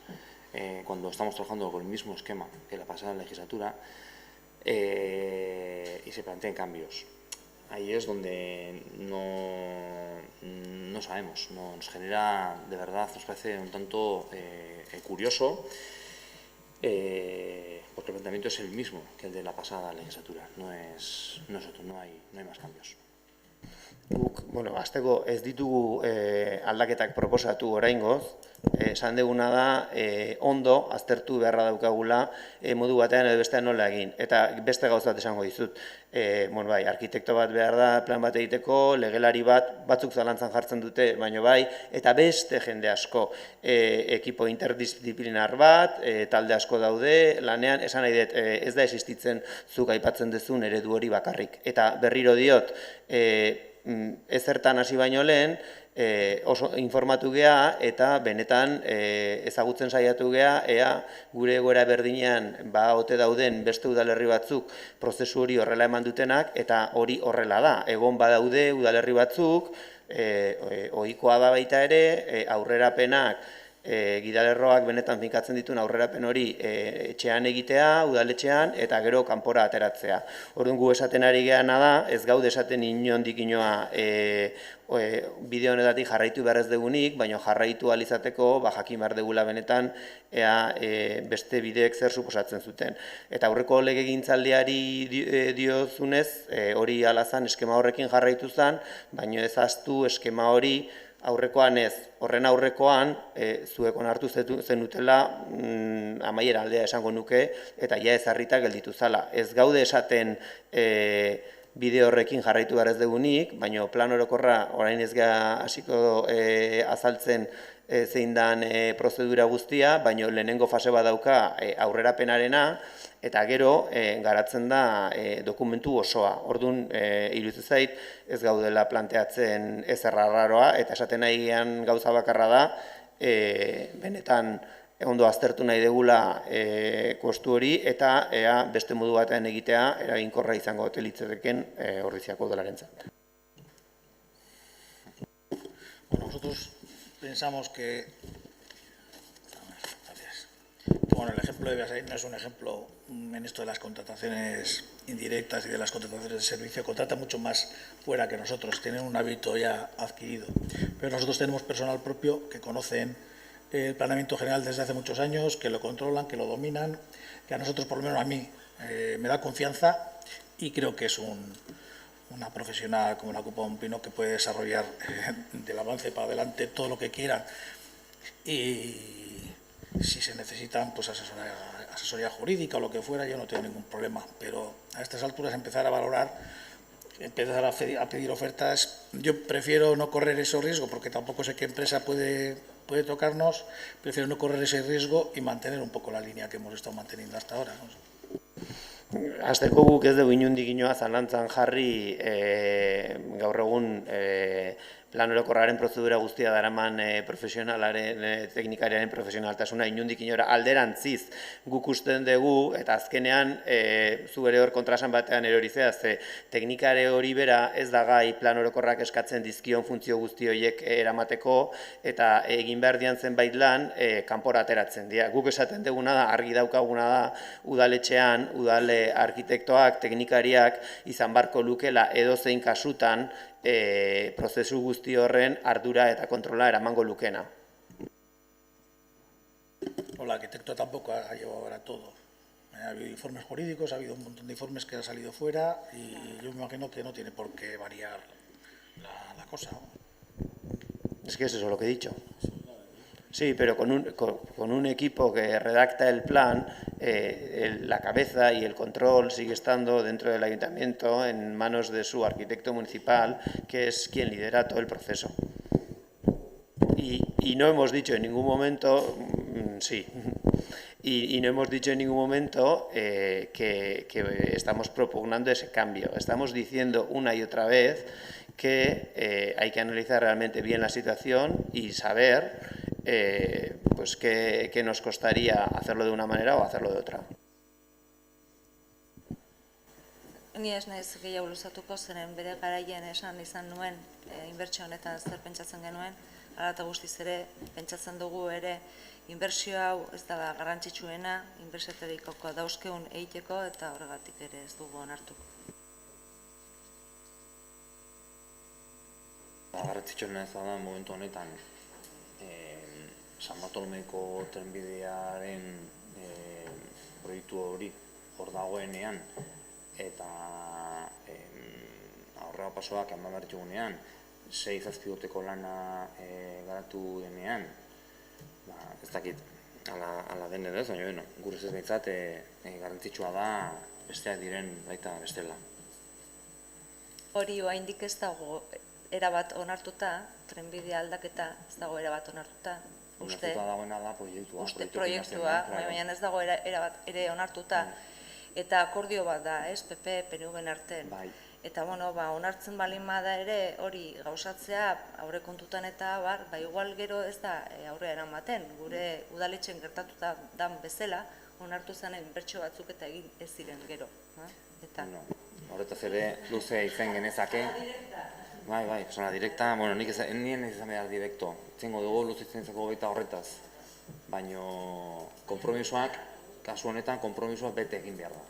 cuando estamos trabajando con el mismo esquema que la pasada legislatura y se planteen cambios. Ahí es donde no sabemos, nos genera, de verdad, nos parece un tanto curioso, porque planteamiento es el mismo que el de la pasada legislatura, no hay más cambios. Guk, hasteko ez ditugu aldaketak proposatu oraingoz, esan deguna da ondo aztertu beharra daukagula modu batean edo bestean nola egin. Eta beste gauza bat esango dizut, arkitekto bat behar da plan bat egiteko, legelari batzuk zalantzan jartzen dute, baino bai, eta beste jende asko, ekipo interdisziplinar bat, talde asko daude, lanean, esan nahi dut, ez da existitzen zuk aipatzen duzun eredu hori bakarrik. Eta berriro diot, ezertan hasi baino lehen, oso informatu gea eta benetan ezagutzen saiatu gea, ea gure egoera berdinean ote dauden beste udalerri batzuk prozesu hori horrela eman dutenak, eta hori horrela da. Egon badaude udalerri batzuk, ohikoa da baita ere, aurrerapenak, gidalerroak benetan finkatzen dituen aurrerapen hori etxean egitea, udaletxean, eta gero kanpora ateratzea. Orduan gu esaten ari geana da, ez gaude esaten inondik inoa bide honetatik jarraitu behar ez dugunik, baina jarraitu ahal izateko jakin behar dugula benetan ea beste bideek zer suposatzen zuten. Eta aurreko legegintzaldiari diozunez, hori alazan eskema horrekin jarraitu zen, baina ez ahaztu eskema hori aurrekoan ez, horren aurrekoan zuek onartu zenutela amaiera aldea esango nuke, eta ja ezarrita gelditu zala. Ez gaude esaten bide horrekin jarraitu behar ez dugunik, baina plan orokorra orain ez gara hasiko azaltzen zein dan prozedura guztia, baina lehenengo fase bat dauka aurrerapenarena, eta gero garatzen da dokumentu osoa. Orduan, iruditzen zait, ez gaudela planteatzen ezer arraroa, eta esaten nahi gean gauza bakarra da, benetan ondo aztertu nahi degula kostu hori, eta ea beste modu batean egitea eraginkorra izango litzateken Ordiziako udalarentzat. Nosotros pensamos que el ejemplo de Beasain no es un ejemplo en esto de las contrataciones indirectas y de las contrataciones de servicio, contrata mucho más fuera que nosotros, tienen un hábito ya adquirido. Pero nosotros tenemos personal propio que conocen el planeamiento general desde hace muchos años, que lo controlan, que lo dominan, que a nosotros, por lo menos a mí, me da confianza y creo que es una profesional como la Copa Un Pino que puede desarrollar del avance para adelante todo lo que quiera. Y si se necesitan pues asesoría jurídica o lo que fuera, yo no tengo ningún problema, pero a estas alturas empezar a valorar, empezar a pedir ofertas, yo prefiero no correr ese riesgo, porque tampoco sé qué empresa puede tocarnos, prefiero no correr ese riesgo y mantener un poco la línea que hemos estado manteniendo hasta ahora, ¿no? Azteko guk ez dugu inundik inoa zalantzan jarri gaur egun plan orokorraren prozedura guztia daraman profesionalaren, teknikariaren profesionaltasuna inundik inora alderantziz guk usten dugu, eta azkenean zu ere hor kontrasan batean erorizea, ze teknikare hori bera ez da gai plan orokorrak eskatzen dizkion funtzio guzti horiek eramateko, eta egin behar dian zenbait lan kanpora ateratzen dira. Guk esaten duguna da, argi daukaguna da, udaletxean, udale arkitektoak, teknikariak izan barko lukela edozein kasutan prozesu guzti horren ardura eta kontrola eramango lukena. El arquitecto tampoco ha llevado ahora todo. Ha habido informes jurídicos, ha habido un montón de informes que han salido fuera y yo me imagino que no tiene por qué variar la cosa. Es que es eso lo que he dicho. Sí, pero con un equipo que redacta el plan, la cabeza y el control sigue estando dentro del ayuntamiento en manos de su arquitecto municipal, que es quien lidera todo el proceso. Y no hemos dicho en ningún momento, sí, y no hemos dicho en ningún momento que estamos propugnando ese cambio. Estamos diciendo una y otra vez que hay que analizar realmente bien la situación y saber pues qué nos costaría hacerlo de una manera o hacerlo de otra. Ni ez naiz gehiago luzatuko, zeren bere garaian esan izan nuen inbertsio honetan zer pentsatzen genuen, hala eta guztiz ere pentsatzen dugu ere inbertsio hau ez da garrantzitsuena, inbertsioetariko dauzkegun egiteko eta horregatik ere ez dugu onartuko. Garrantzitsuena ez da momentu honetan San Bartolomeko trenbidearen proiektu hori hor dagoenean, eta aurrera pasoak eman behar ditugunean, 6-7 urteko lana garatu denean, ez dakit, ala den edo ez, baina gure ez behintzat garrantzitsua da besteak diren baita bestela. Hori oraindik ez dago erabat onartuta, trenbidea aldaketa ez dago erabat onartuta. Onartuta dagoena da proiektua. Uste proiektua, baina ez dago erabat ere onartuta. Eta akordio bat da, ez, PP, PNV-en artean. Eta, onartzen balin bada ere hori gauzatzea aurrekontutan eta igual gero ez da aurrera eramaten. Gure udaletxen gertatuta dan bezala, onartu zanen bertso batzuk eta egin ez ziren gero. Horretaz ere, luze izen genezake. Bai, persona direkta, nik nien ez izan behar direkto. Zengo dugu luze izen zako baita horretaz. Baina, konpromisoak, kasu honetan, konpromisoak bete egin behar da.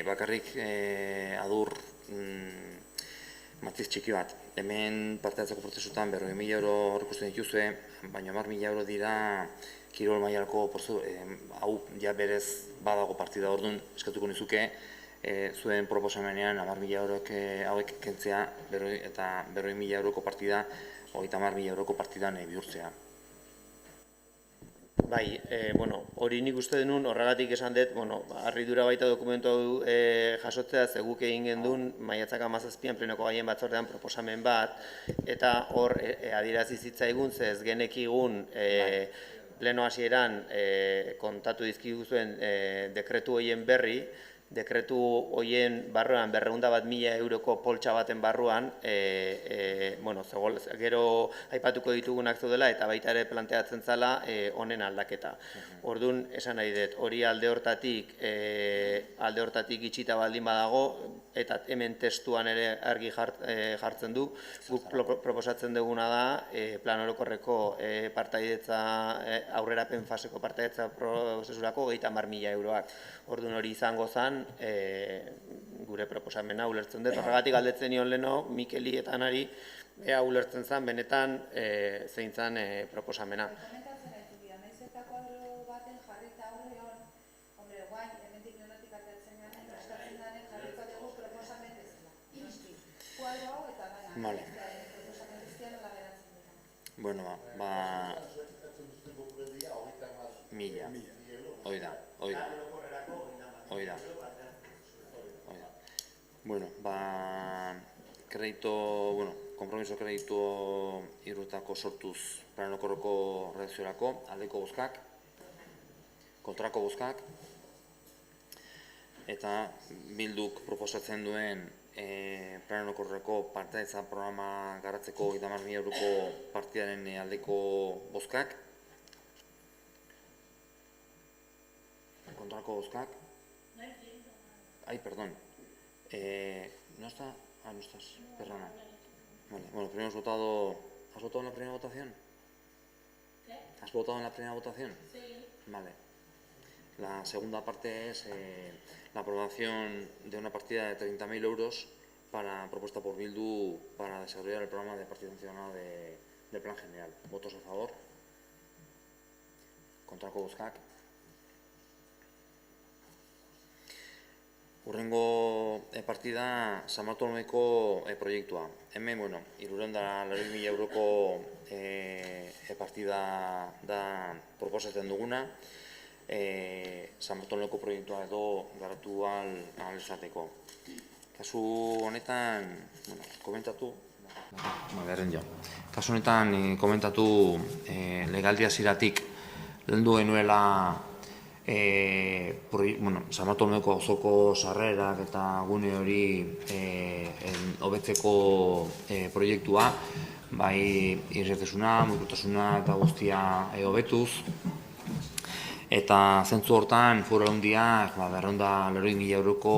Bakarrik adur matiz txiki bat. Hemen parte hartzeko prozesutan 40.000 euro aurreikusten dituzue, baina 10.000 euro dira kirol mailako hau ja berez badago partida orduan eskatuko nizuke zuen proposamenean 10.000 euroek hauek kentzea eta 40.000 euroko partida 30.000 euroko partidan bihurtzea. Bai, hori nik uste denun, horregatik esan dut, harridura baita dokumentu hau jasotzea, zeguk egin gendun, maiatzak 17an plenoko gaien batzordean proposamen bat, eta hor adierazi zitzaigun, ze ez genekigun pleno hasieran kontatu dizkiguzuen dekretu horien berri, dekretu horien barruan 201.000 euroko poltsa baten barruan, gero aipatuko ditugunak zaudela eta baita ere planteatzen zala honen aldaketa. Orduan, esan nahi dut, hori alde hortatik itxita baldin badago, eta hemen testuan ere argi jartzen du, guk proposatzen duguna da plan orokorreko partaidetza, aurrerapen faseko partaidetza prozesurako 30.000 euroak. Orduan hori izango zen, gure proposamena ulertzen dut. Horregatik galdetzen nion leno, Mikeli eta Anari, ea ulertzen zen, benetan zein zen proposamena. Komentatzen gaitu dira, nahiz eta kuadro baten jarrita aurreon, guain, hemendik nonotik atatzen garen, eskatzen garen jarriko dugu proposamen bezala. Kuadro hau eta gana, proposamen bezala nola geratzen dira. Mila, oida. Kompromiso kreditu irutako sortuz plan orokorreko redakziorako, aldeko bozkak, kontrako bozkak, eta Bilduk proposatzen duen plan orokorreko partaidetza programa garatzeko 30.000 euroko partidaren aldeko bozkak, kontrako bozkak. Perdón. ¿No está? No estás. Perdona. Vale. Primero has votado... ¿Has votado en la primera votación? ¿Qué? ¿Has votado en la primera votación? Sí. Vale. La segunda parte es la aprobación de una partida de 30.000 euros propuesta por Bildu para desarrollar el programa de participación ciudadana del Plan General. ¿Votos a favor? Kontrako bozkak? Urrengo partida San Bartolomeko proiektua. Hemen, 300.000 euroko partida da proposatzen duguna. San Bartolomeko proiektua edo garatu ahal izateko. Kasu honetan, komentatu. Kasu honetan komentatu legaldia ziratik lehendu genuela San Bartolomeko auzoko sarrerak eta gune hori hobetzeko proiektua, bai irregulartasuna, mugikortasuna eta guztia hobetuz. Eta zentzu hortan Foru Aldundiak 280.000 euroko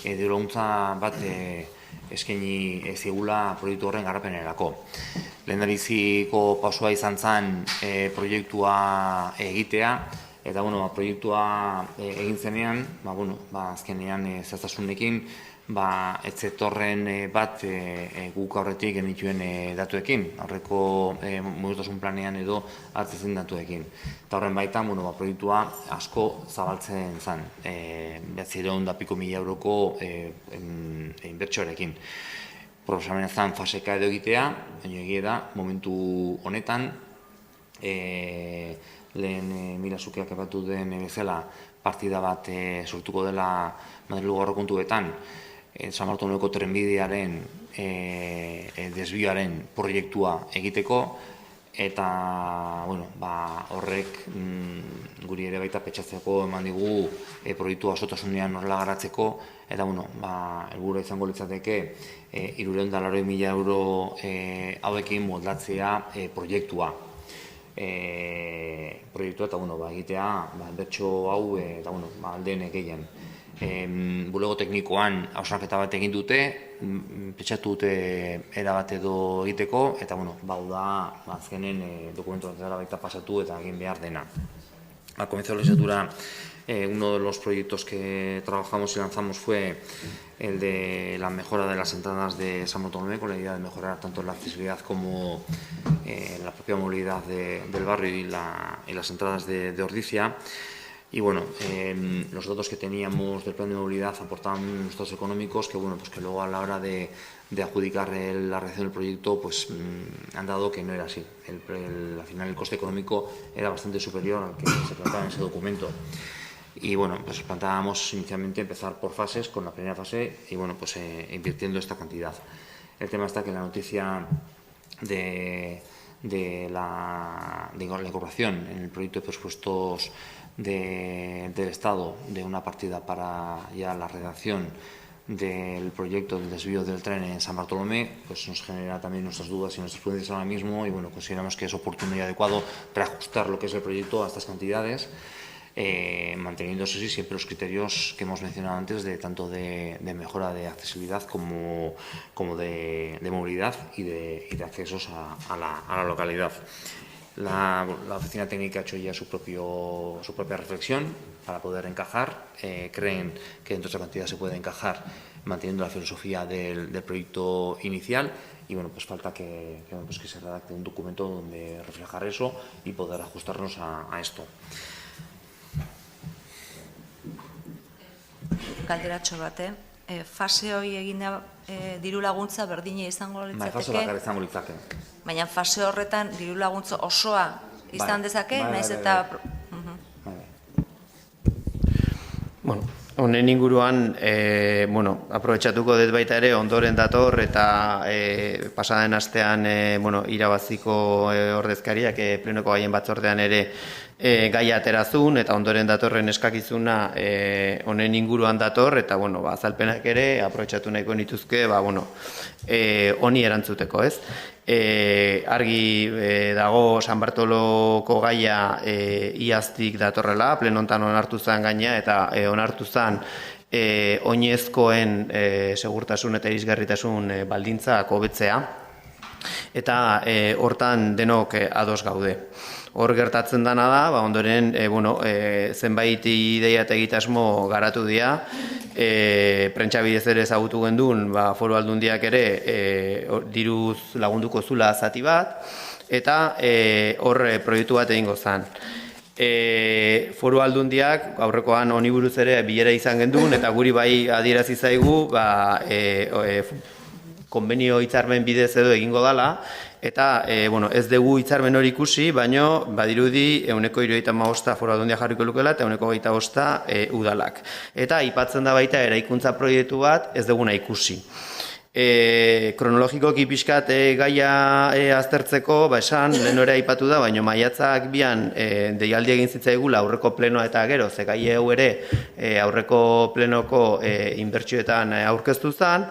dirulaguntza bat eskaini zigula proiektu horren garapenerako. Lehendabiziko pausua izan zen proiektua egitea, eta proiektua egin zenean, azkenean zehaztasunekin ez zetorren bat guk aurretik genituen datuekin, aurreko mugikortasun planean edo hartzen datuekin. Eta horren baita, proiektua asko zabaltzen zen, 900.000 euroko inbertsioarekin. Proposamena zen faseka edo egitea, baina egia da, momentu honetan, lehen Milasukeak epatu den bezala partida bat sortuko dela Madrilgo aurrekontuetan, San Bartolomeko trenbidearen desbioaren proiektua egiteko, eta horrek guri ere baita petxatzeko eman digu proiektua osotasunean horrela garatzeko, eta helburua izango litzateke 380.000 euro hauekin moldatzea proiektua. Eta egitea bertso hau aldeen gehien. Bulego teknikoan hausnarketa bat egin dute, pentsatu dute erabat edo egiteko, eta da azkenen dokumentu bat baita pasatu eta egin behar dena. Al comienzo de la legislatura, uno de los proyectos que trabajamos y lanzamos fue el de la mejora de las entradas de San Bartolomé, con la idea de mejorar tanto la accesibilidad como la propia movilidad del barrio y las entradas de Ordizia. Y los datos que teníamos del plan de movilidad aportaban datos económicos que luego a la hora de adjudicar la realización del proyecto han dado que no era así. Al final el coste económico era bastante superior al que se planteaba en ese documento. Y planteábamos inicialmente empezar por fases, con la primera fase, y invirtiendo esta cantidad. El tema está que la noticia de la incorporación en el proyecto de presupuestos del Estado de una partida para ya la redacción del proyecto del desvío del tren en San Bartolomé, nos genera también nuestras dudas y nuestras prudencias ahora mismo, y consideramos que es oportuno y adecuado reajustar lo que es el proyecto a estas cantidades, manteniéndose siempre los criterios que hemos mencionado antes, tanto de mejora de accesibilidad como de movilidad y de accesos a la localidad. La oficina técnica ha hecho ya su propia reflexión para poder encajar. Creen que dentro de esa cantidad se puede encajar manteniendo la filosofía del proyecto inicial, y falta que se redacte un documento donde reflejar eso y poder ajustarnos a esto. Galderatxo bate, fase hori egina diru laguntza berdina izango litzateke? Fase bakar izango litzake. Baina fase horretan diru laguntza osoa izan dezake, naiz eta... Honen inguruan, aprobetxatuko dut baita ere, ondoren dator eta pasaden astean irabaziko ordezkariak plenoko gaien batzordean ere gaia aterazun, eta ondoren datorren eskakizuna honen inguruan dator, eta azalpenak ere aprobetxatu nahiko nituzke honi erantzuteko, ez? Argi dago San Bartoloko gaia iaztik datorrela, plenontan onartu zen gaina, eta onartu zen oinezkoen segurtasun eta irisgarritasun baldintzak hobetzea, eta hortan denok ados gaude. Hor gertatzen dana da, ondoren zenbait ideia eta egitasmo garatu dira, prentsa bidez ere ezagutu gendun, Foru Aldundiak ere diruz lagunduko zula zati bat, eta hor proiektu bat egingo zen. Foru Aldundiak aurrekoan honi buruz ere bilera izan gendun, eta guri bai adierazi zaigu konbenio hitzarmen bidez edo egingo dala, eta ez dugu hitzarmen hori ikusi, baina badirudi 175 Foru Aldundia jarriko lukela eta 125 udalak. Eta aipatzen da baita eraikuntza proiektu bat ez duguna ikusi. Kronologikoki pixkat gaia aztertzeko, esan, lehen ere aipatu da, baina maiatzak bian deialdi egin zitzaigula aurreko plenoa eta gero, ze gai hau ere aurreko plenoko inbertsioetan aurkeztu zen,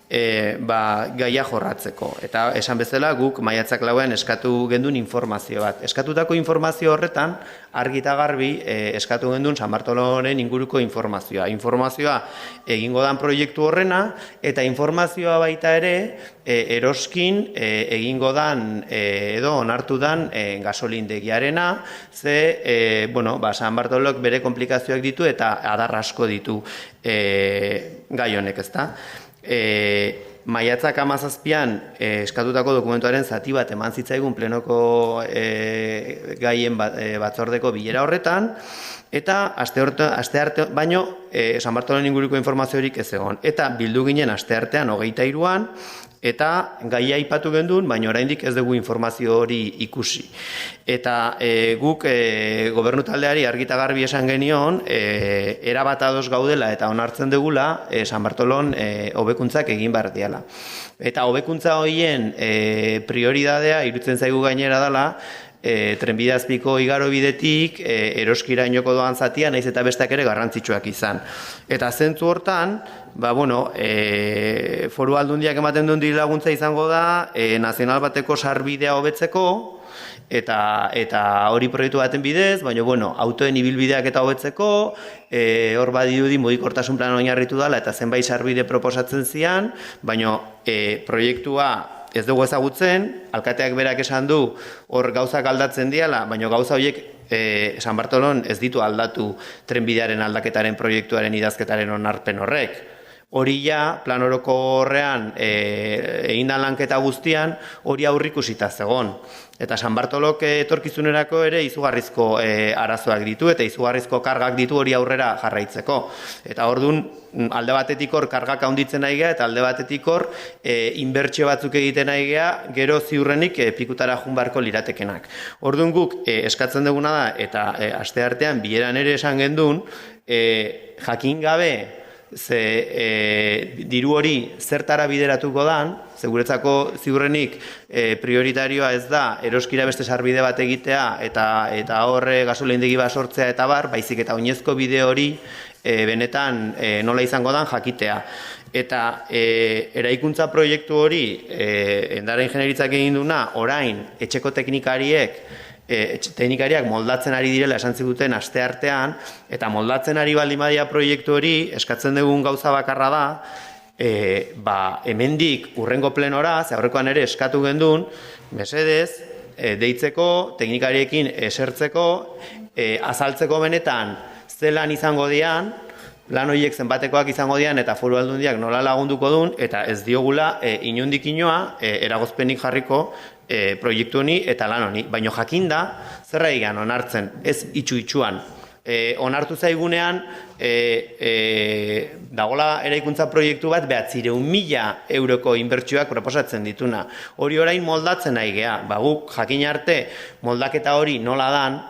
gaia jorratzeko. Eta esan bezala guk maiatzak lauan eskatu gendun informazio bat. Eskatutako informazio horretan, argi eta garbi eskatu gendun San Bartolonen inguruko informazioa. Informazioa egingo dan proiektu horrena, eta informazioa informazioa baita ere, eroskin egingo dan edo onartu dan gasolindegiarena, ze, San Bartolok bere komplikazioak ditu eta adar asko ditu gai honek, ezta? Maiatzak 17an eskatutako dokumentuaren zati bat eman zitzaigun plenoko gaien batzordeko bilera horretan, eta aste arte baino San Bartolon inguruko informaziorik ez egon. Eta bildu ginen aste artean 23an, eta gaia aipatu gendun, baina oraindik ez dugu informazio hori ikusi. Eta guk gobernu taldeari argi eta garbi esan genion, erabat ados gaudela eta onartzen dugula San Bartolon hobekuntzak egin behar diala. Eta hobekuntza horien prioridadea iruditzen zaigu gainera dela, trenbide azpiko igarobidetik eroskirainoko doan zatia, naiz eta besteak ere garrantzitsuak izan. Eta zentzu hortan, foru aldundiak ematen duen diru-laguntza izango da, nazional bateko sarbidea hobetzeko, eta hori proiektu baten bidez, baina autoen ibilbideak eta hobetzeko, hor badirudi mugikortasun plan oinarritu dela eta zenbait sarbide proposatzen zian, baina proiektua ez dugu ezagutzen, alkateak berak esan du hor gauzak aldatzen diala, baina gauza horiek San Bartolon ez ditu aldatu trenbidearen aldaketaren proiektuaren idazketaren onarpen horrek. Hori ja, plan oroko horrean egindan lanketa guztian, hori aurrikusita zegon. Eta San Bartolok etorkizunerako ere izugarrizko arazoak ditu eta izugarrizko kargak ditu hori aurrera jarraitzeko. Eta orduan, alde batetik hor kargak handitzen nahi geha eta alde batetik hor inbertsio batzuk egiten nahi geha gero ziurrenik pikutara joan beharko liratekenak. Orduan guk eskatzen duguna da eta aste artean bileran ere esan gendun, jakin gabe diru hori zertara bideratuko dan, guretzako ziurrenik prioritarioa ez da eroskira beste sarbide bat egitea eta horre gasolindegi bat sortzea eta bar, baizik eta oinezko bide hori benetan nola izango dan jakitea. Eta eraikuntza proiektu hori Endara Ingeniaritzak egin duna orain etxeko teknikariak moldatzen ari direla esan ziguten aste artean, eta moldatzen ari baldin badia proiektu hori eskatzen dugun gauza bakarra da, hemendik urrengo plenora, ze aurrekoan ere eskatu gendun, mesedez, deitzeko, teknikariekin esertzeko, azaltzeko benetan zelan izango dian, lan horiek zenbatekoak izango dian eta foru aldundiak nola lagunduko duen, eta ez diogula inondik inoa eragozpenik jarriko proiektu honi eta lan honi. Baina jakinda, zerra egan onartzen, ez itxu-itxuan. Onartu zaigunean, dagola eraikuntza proiektu bat 900.000 euroko inbertsioak proposatzen dituna. Hori orain moldatzen nahi geha. Guk jakin arte moldaketa hori nola dan,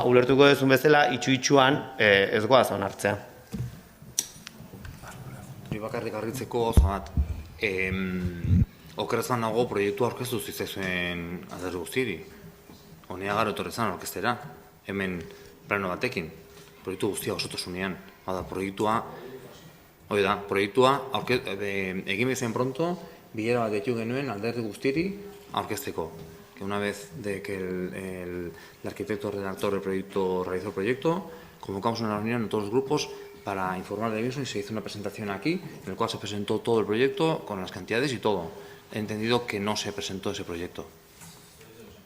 ulertuko duzun bezala itxu-itxuan ez goaz onartzea. Bakarrik garritzeko gauza bat. Okerezan nago proiektua aurkeztu zizazuen alderdi guztiri. Honea garo etorrezan orkestera. Hemen plano batekin. Proiektu guztia osotasunean. Proiektua egin bezain pronto, bilera bat ditu genuen alderdi guztiri aurkezteko. Que una vez de que el arquitecto redactor del proyecto realizó el proyecto, convocamos una reunión en todos los grupos para informar del mismo y se hizo una presentación aquí, en el cual se presentó todo el proyecto con las cantidades y todo. He entendido que no se presentó ese proyecto.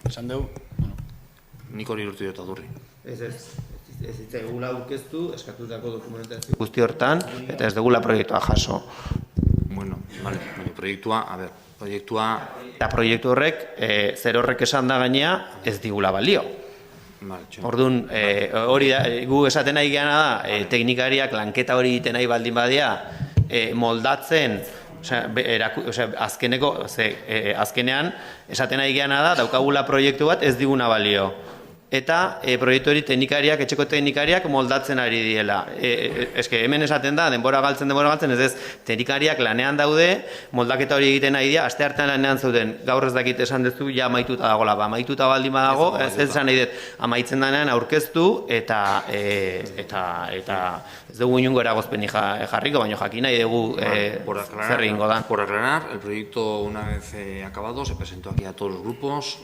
Sandeu? Nik hori urtu dut adurri. Ez dugula aurkeztu, eskatutako dokumentazio guzti hortan, eta ez dugula proiektua jaso. Bueno, vale, proiektua, eta proiektu horrek, zer horrek esan da gainea, ez digula balio. Orduan, hori gu esaten nahi geana da, teknikariak lanketa hori egiten nahi baldin badia, moldatzen, azkenean, esaten nahi geana da, daukagula proiektu bat ez diguna balio. Eta proiektu hori teknikariak, etxeko teknikariak moldatzen ari diela. Hemen esaten da, denbora galtzen, ez teknikariak lanean daude, moldaketa hori egiten nahi dira, aste hartan lanean zauden, gaur ez dakit esan duzu, ja amaituta dagoela, amaituta baldin badago, ez esan nahi dut, amaitzen denean aurkeztu, eta ez dugu inungo eragozpenik jarriko, baina jakin nahi dugu zer egingo da. Por aclarar, el proyecto una vez acabado se presentó aquí a todos los grupos.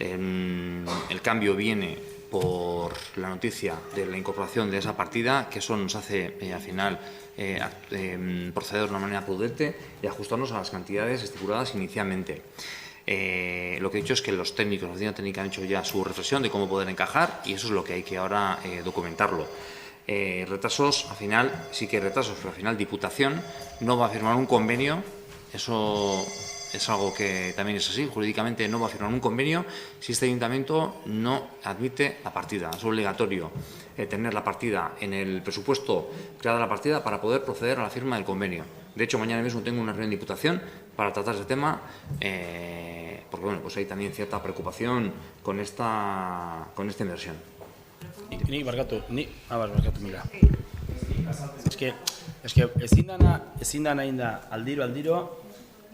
El cambio viene por la noticia de la incorporación de esa partida, que eso nos hace al final proceder de una manera prudente y ajustarnos a las cantidades estipuladas inicialmente. Lo que he dicho es que los técnicos, la oficina técnica han hecho ya su reflexión de cómo poder encajar y eso es lo que hay que ahora documentarlo. Retrasos, al final, sí que hay retrasos, pero al final Diputación no va a firmar un convenio, eso es algo que también es así, jurídicamente no va a firmar un convenio si este ayuntamiento no admite la partida. Es obligatorio tener la partida en el presupuesto, creada la partida, para poder proceder a la firma del convenio. De hecho, mañana mismo tengo una reunión de Diputación para tratar este tema, porque bueno, pues hay también cierta preocupación con esta inversión. Ni barkatu, mira. Eske ezin da nahi da aldiro,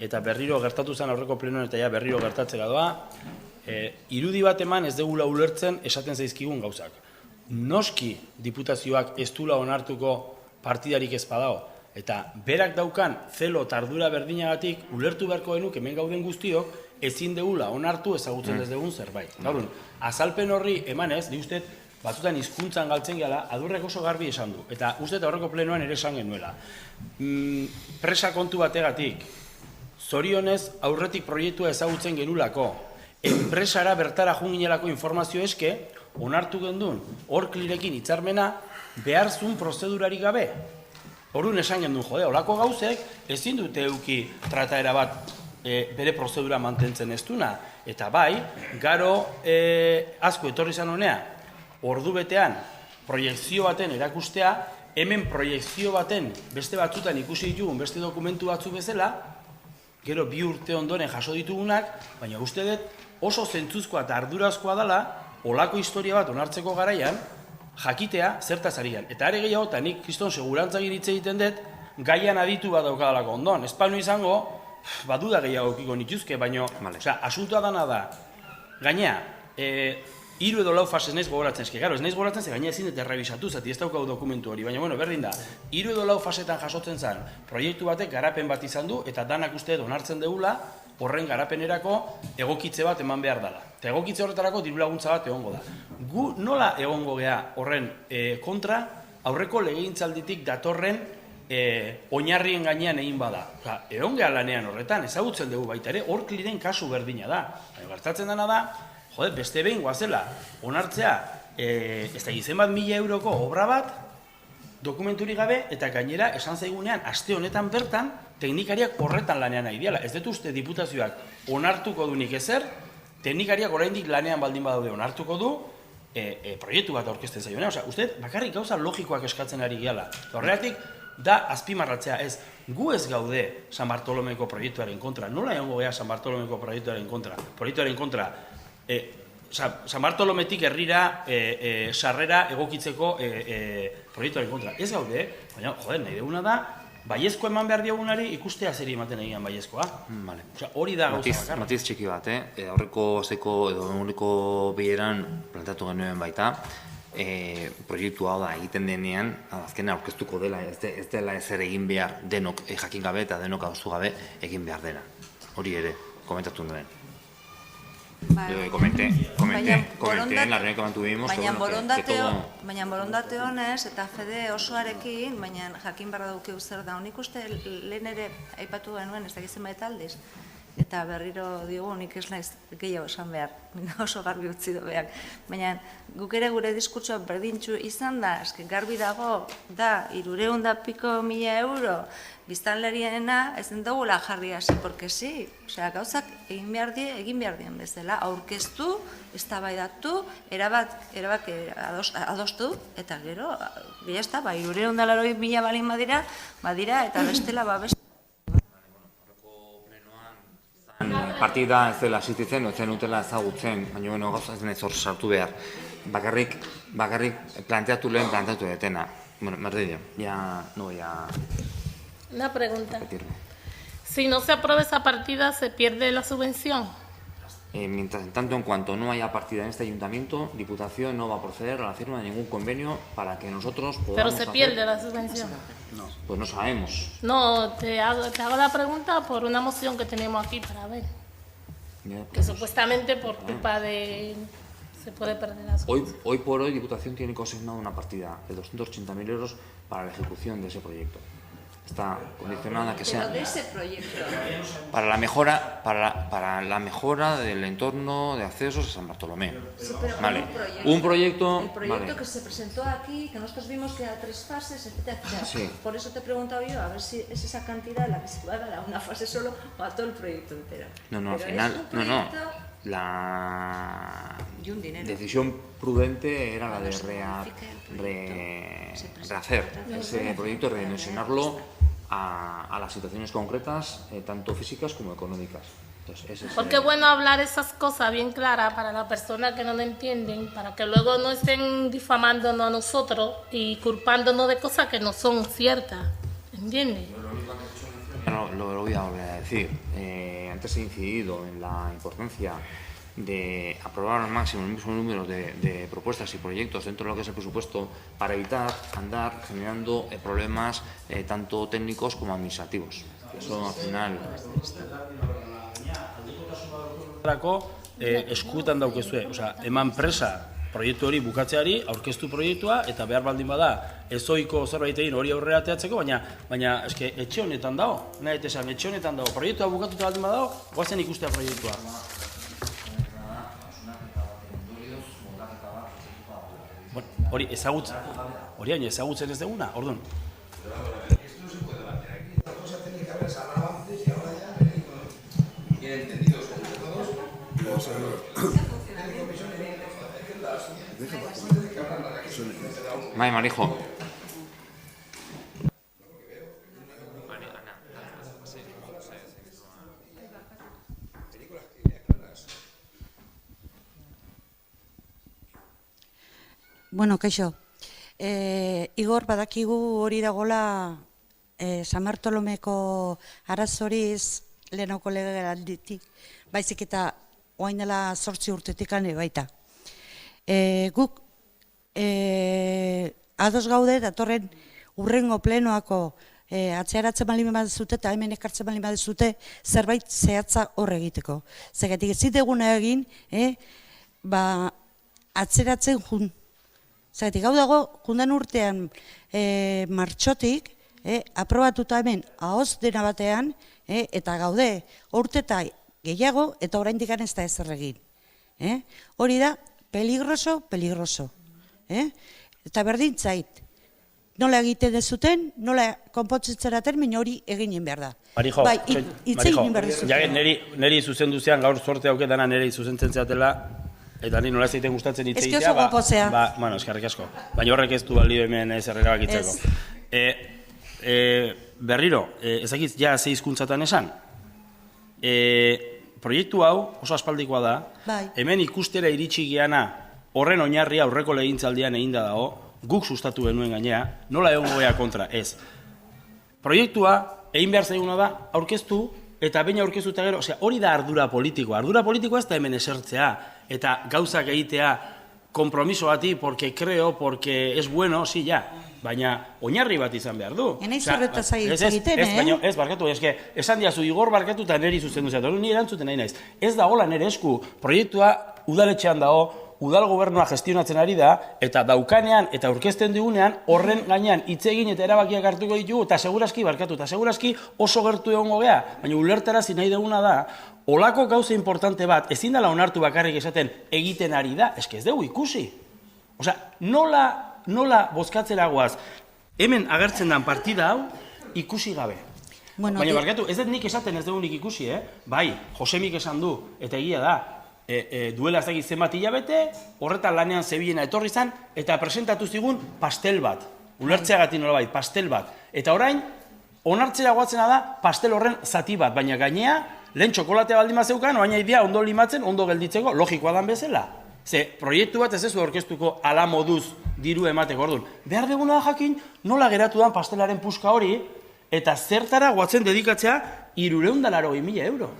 eta berriro gertatu zen aurreko plenoan eta ja berriro gertatzera doa, irudi bat eman ez degula ulertzen esaten zaizkigun gauzak. Noski diputazioak ez dula onartuko partidarik ez badao, eta berak daukan zelo eta ardura berdinagatik ulertu beharko genuk hemen gauden guztiok ezin degula onartu ezagutzen ez dugun zerbait. Gaur, azalpen horri emanez, di uste batzutan hizkuntzan galtzen gehala, Adurrek oso garbi esan du, eta uste aurreko plenoan ere esan genuela. Presa kontu bategatik, zorionez aurretik proiektua ezagutzen genulako, enpresara bertara junginelako informazio eske, onartu gendun, Orklirekin hitzarmena behar zuen prozedurarik gabe. Orduan esan gendun, jode, olako gauzek ezin dute euki trataera bat bere prozedura mantentzen ez duna. Eta bai, garo asko etorri zan honea, ordu betean proiekzio baten erakustea, hemen proiekzio baten beste batzutan ikusi ditugun beste dokumentu batzu bezala, gero 2 urte ondoren jaso ditugunak, baina uste dut oso zentzuzkoa eta ardurazkoa dela, olako historia bat onartzeko garaian, jakitea zertaz ari gan. Eta are gehiago, eta nik kriston segurantzagin hitz egiten dut, gaian aditu bat daukadalako ondon. Ez panu izango, baduda gehiago eukiko nituzke, baina asuntoa dana da, gaina, 3 edo 4 fase ez naiz gogoratzen, eske, gero, ez naiz gogoratzen, ze gaina ezin eta errebisatu, zati ez daukau dokumentu hori, baina, bueno, berdin da, 3 edo 4 fasetan jasotzen zen, proiektu batek garapen bat izan du, eta danak uste onartzen degula, horren garapenerako egokitze bat eman behar dela. Eta egokitze horretarako diru laguntza bat egongo da. Gu nola egongo gea horren kontra, aurreko legegintzalditik datorren oinarrien gainean egin bada. Egon geha lanean horretan, ezagutzen dugu baita ere, Orkliren kasu berdina da. Gertatzen dena da, jode, beste behin guazela, onartzea, ez da gizen bat 1.000 euroko obra bat, dokumenturik gabe, eta gainera esan zaigunean, aste honetan bertan, teknikariak horretan lanean nahi diala. Ez dut uste diputazioak onartuko dunik ezer, teknikariak oraindik lanean baldin badaude onartuko du, proiektu bat aurkezten zaionean. Osea, uste bakarrik gauza logikoak eskatzen ari gehala. Horregatik, da azpimarratzea ez, gu ez gaude San Bartolomeko proiektuaren kontra. Nola egongo gea San Bartolomeko proiektuaren kontra? Proiektuaren kontra, San Bartolometik herrira sarrera egokitzeko proiektuaren kontra. Ez gaude, baina, joder, nahi duguna da, baiezko eman behar diogunari ikustea zeri ematen egian baiezkoa. Hori da gauza bakarra. Matiz txiki bat, aurreko azeko edo eguneko bileran plantatu genuen baita, proiektu hau da egiten denean, azkena aurkeztuko dela, ez dela ezer egin behar denok jakin gabe eta denok adostu gabe egin behar dena. Hori ere, komentatu nuen. Komente en la reunión que mantuvimos. Baina borondate honez eta fede osoarekin, baina jakin barra dukeu zer da. Nik uste lehen ere aipatu genuen ez dakizen baita aldiz. Eta berriro digu nik ez naiz gehiago esan behar, oso garbi utzi du behar. Baina guk ere gure diskurtsoa berdintxu izan da, eske garbi dago da 300.000 euro biztanleriena ez den dugula jarri hasi, porque sí. Osea, gauzak egin behar dien bezala, aurkeztu, eztabaidatu, erabak adostu, eta gero, bila ez da, 380.000 balin badira, eta bestela beste. Partida ez dela asistitzen, ez zen utela ezagutzen, baina gauza ez denez hor sartu behar. Bakarrik planteatu detena. Bueno, Merdello, ya no voy a... Una pregunta. Si no se aprueba esa partida, ¿se pierde la subvención? Tanto en cuanto no haya partida en este ayuntamiento, Diputación no va a proceder a la firma de ningún convenio para que nosotros podamos... ¿Pero se pierde la subvención? No, pues no sabemos. No, te hago la pregunta por una moción que tenemos aquí para ver. Que supuestamente por culpa de... se puede perder la subvención. Hoy por hoy Diputación tiene consignado una partida de 280.000 euros para la ejecución de ese proyecto. Está condicionada a que sea Pero de ese proyecto. para la mejora del entorno de accesos a San Bartolomé. Sí, pero Vale. un proyecto, el proyecto vale. que se presentó aquí, que nosotros vimos que era 3 fases, etcétera, etcétera. Sí. Por eso te he preguntado yo, a ver si es esa cantidad la que se va a dar a una fase solo o a todo el proyecto entero. No, al Pero final, es un no. proyecto La y un dinero. decisión prudente era la de Cuando se rehacer ese proyecto, redimensionarlo a las situaciones concretas, tanto físicas como económicas. Entonces, ese es Porque es bueno hablar esas cosas bien claras para las personas que no lo entienden, para que luego no estén difamándonos a nosotros y culpándonos de cosas que no son ciertas. ¿Entiendes? Lo voy a volver a decir. Antes he incidido en la importancia de aprobar al máximo el mismo número de propuestas y proyectos dentro de lo que es el presupuesto para evitar andar generando problemas tanto técnicos como administrativos. Eso al final... eskutan daukezue, osea, eman presa proiektu hori bukatzeari, aurkeztu proiektua, eta behar baldin bada, ezoiko zerbait egin hori aurrera ateatzeko, baina eske etxe honetan dago, nahi esan, etxe honetan dago, proiektua bukatuta baldin badago, goazen ikustea proiektua. Hori ezagutzen ez duguna, orduan. Bai, Marijo. Bueno, kaixo. Igor, badakigu hori dagola San Bartolomeko arazoriz lehenoko legealditik, baizik eta orain dela 8 urtetik baita. Guk ados gaude datorren hurrengo plenoako atzeratzen baldin baduzute eta hemen ekartzen baldin baduzute zerbait zehatza hor egiteko. Zergatik ez ziteguna egin, atzeratzen jun. Zergatik gau dago, jundan urtean martxotik, aprobatuta hemen ahoz dena batean, eta gaude, urte eta gehiago, eta oraindik ez da ezer egin. Hori da, peligroso. Eta berdin zait, nola egiten dezuten, nola konpontzitzeraten, baina hori eginen behar da. Marijo, niri zuzendu zean, gaur sorte hauketana niri zuzentzen zeatela, eta ni nola zeiten gustatzen hitz egitea. Ez que oso gopozea. Bueno, eskerrik asko. Baina horrek ez du balio hemen ez errabakitzeko. Berriro, ezakiz ja ze hizkuntzatan esan. Proiektu hau oso aspaldikoa da. Hemen ikustera iritsi geana horren oinarria aurreko legintzaldian eginda dago, guk sustatu genuen gainea, nola egongo gea kontra, ez. Proiektua egin behar zaiguna da aurkeztu eta baina aurkeztu eta gero, hori da ardura politikoa. Ardura politikoa ez da hemen esertzea eta gauzak egitea kompromiso bati, porque creo, porque es bueno, sí, ja. Baina oinarri bat izan behar du. Enaiz horretaz egiten, Ez, barkatu, esan diazu Igor barkatu eta niri zuzendu zeatu, ni erantzuten nahi naiz. Ez da hola nire esku, proiektua udaletxean dago, udal gobernua gestionatzen ari da, eta daukanean eta aurkezten digunean, horren gainean hitz egin eta erabakiak hartuko ditugu, eta segurazki barkatu, eta segurazki oso gertu egongo gea, baina ulertarazi nahi duguna da, olako gauza importante bat, ezin dela onartu bakarrik esaten egiten ari da, eske ez dugu ikusi. Osea, nola bozkatzera goaz, hemen agertzen den partida hau ikusi gabe. Baina barkatu, ez dut nik esaten ez dugu nik ikusi, bai, Josemik esan du, eta egia da, duela ez dakit zenbat hilabete, horretan lanean zebilena etorri zan, eta presentatu zigun pastel bat, ulertzeagatik nolabait, pastel bat. Eta orain, onartzera goatzena da pastel horren zati bat, baina gainea, lehen txokolatea baldin bat zeukan, oaina idea ondo limatzen, ondo gelditzeko, logikoa dan bezala. Ze, proiektu bat ez ez du aurkeztuko ala moduz diru emateko, orduan. Behar deguna da jakin, nola geratu dan pastelaren puska hori, eta zertara goatzen dedikatzea 380.000 euro.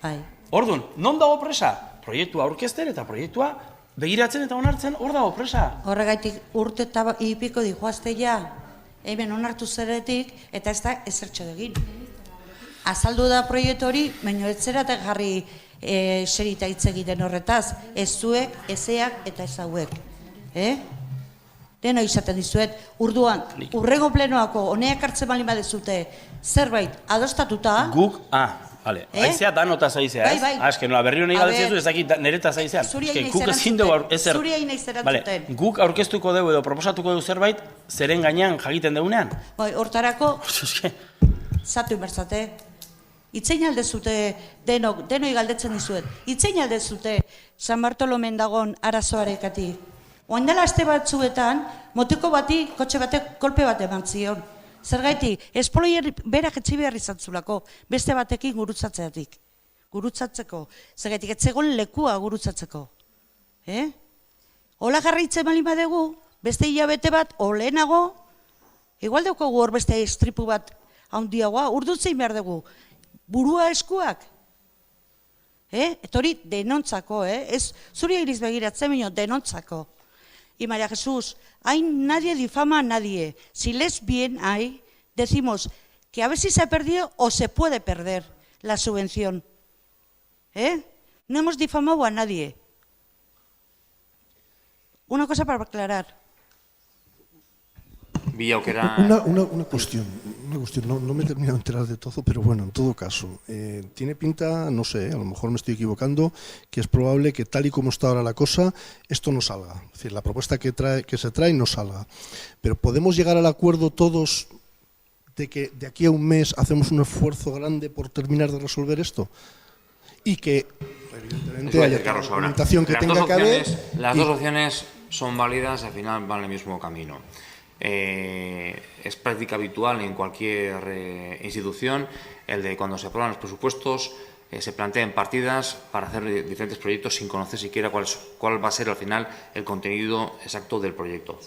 Bai. Orduan, non dago presa? Proiektua aurkezten eta proiektua begiratzen eta onartzen, hor dago presa. Horregaitik urte eta ipiko dihoazte ja, hemen onartu zeretik, eta ez da ezertxo egin. Azaldu da proiektu hori, baina ez zeratek jarri serita hitz egiten horretaz, ez zuek, ezeak eta ez hauek. deno izaten dizuet, urduan, urrengo plenoako honeak hartzen bali badezute zerbait adostatuta... Guk, vale, aizea danota zaizea, ez? Bai. Que nola berri honi galdetzen ez dakit nereta zaizean. Guk ezin dugu ezer... Zuri hain naiz erantzuten. Guk aurkeztuko dugu edo proposatuko dugu zerbait, zeren gainean jakiten dugunean? Bai, hortarako, zatu inbertzate. Itzein aldezute, denoi galdetzen dizuet, itzein aldezute San Bartolomen dagon arazoarekati. Oain dela aste batzuetan, motiko bati, kotxe batek, kolpe bat eman zion. Zergaitik, esploier berak etzi behar izan zulako, beste batekin gurutzatzeatik. Gurutzatzeko, zergaitik etzegon lekua gurutzatzeko. Hola jarraitzen bali badegu, beste hilabete bat, olenago, igual daukagu hor beste estripu bat handiagoa, urdutzein behar dugu. Burua eskuak. Etori denontzako, ez zuri iriz begiratzen baino denontzako. Y María Jesús, nadie difama a nadie. Si lees bien ahí, decimos que a ver si se ha perdido o se puede perder la subvención. No hemos difamado a nadie. Una cosa para aclarar. Una cuestión, no me he terminado de enterar de todo, pero bueno, en todo caso, tiene pinta, no sé, a lo mejor me estoy equivocando, que es probable que tal y como está ahora la cosa, esto no salga. Es decir, la propuesta que se trae no salga. Pero podemos llegar al acuerdo todos de que de aquí a un mes hacemos un esfuerzo grande por terminar de resolver esto. Y que, evidentemente, haya la documentación que tenga que haber. Las dos opciones son válidas y al final van en el mismo camino. Es práctica habitual en cualquier institución el de cuando se aprueban los presupuestos se planteen partidas para hacer diferentes proyectos sin conocer siquiera cuál va a ser al final el contenido exacto del proyecto.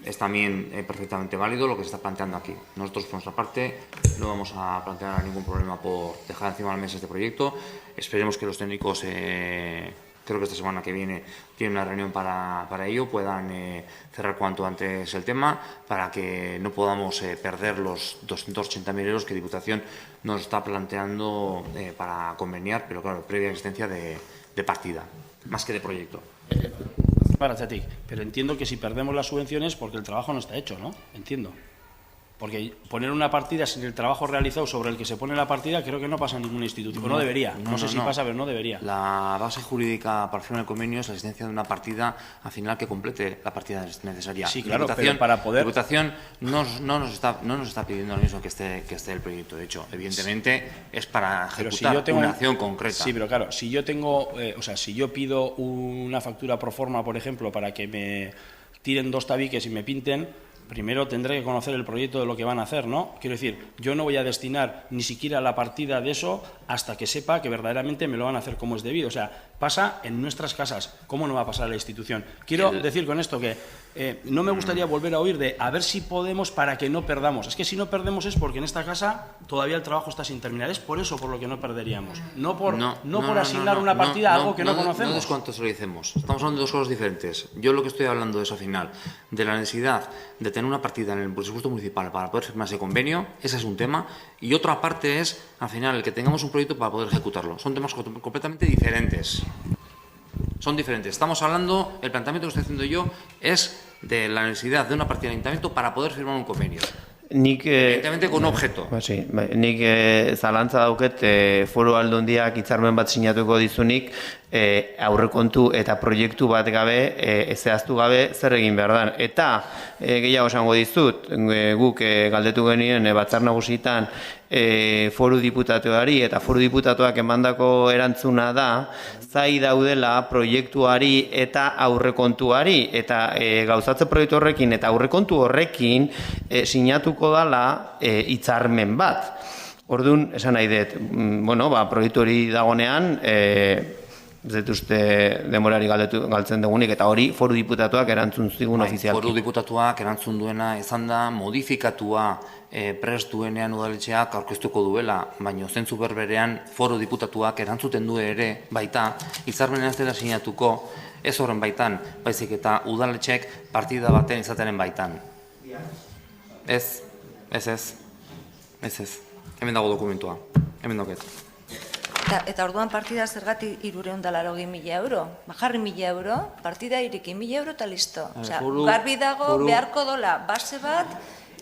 Es también perfectamente válido lo que se está planteando aquí. Nosotros, por nuestra parte, no vamos a plantear ningún problema por dejar encima de la mesa este proyecto. Esperemos que los técnicos, creo que esta semana que viene tienen una reunión para ello, puedan cerrar cuanto antes el tema para que no podamos perder los 280.000 euros que Diputación nos está planteando para conveniar, pero claro, previa existencia de partida, más que de proyecto. Pero entiendo que si perdemos las subvenciones porque el trabajo no está hecho, ¿no? Entiendo. Porque poner una partida sin el trabajo realizado sobre el que se pone la partida creo que no pasa en ninguna institución. No debería. No sé si pasa, pero no debería. La base jurídica para firmar el convenio es la existencia de una partida al final que complete la partida necesaria. Sí, claro, pero para poder... Diputación no nos está pidiendo lo mismo que esté el proyecto. De hecho, evidentemente es para ejecutar una acción concreta. Sí, pero claro, si yo tengo... si yo pido una factura pro forma, por ejemplo, para que me tiren 2 tabiques y me pinten, primero tendré que conocer el proyecto de lo que van a hacer, ¿no? Quiero decir, yo no voy a destinar ni siquiera la partida de eso hasta que sepa que verdaderamente me lo van a hacer como es debido. O sea, pasa en nuestras casas. ¿Cómo no va a pasar en la institución? Quiero decir con esto que no me gustaría volver a oír de a ver si podemos para que no perdamos. Es que si no perdemos es porque en esta casa todavía el trabajo está sin terminar. Es por eso por lo que no perderíamos. No por asignar una partida a algo que no conocemos. No descontextualicemos. Estamos hablando de dos cosas diferentes. Yo lo que estoy hablando es al final de la necesidad de tener una partida en el presupuesto municipal para poder firmar ese convenio. Ese es un tema. Y otra parte es, al final, el que tengamos un proyecto para poder ejecutarlo. Son temas completamente diferentes. Son diferentes. Estamos hablando, el planteamiento que estoy haciendo yo es de la necesidad de una partida de ayuntamiento para poder firmar un convenio. Evidentemente con un objeto. Nik zalantza dauket foru aldundiak hitzarmen bat sinatuko dizunik aurrekontu eta proiektu bat gabe, zehaztu gabe zer egin behar dan. Eta gehiago esango dizut, guk galdetu genien batzar nagusietan foru diputatuari eta foru diputatuak emandako erantzuna da zai daudela proiektuari eta aurrekontuari eta gauzatze proiektu horrekin eta aurrekontu horrekin sinatuko dala hitzarmen bat. Orduan, esan nahi dut, proiektu hori dagonean, ez dut uste demorari galtzen dugunik, eta hori foru diputatuak erantzun zigun ofizialki. Foru diputatuak erantzun duena izan da modifikatua prest duenean udaletxeak aurkeztuko duela, baina zentzu berberean foru diputatuak erantzuten du ere baita, hitzarmena ez dela sinatuko, ez horren baitan, baizik eta udaletxeek partida baten izateren baitan. Ez. Hemen dago dokumentua. Hemen dauket. Eta orduan partida zergatik 380.000 euro. Jarri 1.000 euro, partida iriki 1.000 euro eta listo. Garbi dago beharko dola base bat,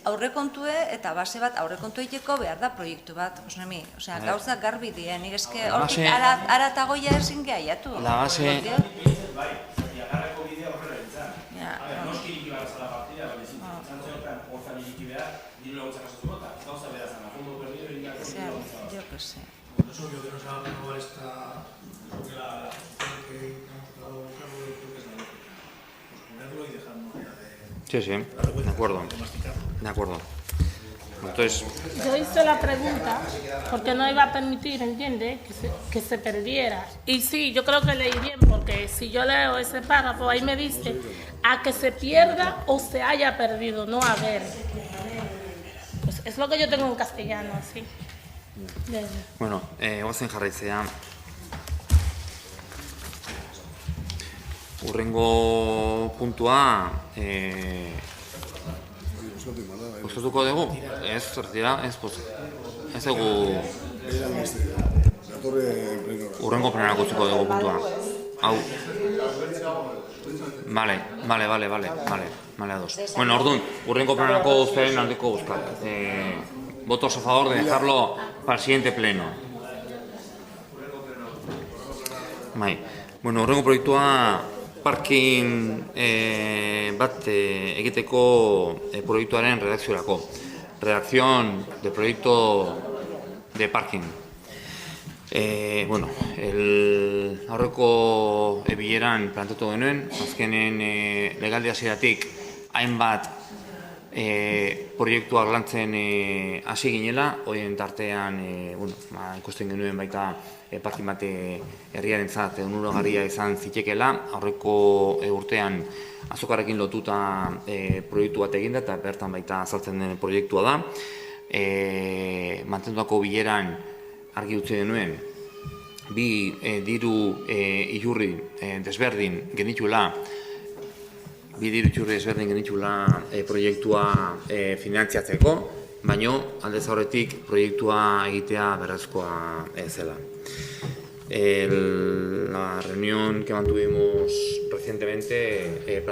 aurrekontue eta base bat aurrekontu egiteko behar da proiektu bat. Gauza garbi dien, nik eske hortik aratagoia ezin gehiatu. La base... Bai, agarreko bidea horrela entzan. Noski iriki behar zala partida, baina izan zeutan horzan iriki behar, diru laguntza kasatuko eta gauza behar zan, a fondo perdido egin behar. Yo que sé. Es obvio que no se va a renovar esta, porque la solución que hemos tratado de buscar, yo creo que es la lógica. Pues ponerlo y dejarnos ya de... Sí, de acuerdo. De acuerdo. Entonces... Yo hice la pregunta porque no iba a permitir, ¿entiende?, que se perdiera. Y sí, yo creo que leí bien, porque si yo leo ese párrafo, ahí me dice a que se pierda o se haya perdido, no a ver. Pues es lo que yo tengo en castellano, así. Bueno, goazen jarraitzea. Urrengo puntua gustatuko dugu? Ez, zertira, ez dugu urrengo plenarako utziko dugu puntua. Hau. Vale, ados. Bueno, orduan, urrengo plenarako uztearen aldeko guztak. Votos a favor de dejarlo para el siguiente pleno. Bueno, horrengo proiektua parking bat egiteko proiektuaren redakziorako. Redacción de proyecto de parking. Bueno, aurreko bileran planteatu genuen, azkenen legaldi hasieratik hainbat proiektuak lantzen hasi ginela, horien tartean ikusten genuen baita parking bat herriarentzat onuragarria izan zitekeela, aurreko urtean azokarrekin lotuta proiektu bat eginda eta bertan baita azaltzen den proiektua da. Mantenduako bileran argi utzi genuen, bi diru iturri desberdin genituela proiektua finantziatzeko, baino aldez aurretik proiektua egitea beharrezkoa zela. La reunión que mantuvimos recientemente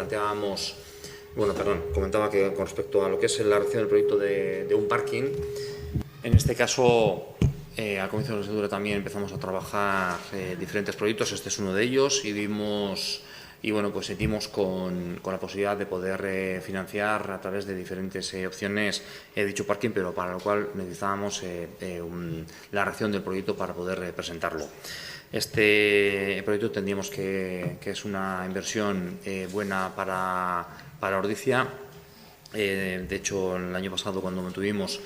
comentaba que con respecto a lo que es la redacción del proyecto de un parking, en este caso al comienzo de la legislatura también empezamos a trabajar diferentes proyectos, este es uno de ellos, y bueno, pues sentimos con la posibilidad de poder financiar a través de diferentes opciones dicho parking, pero para lo cual necesitábamos la redacción del proyecto para poder presentarlo. Este proyecto entendíamos que es una inversión buena para Ordizia. De hecho, el año pasado cuando mantuvimos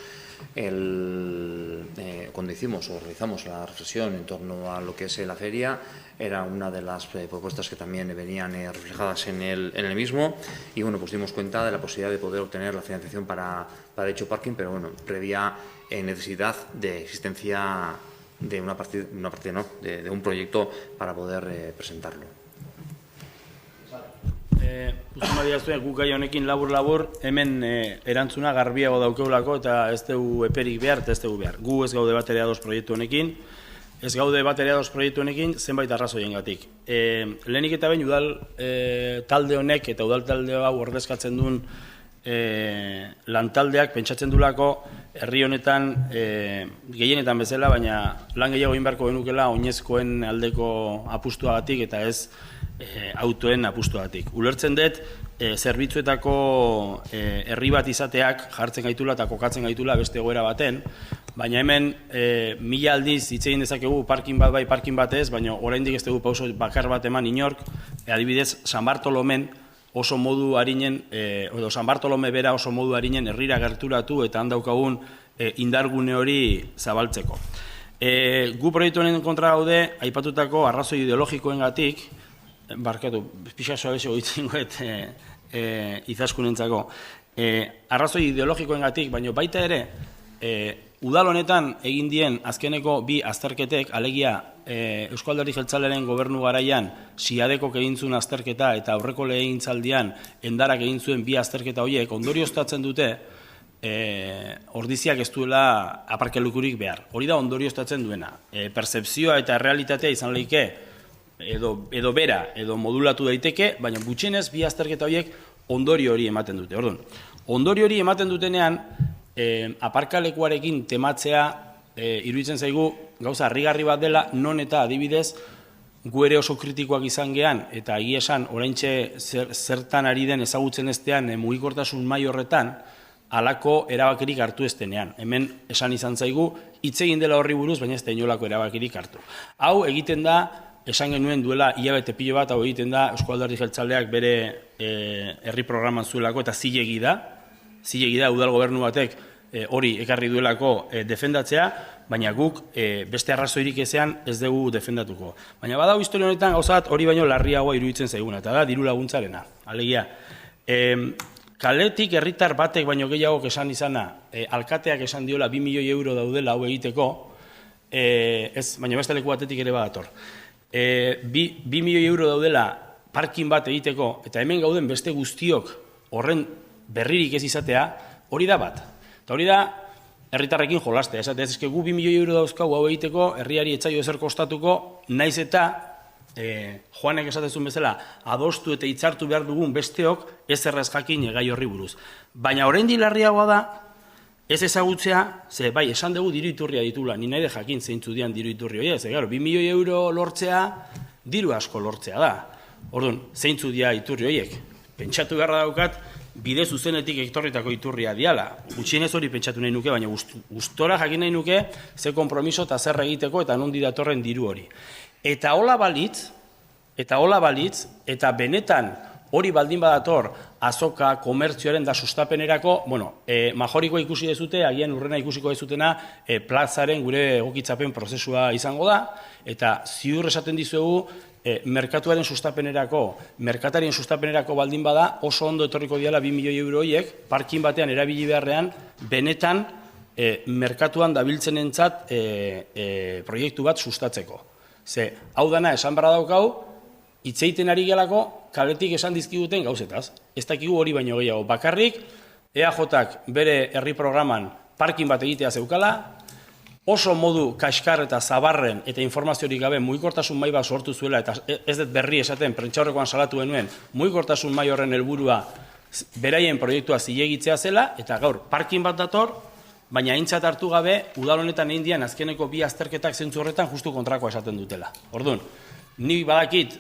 cuando realizamos la reflexión en torno a lo que es la feria, era una de las propuestas que también venían reflejadas en el mismo, y bueno, pues dimos cuenta de la posibilidad de poder obtener la financiación para dicho parking, pero bueno, previa necesidad de existencia de de un proyecto para poder presentarlo. Uzuma diazuen guk gai honekin labur, hemen erantzuna garbiago daukeulako eta ez dugu eperik behar eta ez dugu behar. Gu ez gaude bateria dos proiektu honekin, zenbait arrazoiengatik. Lehenik eta behin udal talde honek eta udal talde hau ordezkatzen duen lantaldeak pentsatzen dulako herri honetan gehienetan bezala, baina lan gehiago egin beharko genukela oinezkoen aldeko apustuagatik eta ez autoen apustuagatik. Ulertzen dut, zerbitzuetako herri bat izateak jartzen gaitula eta kokatzen gaitula beste egoera baten, baina hemen 1000 aldiz hitz egin dezakegu parking bat bai, parking bat ez, baina oraindik ez dugu pauso bakar bat eman inork, adibidez San Bartolomen oso modu harinen, San Bartolome bera oso modu harinen herrira gerturatu eta handaukagun indargune hori zabaltzeko. Gu proiektu honen kontra gaude, aipatutako arrazoi ideologikoengatik, barkatu, pixasoa bezio goitzengoet izaskunentzako, arrazoi ideologikoengatik, baina baita ere, udal honetan egin dien azkeneko bi azterketek, alegia Eusko Alderdi Jeltzalearen gobernu garaian Siadekok egin zuen azterketa eta aurreko legegintzaldian Endarak egin zuen bi azterketa horiek ondorioztatzen dute ordiziak ez duela aparkalekurik behar. Hori da ondorioztatzen duena. Pertzepzioa eta realitatea izan lehike edo bera, edo modulatu daiteke, baina gutxienez bi azterketa horiek ondorio hori ematen dute. Orduan, ondorio hori ematen dutenean, aparkalekuarekin tematzea iruditzen zaigu gauza harrigarri bat dela, non eta adibidez gu ere oso kritikoak izan gean, eta egia esan oraintxe zertan ari den ezagutzen estean mugikortasun mai horretan, halako erabakirik hartu estenean. Hemen esan izan zaigu, hitz egin dela horri buruz, baina ez da inolako erabakirik hartu. Hau egiten da, esan genuen duela hilabete pilo bat, hau egiten da Eusko Alderdi Jeltzaleak bere herri programan zuelako, eta zilegi da udal gobernu batek hori ekarri duelako defendatzea, baina guk beste arrazoirik ezean ez dugu defendatuko. Baina badau historia honetan gauza bat hori baino larriagoa iruditzen zaiguna, eta da diru laguntzarena. Alegia, kaletik herritar batek baino gehiagok esan izana, alkateak esan diola 2 milioi euro daudela hau egiteko, baina beste leku batetik ere badator. 2 milioi euro daudela parkin bat egiteko, eta hemen gauden beste guztiok horren berririk ez izatea, hori da bat. Eta hori da, herritarrekin jolastea, esatea, ez gu 2 milioi euro dauzkau hau egiteko, herriari etzaio ezer kostatuko, naiz eta, Joanek esatezun bezala, adostu eta hitzartu behar dugun besteok, ez errez jakin gai horri buruz. Baina oraindik larriagoa da, ez ezagutzea, ze bai, esan dugu diru iturria ditula, ni nahi de jakin zeintzu dian diru iturri hori, ez, 2 milioi euro lortzea, diru asko lortzea da. Orduan, zeintzu dia iturri horiek, pentsatu beharra daukat, bide zuzenetik ektorritako iturria diala. Gutxienez hori pentsatu nahi nuke, baina gustora jakin nahi nuke ze konpromiso eta zer egiteko eta nondi datorren diru hori. Eta hola balitz, eta benetan hori baldin badator azoka, komertzioaren da sustapenerako, majorikoa ikusi dezute, agian urrena ikusiko dezutena, plazaren gure egokitzapen prozesua izango da, eta ziur esaten dizuegu, merkatarien sustapenerako baldin bada, oso ondo etorriko diala 2 milioi euro horiek, parkin batean erabili beharrean, benetan merkatuan dabiltzenentzat proiektu bat sustatzeko. Ze, hau dana esan barra daukau, hitzeiten ari gelako, kaletik esan dizkiguten gauzetaz. Ez dakigu hori baino gehiago. Bakarrik, EAJak bere herri programan parkin bat egitea zeukala, oso modu kaskar eta zabarren eta informaziorik gabe mugikortasun mai bat sortu zuela, eta ez dut berri esaten, prentsaurrekoan salatu genuen, mugikortasun mai horren helburua beraien proiektua zilegitzea zela, eta gaur, parkin bat dator, baina aintzat hartu gabe, udal honetan egin dian azkeneko 2 azterketak zentzu horretan justu kontrakoa esaten dutela. Orduan, ni badakit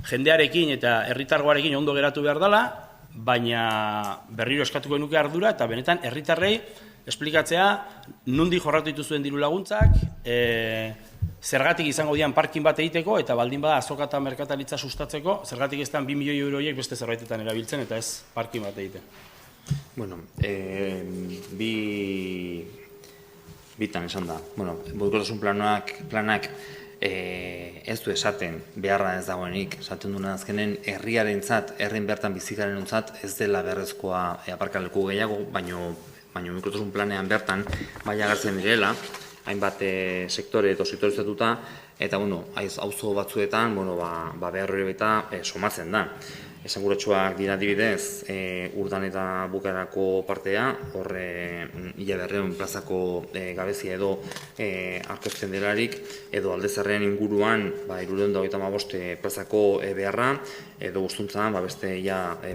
jendearekin eta herritargoarekin ondo geratu behar dela, baina berriro eskatuko nuke ardura, eta benetan herritarrei esplikatzea nundi jorratu dituzuen diru laguntzak, zergatik izango dian parkin bat egiteko, eta baldin bada azoka eta merkataritza sustatzeko, zergatik ez 2 milioi euro horiek beste zerbaitetan erabiltzen, eta ez parkin bat egiten. Bueno, bitan esan da. Mugikortasun planak ez du esaten beharra ez dagoenik, esaten duna azkenen herriarentzat, herrin bertan bizikarenontzat ez dela beharrezkoa aparkaleku gehiago, baino mugikortasun planean bertan bai agertzen direla, hainbat sektore edo sektorizatuta, eta auzo batzuetan behar hori baita somatzen da. Esanguratsuak dira adibidez, Urdan eta Bukaerako partea, horre Ilaberreun plazako gabezia edo aurkezten delarik, edo Aldezarren inguruan 325 plazako beharra, edo guztuntzan beste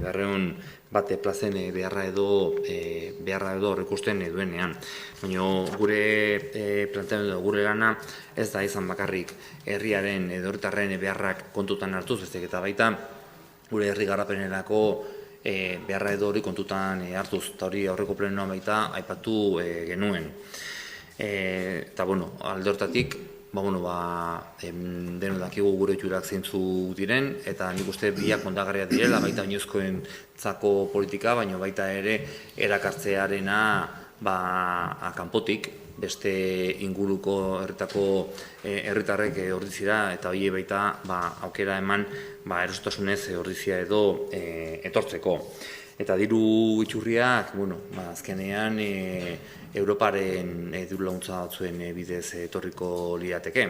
Berreun bate plazen beharra edo horrekusten duenean. Baina gure planteamendu gure lana ez da izan bakarrik herriaren edo herritarren beharrak kontutan hartuz, besteak eta baita gure herri garapenerako beharra edo hori kontutan hartuz, eta hori aurreko plenoan baita aipatu genuen. Eta alde hortatik, deno dakigu gure itxurak zeintzu diren, eta nik uste biak ondagarriak direla, baita oinezkoentzako politika, baina baita ere erakartzearena kanpotik, beste inguruko herritarrek ordizira, eta hori baita aukera eman erosotasunez ordizia edo etortzeko. Eta diru itxurriak, azkenean Europaren diru laguntza batzuen bidez etorriko lirateke.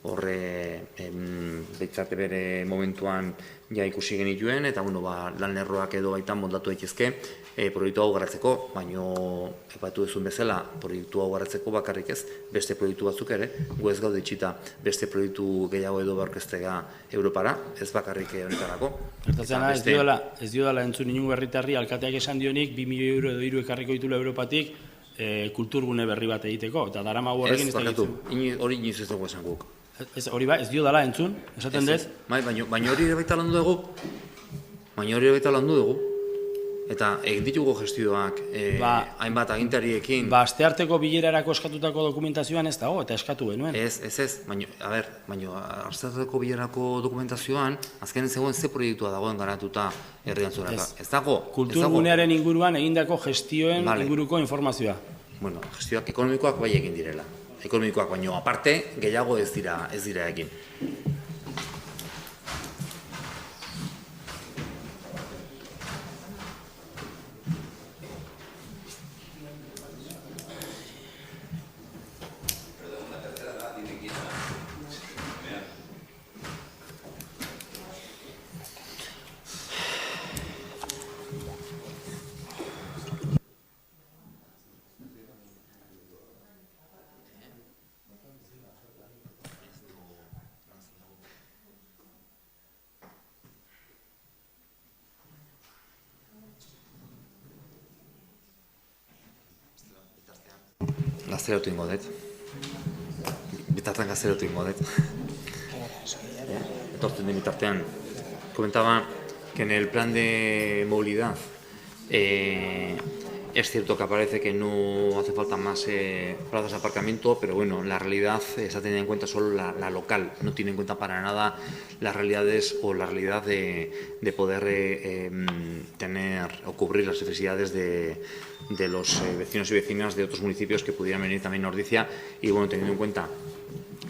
horre behitzate bere momentuan ja ikusi genituen, eta lan lerroak edo baitan moldatu daitezke proiektu hau garatzeko, baino epatu duzun bezala, proiektu hau garatzeko bakarrik ez, beste proiektu batzuk ere, gu ez gaude itxita beste proiektu gehiago edo aurkeztega Europara, ez bakarrik honetarako. Gertatzen ez diodala entzun inungo herritarri, alkateak esan dionik 2 milioi euro edo 3 ekarriko ditula Europatik kulturgune berri bat egiteko, eta daramagu horrekin ez da egiten. Ez, hori inoiz ez dugu esan guk. Hori ba, ez diodala entzun, esaten dez? Baina hori ere baita landu dugu, eta egin ditugu gestioak hainbat agintariekin. Astearteko bilerarako eskatutako dokumentazioan ez dago, eta eskatu genuen. Ez, baina astearteko bilerarako dokumentazioan, azkenen zegoen ze proiektua dagoen garatuta herrian zuraka. Ez dago. Kulturgunearen inguruan egindako gestioen inguruko informazioa. Bueno, gestioak ekonomikoak bai egin direla. Ekonomikoak, baino aparte, gehiago ez dira egin. Gazterotu ingo dut. Bitartean gazterotu ingo dut. Etortzen den bitartean. Comentaba que en el plan de movilidad es cierto que aparece que no hace falta más plazas de aparcamiento, pero bueno, la realidad está tenida en cuenta solo la local, no tiene en cuenta para nada las realidades o la realidad de poder tener o cubrir las necesidades de los vecinos y vecinas de otros municipios que pudieran venir también a Ordizia, y bueno, teniendo en cuenta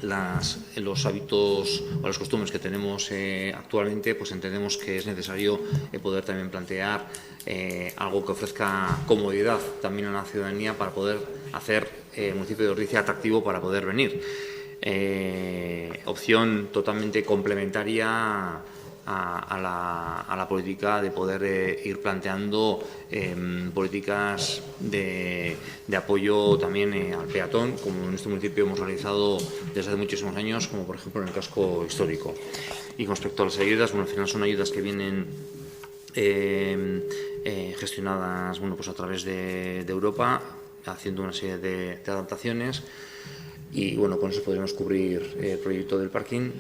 los hábitos o las costumbres que tenemos actualmente, pues entendemos que es necesario poder también plantear algo que ofrezca comodidad también a la ciudadanía para poder hacer el municipio de Ordizia atractivo para poder venir. Opción totalmente complementaria a la política de poder ir planteando políticas de apoyo también al peatón, como en este municipio hemos realizado desde hace muchísimos años, como por ejemplo en el casco histórico. Y con respecto a las ayudas, bueno, al final son ayudas que vienen gestionadas, bueno, pues a través de Europa, haciendo una serie de adaptaciones. Y bueno, con eso podremos cubrir el proyecto del parking,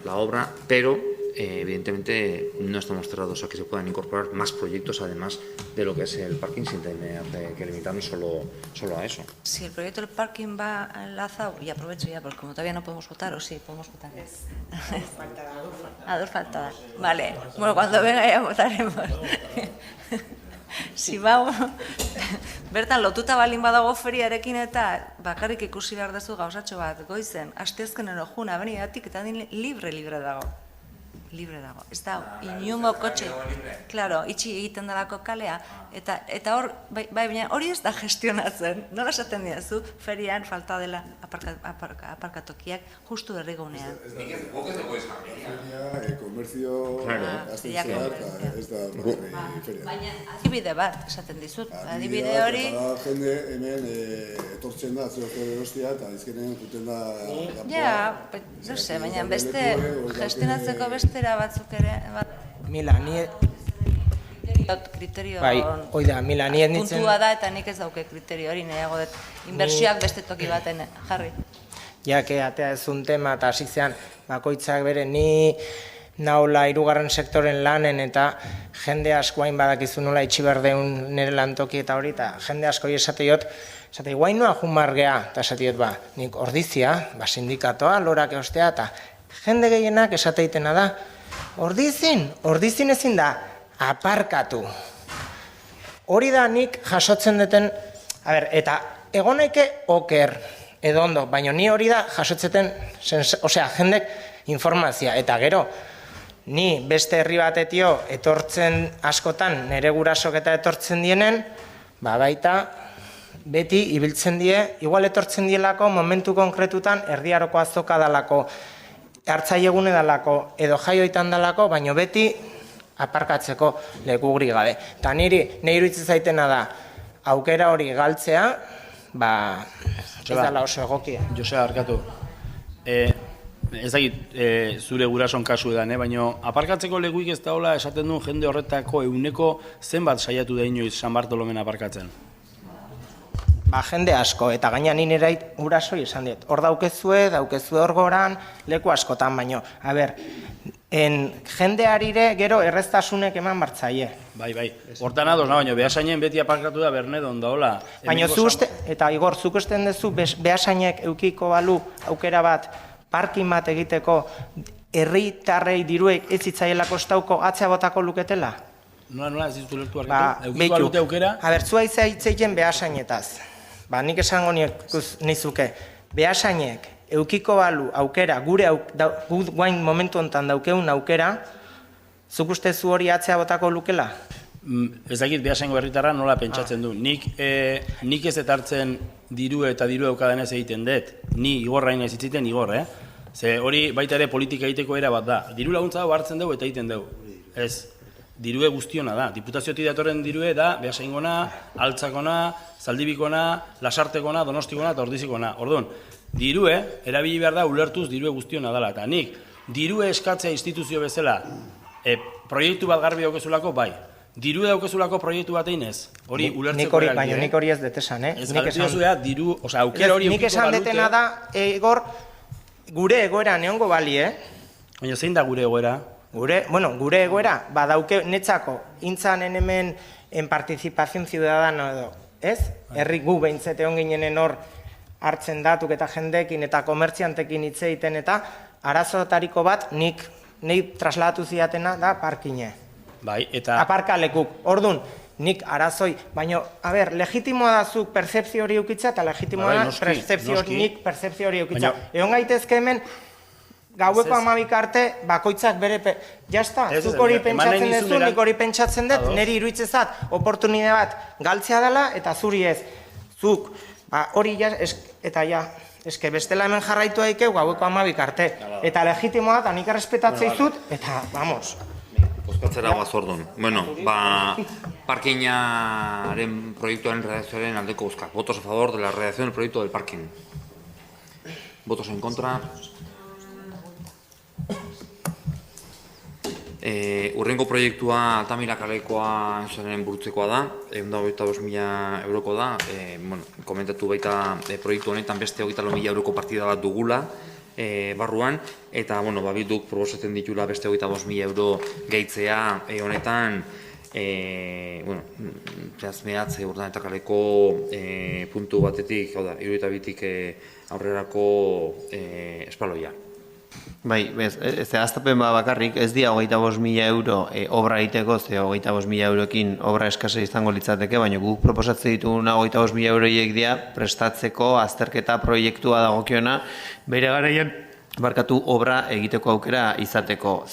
la obra, pero evidentemente no estamos cerrados a que se puedan incorporar más proyectos además de lo que es el parking, sin tener que limitarnos solo a eso. Si el proyecto del parking va enlazado, y aprovecho ya, porque como todavía no podemos votar, o sí, podemos votar. Dos faltadas. Vale, bueno, cuando venga ya votaremos. Si vamos, bertan lotuta balin badago feriarekin eta bakarrik ikusi behar dezu gauzatxo bat, goizen, asteazkenen jun abeniatik eta libre dago. Libre dago. Ez da, inungo kotxe, claro, itxi egiten dalako kalea, eta hor, baina hori ez da gestionatzen. Nola esaten diazu, ferian falta dela aparkatokiak justu berrigunean. Feria, komerzio, aztentzea, ez da feria. Baina adibide bat esaten dizut, adibide hori... Jende hemen etortzen da, zeroko erostia, eta izkenen juten da... Ja, no sé, baina beste gestionatzeko bestera batzuk ere... Mila, ni... Kriterio... Bai, oida, Mila, ni ez nintzen... Puntua da eta nik ez dauke kriterio hori, nahiago dut inbertsioak beste toki baten jarri. Ja, que atea ez un tema eta hasi zean bakoitzak bere, ni naula 3. sektoren lanen eta jende asko hain badakizu nola itxi berdeun nire lantoki eta hori, eta jende asko esateiot, guain noa jumargea, eta esateiot nik Ordizia, sindikatoa, lorak eostea, eta jende gehienak esateitena da, Ordizin ezin da, aparkatu. Hori da nik jasotzen duten, eta egonaike oker, edo ondo, baina ni hori da jasotzeten, jendek informazioa, eta gero, ni beste herri batetio etortzen askotan, nire gurasok eta etortzen dienen, baita beti ibiltzen die, igual etortzen dielako momentu konkretutan erdiaroko azoka dalako hartzailegune dalako edo jaioitan dalako, baino beti aparkatzeko lekugri gabe. Eta niri iruditzen zaitena da, aukera hori galtzea, ez dela oso egokia. Joseba, arkatu. Ez dakit zure gurason kasu edan, baina aparkatzeko lekuik ez daola esaten duen jende horretako euneko zenbat saiatu da inoiz San Bartolomen aparkatzen? Jende asko, eta gaina nire gurasoi esan dit. Hor daukezue hor goran, leku askotan, baino. Jendearire gero erreztasunek eman bartzaie. Bai, hortan ados, baina Beasainen beti aparkatu da Bernedon daola. Baina zu uste, eta Igor, zuk usten duzu Beasainek eukiko balu aukera bat, parkin bat egiteko, herritarrei diruek ez zitzaielako estauko atzea botako luketela? Nola, ez ditu lertu argitu? Eukiko balute aukera? Zua itzeiten Beasainetaz. Nik esango nizuke. Beasainek eukiko balu aukera, gure guain momentu honetan daukeun aukera, zuk uste zu hori atzea botako lukela? Ez dakit Beasaingo herritarra nola pentsatzen du. Nik ez etartzen diru eta diru eukadenez egiten dut. Ni Igorrain ez itziten Igor, Ze hori baita ere politika egiteko era bat da. Diru laguntza hau hartzen dugu eta egiten dugu. Ez, dirue guztiona da. Diputaziotik datorren dirue da Beasaingona, Altzakona, Zaldibikona, Lasartekona, Donostikona eta Ordizikona. Orduan, dirue, erabili behar da ulertuz dirue guztiona dela. Eta nik, dirue eskatzea instituzio bezala, proiektu bat garbi daukezulako, bai. Dirue daukezulako proiektu bat einez, hori ulertzeko erabili. Baina nik hori ez detesan, Ez galdetu zuea, diru, oza, aukera hori nik esan detena da, Igor, gure egoera neongo bali, Baina zein da gure egoera? Gure egoera, badauke netzako, intzanen hemen en participación ciudadano edo, ez? Herri gu behintzete onginen hor hartzen datuk eta jendekin eta komertziantekin hitz egiten eta arazotariko bat nik trasladatu ziatena da parkine. Bai, eta... Aparkalekuk. Orduan, nik arazoi, baina, legitimoa da zuk percepzio hori eukitza eta legitimoa da nik percepzio hori eukitza. Egon gaitezke hemen, gaueko 12 arte, bakoitzak bere... Jazta, zuk hori pentsatzen duzu, nik hori pentsatzen dut, niri iruditzezat oportunide bat galtzea dela, eta zuri ez. Zuk, hori eta eske bestela hemen jarraitu daikeu gaueko 12 arte. Eta legitimoa da, nik errespetatzea izut, eta, vamos... Bozkatzera guaz orduan. Parkinaren proiektuaren redakzioaren aldeko bozkak. Votos a favor de la redacción del proyecto del parking. Votos en contra. Urrengo proiektua Altamira kalekoa zaren burutzekoa da, 125.000 euroko da. Komentatu baita proiektu honetan beste 24.000 euroko partida bat dugula barruan, eta bilduk proposatzen ditula beste 25.000 euro gehitzea honetan mehatze Urdaneta kaleko puntu batetik, hau da, 72tik aurrerako espaloia. Bai, ez aztapen bakarrik, ez dira 25.000 euro obra egiteko, ze 25.000 euroekin obra eskasa izango litzateke, baina guk proposatzen dituguna 25.000 euroiek dira prestatzeko azterketa proiektua dagokiona, bere garaian obra egiteko aukera izateko.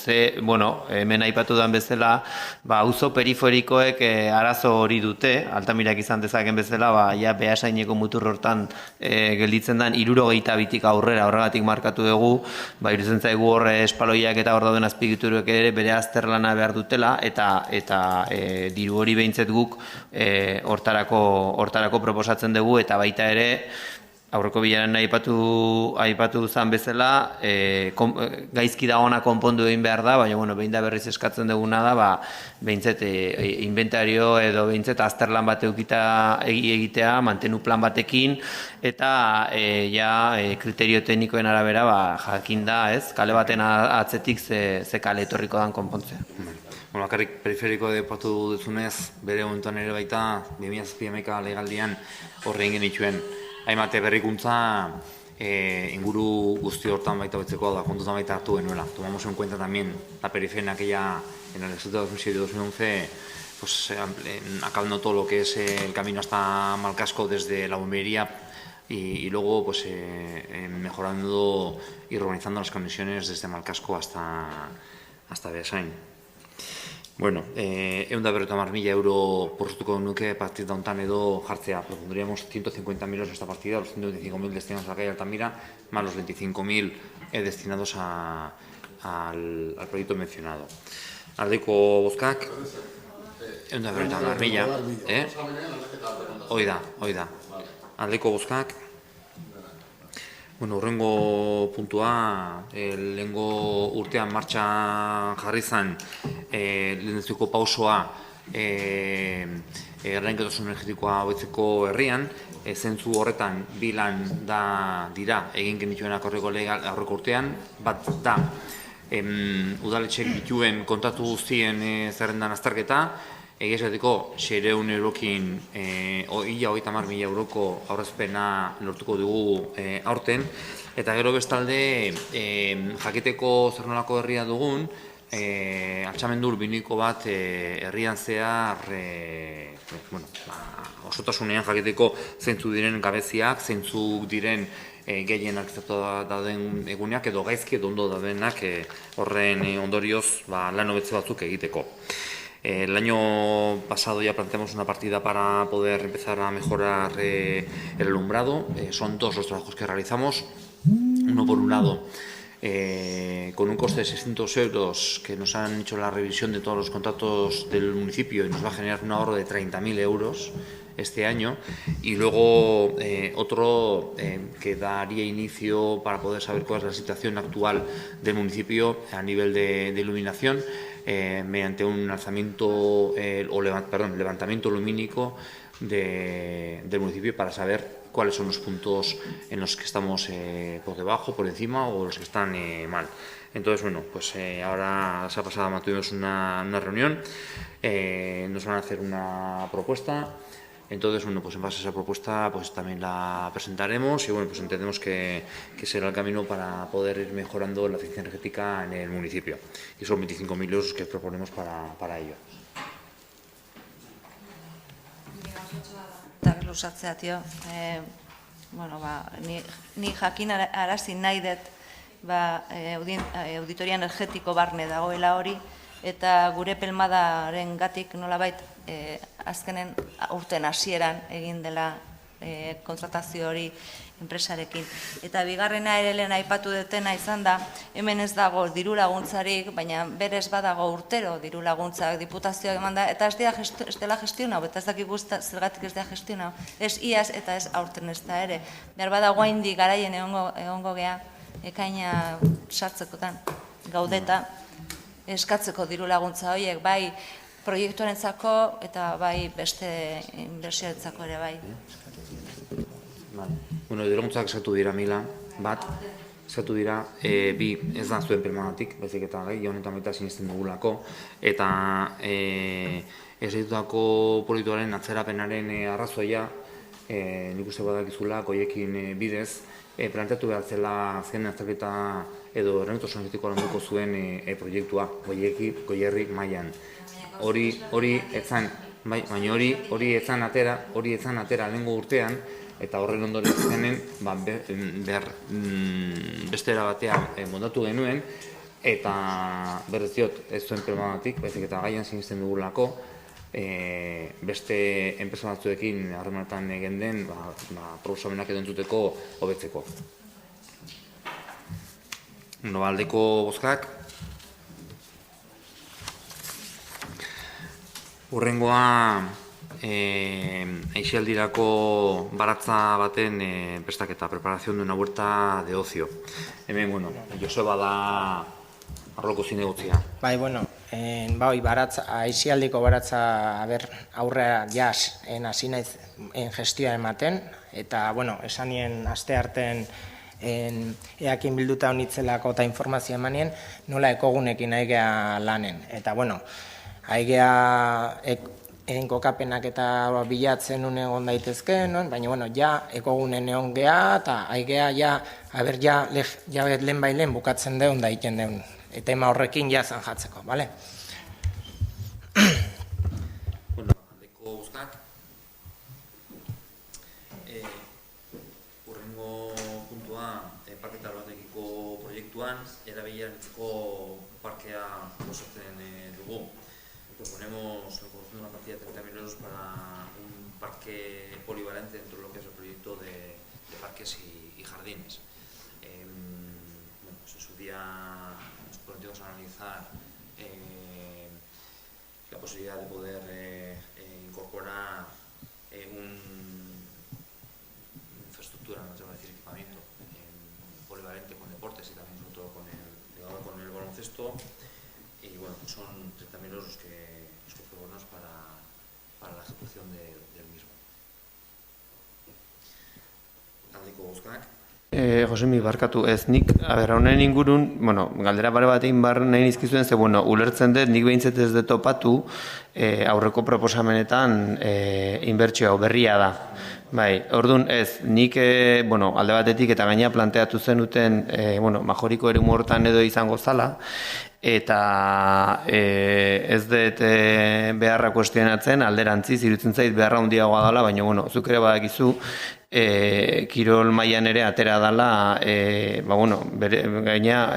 Hemen aipatu den bezala, auzo periferikoek arazo hori dute, Altamirak izan dezaken bezala, Beasaineko mutur hortan gelditzen den 72tik aurrera, horregatik markatu dugu, iruditzen zaigu horre espaloiak eta hor dauden azpigituruek ere bere azterlana behar dutela, eta diru hori behintzet guk hortarako proposatzen dugu, eta baita ere, aurreko bilaren aipatu zan bezala, gaizki dagona konpondu egin behar da, baina behin da berriz eskatzen duguna da, behintzet inventario edo behintzet azterlan bat egitea, mantenu plan batekin, eta kriterio teknikoen arabera jakin da, kale baten atzetik ze kale etorriko dan konpontzea. Bakarrik periferiko depatu duzunez, bere momentuan ere baita, 2007 legaldian horre ingen itxuen. Haimate berrikuntza inguru guzti hortan baita betzeko da, kontutan baita hartu genuela. Tomamos en cuenta también la periferia en el resultado de 2007-2011, acabando todo lo que es el camino hasta Malcasco desde la bombería y luego mejorando y urbanizando las conexiones desde Malcasco hasta Beasain. Bueno, 150.000 euro portuko nuke partida hontan edo jartzea. Propondríamos 150.000 euros esta partida, los 125.000 destinados a la calle Altamira, más los 25.000 destinados al proyecto mencionado. Aldeko bozkak, 150.000, hoi da. Aldeko bozkak, bueno, horrengo puntua, lehengo urtean martxan jarri zen lehenezko pausoa errainketasun energetikoa hobetzeko herrian, zentzu horretan bi lan dira egin genituenak aurreko urtean, bat da udaletxek dituen kontatu guztien zerrendan azterketa, egia esateko 600 eurokin 30.000 euroko aurrezpena lortuko dugu aurten, eta gero bestalde jakiteko zer nolako herria dugun, altxamendu urbiniko bat herrian zehar osotasunean jakiteko zeintzu diren gabeziak, zeintzuk diren gehien arkizatu dauden eguneak edo gaizki edo ondo daudenak horren ondorioz lan hobetze batzuk egiteko. El año pasado ya planteamos una partida para poder empezar a mejorar el alumbrado. Son dos los trabajos que realizamos. Uno por un lado, con un coste de 600 euros que nos han hecho la revisión de todos los contratos del municipio y nos va a generar un ahorro de 30.000 euros este año, y luego otro que daría inicio para poder saber cuál es la situación actual del municipio a nivel de iluminación, mediante un alzamiento levantamiento lumínico del municipio para saber cuáles son los puntos en los que estamos por debajo, por encima o los que están mal. Entonces, bueno, pues ahora la semana pasada mantuvimos una reunión, nos van a hacer una propuesta. Entonces, bueno, pues en base a esa propuesta pues también la presentaremos y bueno, pues entendemos que será el camino para poder ir mejorando la eficiencia energética en el municipio. Y son 25.000 euros que proponemos para ello. Eta luzatzea, tio, ni jakin arazi nahi dut auditoria energetiko barne dagoela hori, eta gure pelmadaren gatik nolabait azkenen urten hasieran egin dela kontratazio hori enpresarekin. Eta bigarrena ere lehen aipatu dutena izan da, hemen ez dago diru laguntzarik, baina berez badago urtero diru laguntzak diputazioak eman da, eta ez dela gestionau, eta ez dakik guzta zergatik ez dela gestionau, ez iaz eta ez aurten ez da ere. Behar badago haindi garaien egongo gea, ekaina sartzekotan gaudeta, eskatzeko diru laguntza horiek, bai proiektuarentzako eta bai beste inbertsioarentzako ere bai. Bueno, diru laguntzak eskatu dira mila, bat, eskatu dira, bi ez da zuen permanatik, bezik eta gai, honetan baita sinisten dugulako, eta ez ditutako proiektuaren atzerapenaren arrazoia, nik uste badakizula, goiekin bidez, planteatu behar zela azken azterketa edo errentuz energetikoa landuko zuen proiektua, goierrik mailan. Hori etzan, baina hori etzan atera lehengo urtean, eta horren ondoren zenen beste erabatean montatu genuen, eta berrez diot ez zuen permanatik, baizik eta gaian sinisten dugulako, beste enpresa batzuekin harremanetan egin den proposamenak edo entzuteko hobetzeko. Aldeko bozkak. Hurrengoa aixialdirako baratza baten prestaketa, preparación de una huerta de ocio. Hemen, bueno, Joseba da arloko zinegotzia. Bai, bueno, aixialdiko baratza aurrea jaz hasi naiz gestioa ematen, eta, bueno, esanien aste artean eakin bilduta honitzelako eta informazioa emanien, nola ekogunekin aigea lanen. Eta, bueno, aigea kokapenak eta bilatzen unen egon daitezke, baina, bueno, ja ekogunen egon geha, eta aigea ja lehen bailen bukatzen deun daiten deun. Eta ema horrekin jazan jatzeko, bale? Bueno, aldeko guztak. Hurrengo puntua, parketa proiektuan, erabilarentzako parkea osatzen dugu. proponemos la construcción de una partida de 30.000 euros para un parque polivalente dentro de lo que es el proyecto de parques y jardines. Bueno, pues en su día nos prometimos analizar la posibilidad de poder incorporar una infraestructura, no tengo que decir equipamiento, polivalente con deportes y también sobre todo con el baloncesto. Y bueno, pues son 30.000 euros los que proponemos para la ejecución del mismo. Aldeko bozkak. Josemi, barkatu ez, nik, honen ingurun, bueno, galdera pare bat egin bar nahi nizkizuen, ze, bueno, ulertzen dut, nik behintzet ez dut topatu, aurreko proposamenetan inbertsio berria da. Bai, orduan ez, nik, bueno, alde batetik eta gaina planteatu zenuten, bueno, majoriko eremu hortan edo izango zala, eta ez dut beharra kuestionatzen, alderantziz, iruditzen zait beharra handiagoa dela, baina, bueno, zuk ere badakizu, kirol mailan ere atera dela, bueno, gaina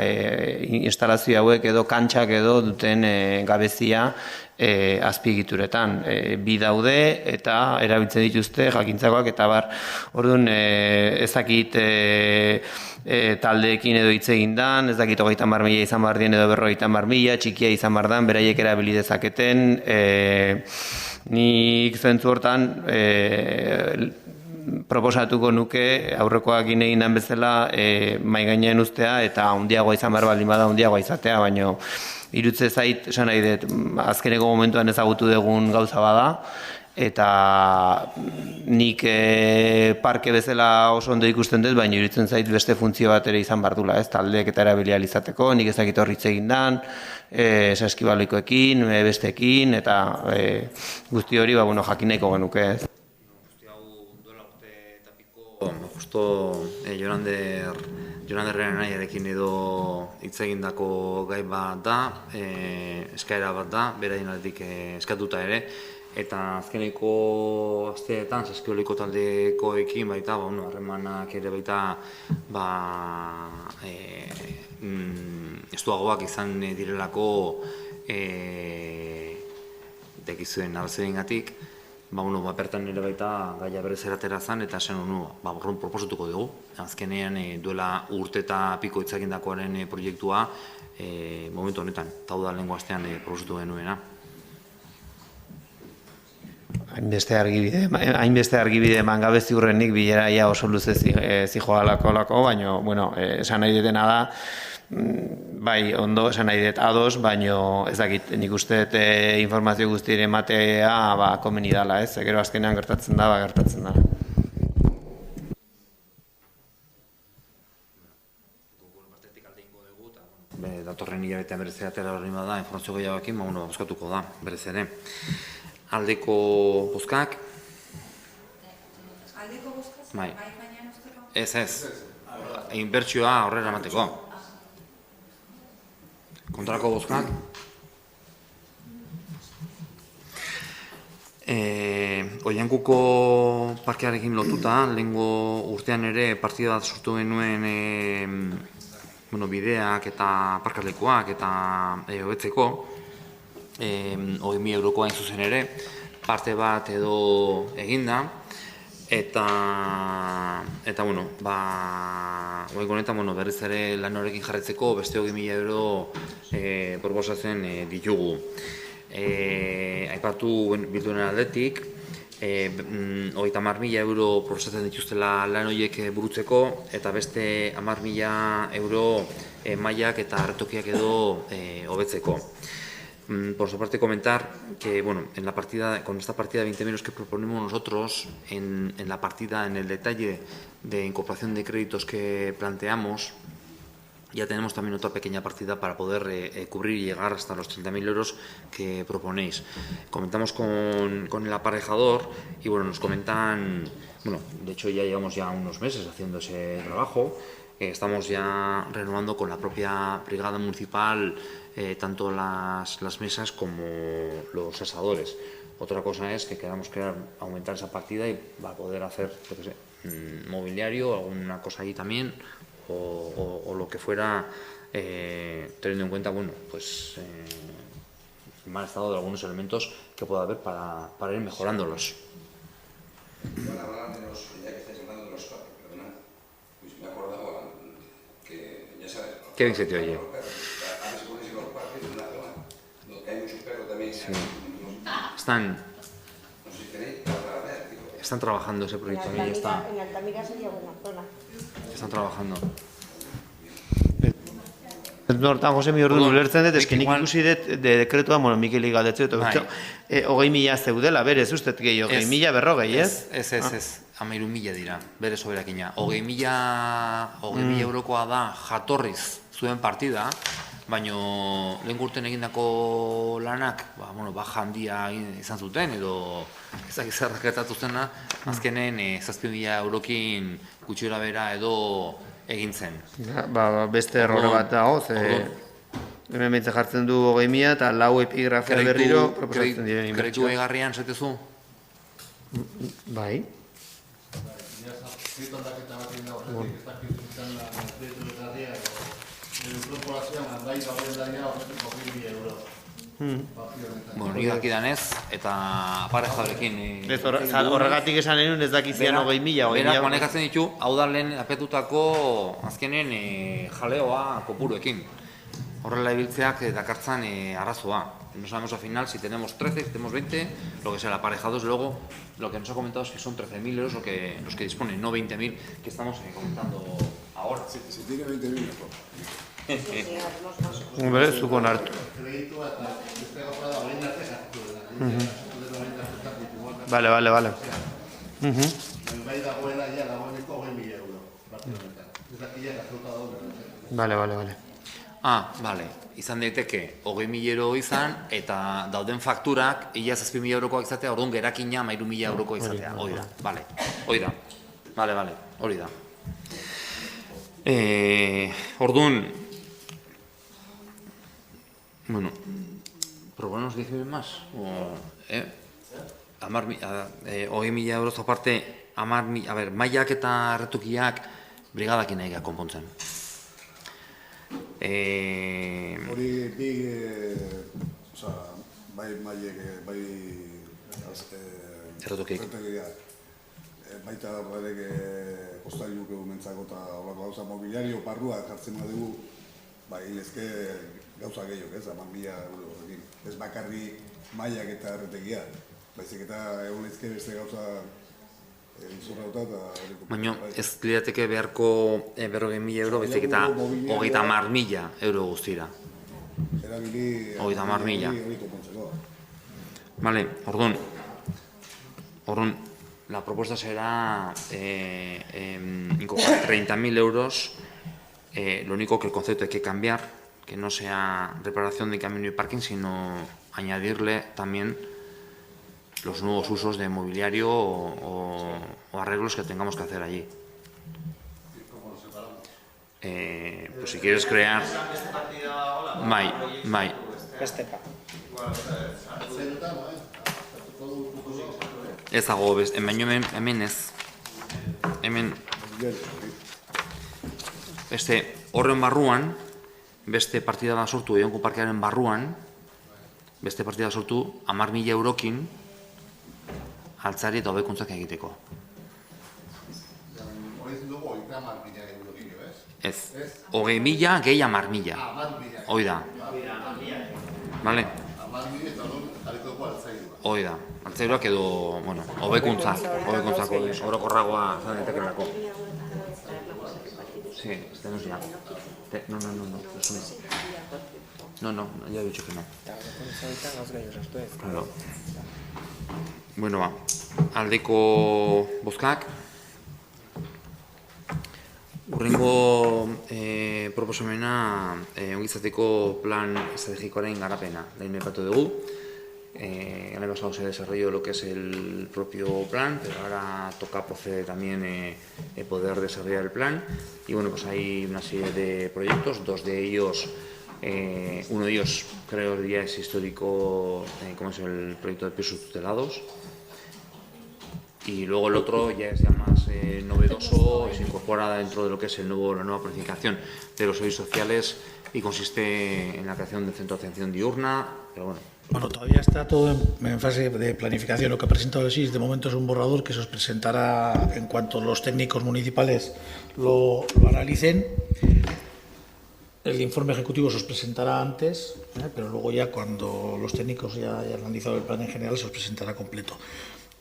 instalazio hauek edo kantxak edo duten gabezia azpiegituretan. Bi daude eta erabiltzen dituzte jakintzakoak eta bar. Orduan ez dakit taldeekin edo hitz egin dan, ez dakit 30.000 izan behar dien edo 50.000, txikia izan behar dan, beraiek erabili dezaketen. Nik zentzu hortan proposatuko nuke aurrekoak egin den bezala mai gainean uztea eta handiagoa izan behar baldin bada handiagoa izatea, baino irutze zait, esan nahi dut, azkeneko momentuan ezagutu dugun gauza bada, eta nik parke bezala oso ondo ikusten dut, baina iruditzen zait beste funtzio bat ere izan behar dula, ez, taldeek eta erabilia izateko, nik ezakit horritz egin dan, saskibaloikoekin, besteekin, eta guzti hori, bueno, jakin nahiko genuke, ez. Justo Jonander nahiarekin edo hitz egindako gai bat da, eskaera bat da, beraien aldetik eskatuta ere, eta azkeneko asteetan saskibaloiko taldekoekin baita, harremanak ere baita estuagoak izan direlako dekizuen arrazoiengatik. Bertan ere baita gaia berez eratera zen eta zen horren proposatuko dugu. Azkenean duela urte eta piko itzakindakoaren proiektua momentu honetan, eta da lehenko astean proposatu genuena. Hainbeste argibide eman gabe ziurrenik bilera oso luze zijoalako, baina, bueno, esan nahi detena da, bai, ondo esan nahi dut ados, baina ez dakit, nik uste informazio guztire ematea komeni dala, ez? Gero azkenean gertatzen da, gertatzen da. Datorren hilabetean berez atera horrein bada, informazio gehiagoekin, bozkatuko da, berez ere. Aldeko bozkak? Aldeko bozkak? Bai. Ez. Inbertsioa aurrera emateko. Kontrako bozkak? Oiankuko parkearekin lotuta, lehengo urtean ere partida bat sortu genuen bideak eta parkalekuak eta hobetzeko, 20.000 euroko hain zuzen ere, parte bat edo eginda, eta honetan berriz ere lan horrekin jarretzeko beste 20.000 euro proposatzen ditugu. Aipatu bilduaren aldetik, 30.000 euro proposatzen dituztela lan horiek burutzeko, eta beste 10.000 euro mailak eta arretokiak edo hobetzeko. Por su parte, comentar que con esta partida de 20.000 euros que proponemos nosotros, en la partida, en el detalle de incorporación de créditos que planteamos, ya tenemos también otra pequeña partida para poder cubrir y llegar hasta los 30.000 euros que proponéis. Comentamos con el aparejador y nos comentan, de hecho ya llevamos unos meses haciendo ese trabajo. Estamos ya renovando con la propia brigada municipal tanto las mesas como los asadores. Otra cosa es que queramos aumentar esa partida y va a poder hacer, mobiliario, alguna cosa ahí también, o lo que fuera, teniendo en cuenta, mal estado de algunos elementos que pueda haber para ir mejorándolos. Van a hablar de los, ya que estáis hablando de los parques, perdonad, pues me he acordado que, ya sabes, ¿Qué bien se te oye? a ver si ponéis los parques en una zona donde hay muchos perros también. Sí. No sé si tenéis para ver, digo. Están trabajando ese proyecto, ahí está. En Altamira sería buena zona. Están trabajando. Hortan, Josemi, ordu ulertzen dut, eski nik ikusi dut dekretua, Mikeli galdetzen dut, 20.000 zeudela, berez ustez gehi, 20.000 berrogei, ez? Ez, 13.000 dira, bere soberakina. 20.000 eurokoa da jatorriz zuen partida, baino lehen urten egindako lanak, baja handia izan zuten, edo ezagizarrak gertatu zena, azkenen 7.000 eurokin gutxira bera edo egin zen. Beste errore bat dago, hemen behitza jartzen du 20.000 eta 4 epigrafia berriro proposatzen diren inbertsioa. Kreditu egarrian zaitezu? Bai. Bueno, nik dakidanez, eta aparejadorekin... Horregatik esan enun ez dakizian 20.000. Berak manekatzen ditu, hau da lehen apetutako azkenen jaleoa kopuruekin. Horrela ibiltzeak dakartzan arrazoa. No sabemos al final si tenemos 13, si tenemos 20, lo que sea, el aparejado es luego, lo que nos ha comentado es que son 13.000 euros los que disponen, no 20.000 que estamos comentando ahora. Si tiene 20.000 mejor. Zuko nartu. Vale. Vale. Vale. Izan daiteke 20.000 euro izan, eta dauden fakturak, ia 7.000 eurokoak izatea, orduan gerakina 13.000 eurokoa izatea. Hori da. Orduan, bueno, proponemos 10.000 más, 20.000 euros aparte, mailak eta erretukiak brigadakin nahi konpontzen. Hori bai mailek, bai erretukiak. Baita horrek postailuke umentzako eta horako gauza mobiliario parrua jartzen badugu, hilezke gauza gehiok, 10.000 eurorekin. Ez bakarri mailak eta erretegia, baizik eta hilezke beste gauza izurrauta eta... Baina ez lirateke beharko 40.000 euro, baizik eta 30.000 euro guztira. Erabili... 30.000. Vale, orduan, la propuesta será incorporar 30.000 euros, lo único que el concepto hay que cambiar, que no sea reparación de camino y parking, sino añadirle también los nuevos usos de mobiliario o arreglos que tengamos que hacer allí. Pues si quieres crear... Mai. Ez dago, hemen ez. Hemen... Horren barruan, beste partida bat sortu, Eionko Parkearen barruan, beste partida sortu 10.000 eurokin altzari eta hobekuntzak egiteko. Ez. 20.000 gehi 10.000. Hoi da. Vale? Hoi da. Altzairuak edo, hobekuntzak, orokorragoa zan daitekelako. Sí, tenemos ya. No, eso no, ya he dicho que no. Claro. Bueno, aldeko bozkak. Urrengo proposamena ongizateko plan estrategikoaren garapena. Lehen aipatu dugu. El año pasado se desarrolló lo que es el propio plan, pero ahora toca proceder también poder desarrollar el plan. Y bueno, pues hay una serie de proyectos, dos de ellos, uno de ellos creo que ya es histórico, como es el proyecto de pisos tutelados. Y luego el otro ya es más novedoso, se incorpora dentro de lo que es la nueva planificación de los servicios sociales y consiste en la creación del centro de atención diurna, pero bueno, Bueno, todavía está todo en fase de planificación. Lo que ha presentado el SIS de momento es un borrador que se os presentará en cuanto los técnicos municipales lo analicen. El informe ejecutivo se os presentará antes, pero luego ya cuando los técnicos ya hayan analizado el plan en general se os presentará completo.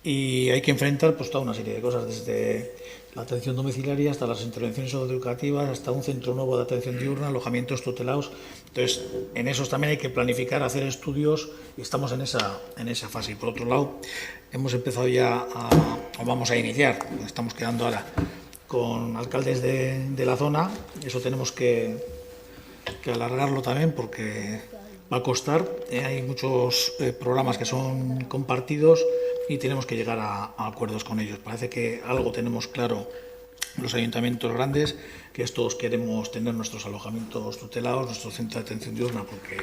Y hay que enfrentar pues toda una serie de cosas, desde la atención domiciliaria hasta las intervenciones educativas, hasta un centro nuevo de atención diurna, alojamientos tutelados. Entonces, en esos también hay que planificar, hacer estudios y estamos en esa fase. Y por otro lado, hemos empezado ya o vamos a iniciar, estamos quedando ahora con alcaldes de la zona. Eso tenemos que alargarlo también porque va a costar. Hay muchos programas que son compartidos y tenemos que llegar a acuerdos con ellos. Parece que algo tenemos claro los ayuntamientos grandes, que es todos queremos tener nuestros alojamientos tutelados, nuestro centro de atención diurna, porque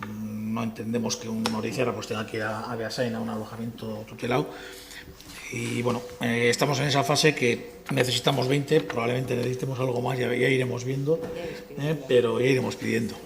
no entendemos que un mauriciara pues tenga que ir a Beasain a un alojamiento tutelado. Y bueno, estamos en esa fase que necesitamos 20, probablemente necesitemos algo más, ya iremos viendo, pero ya iremos pidiendo.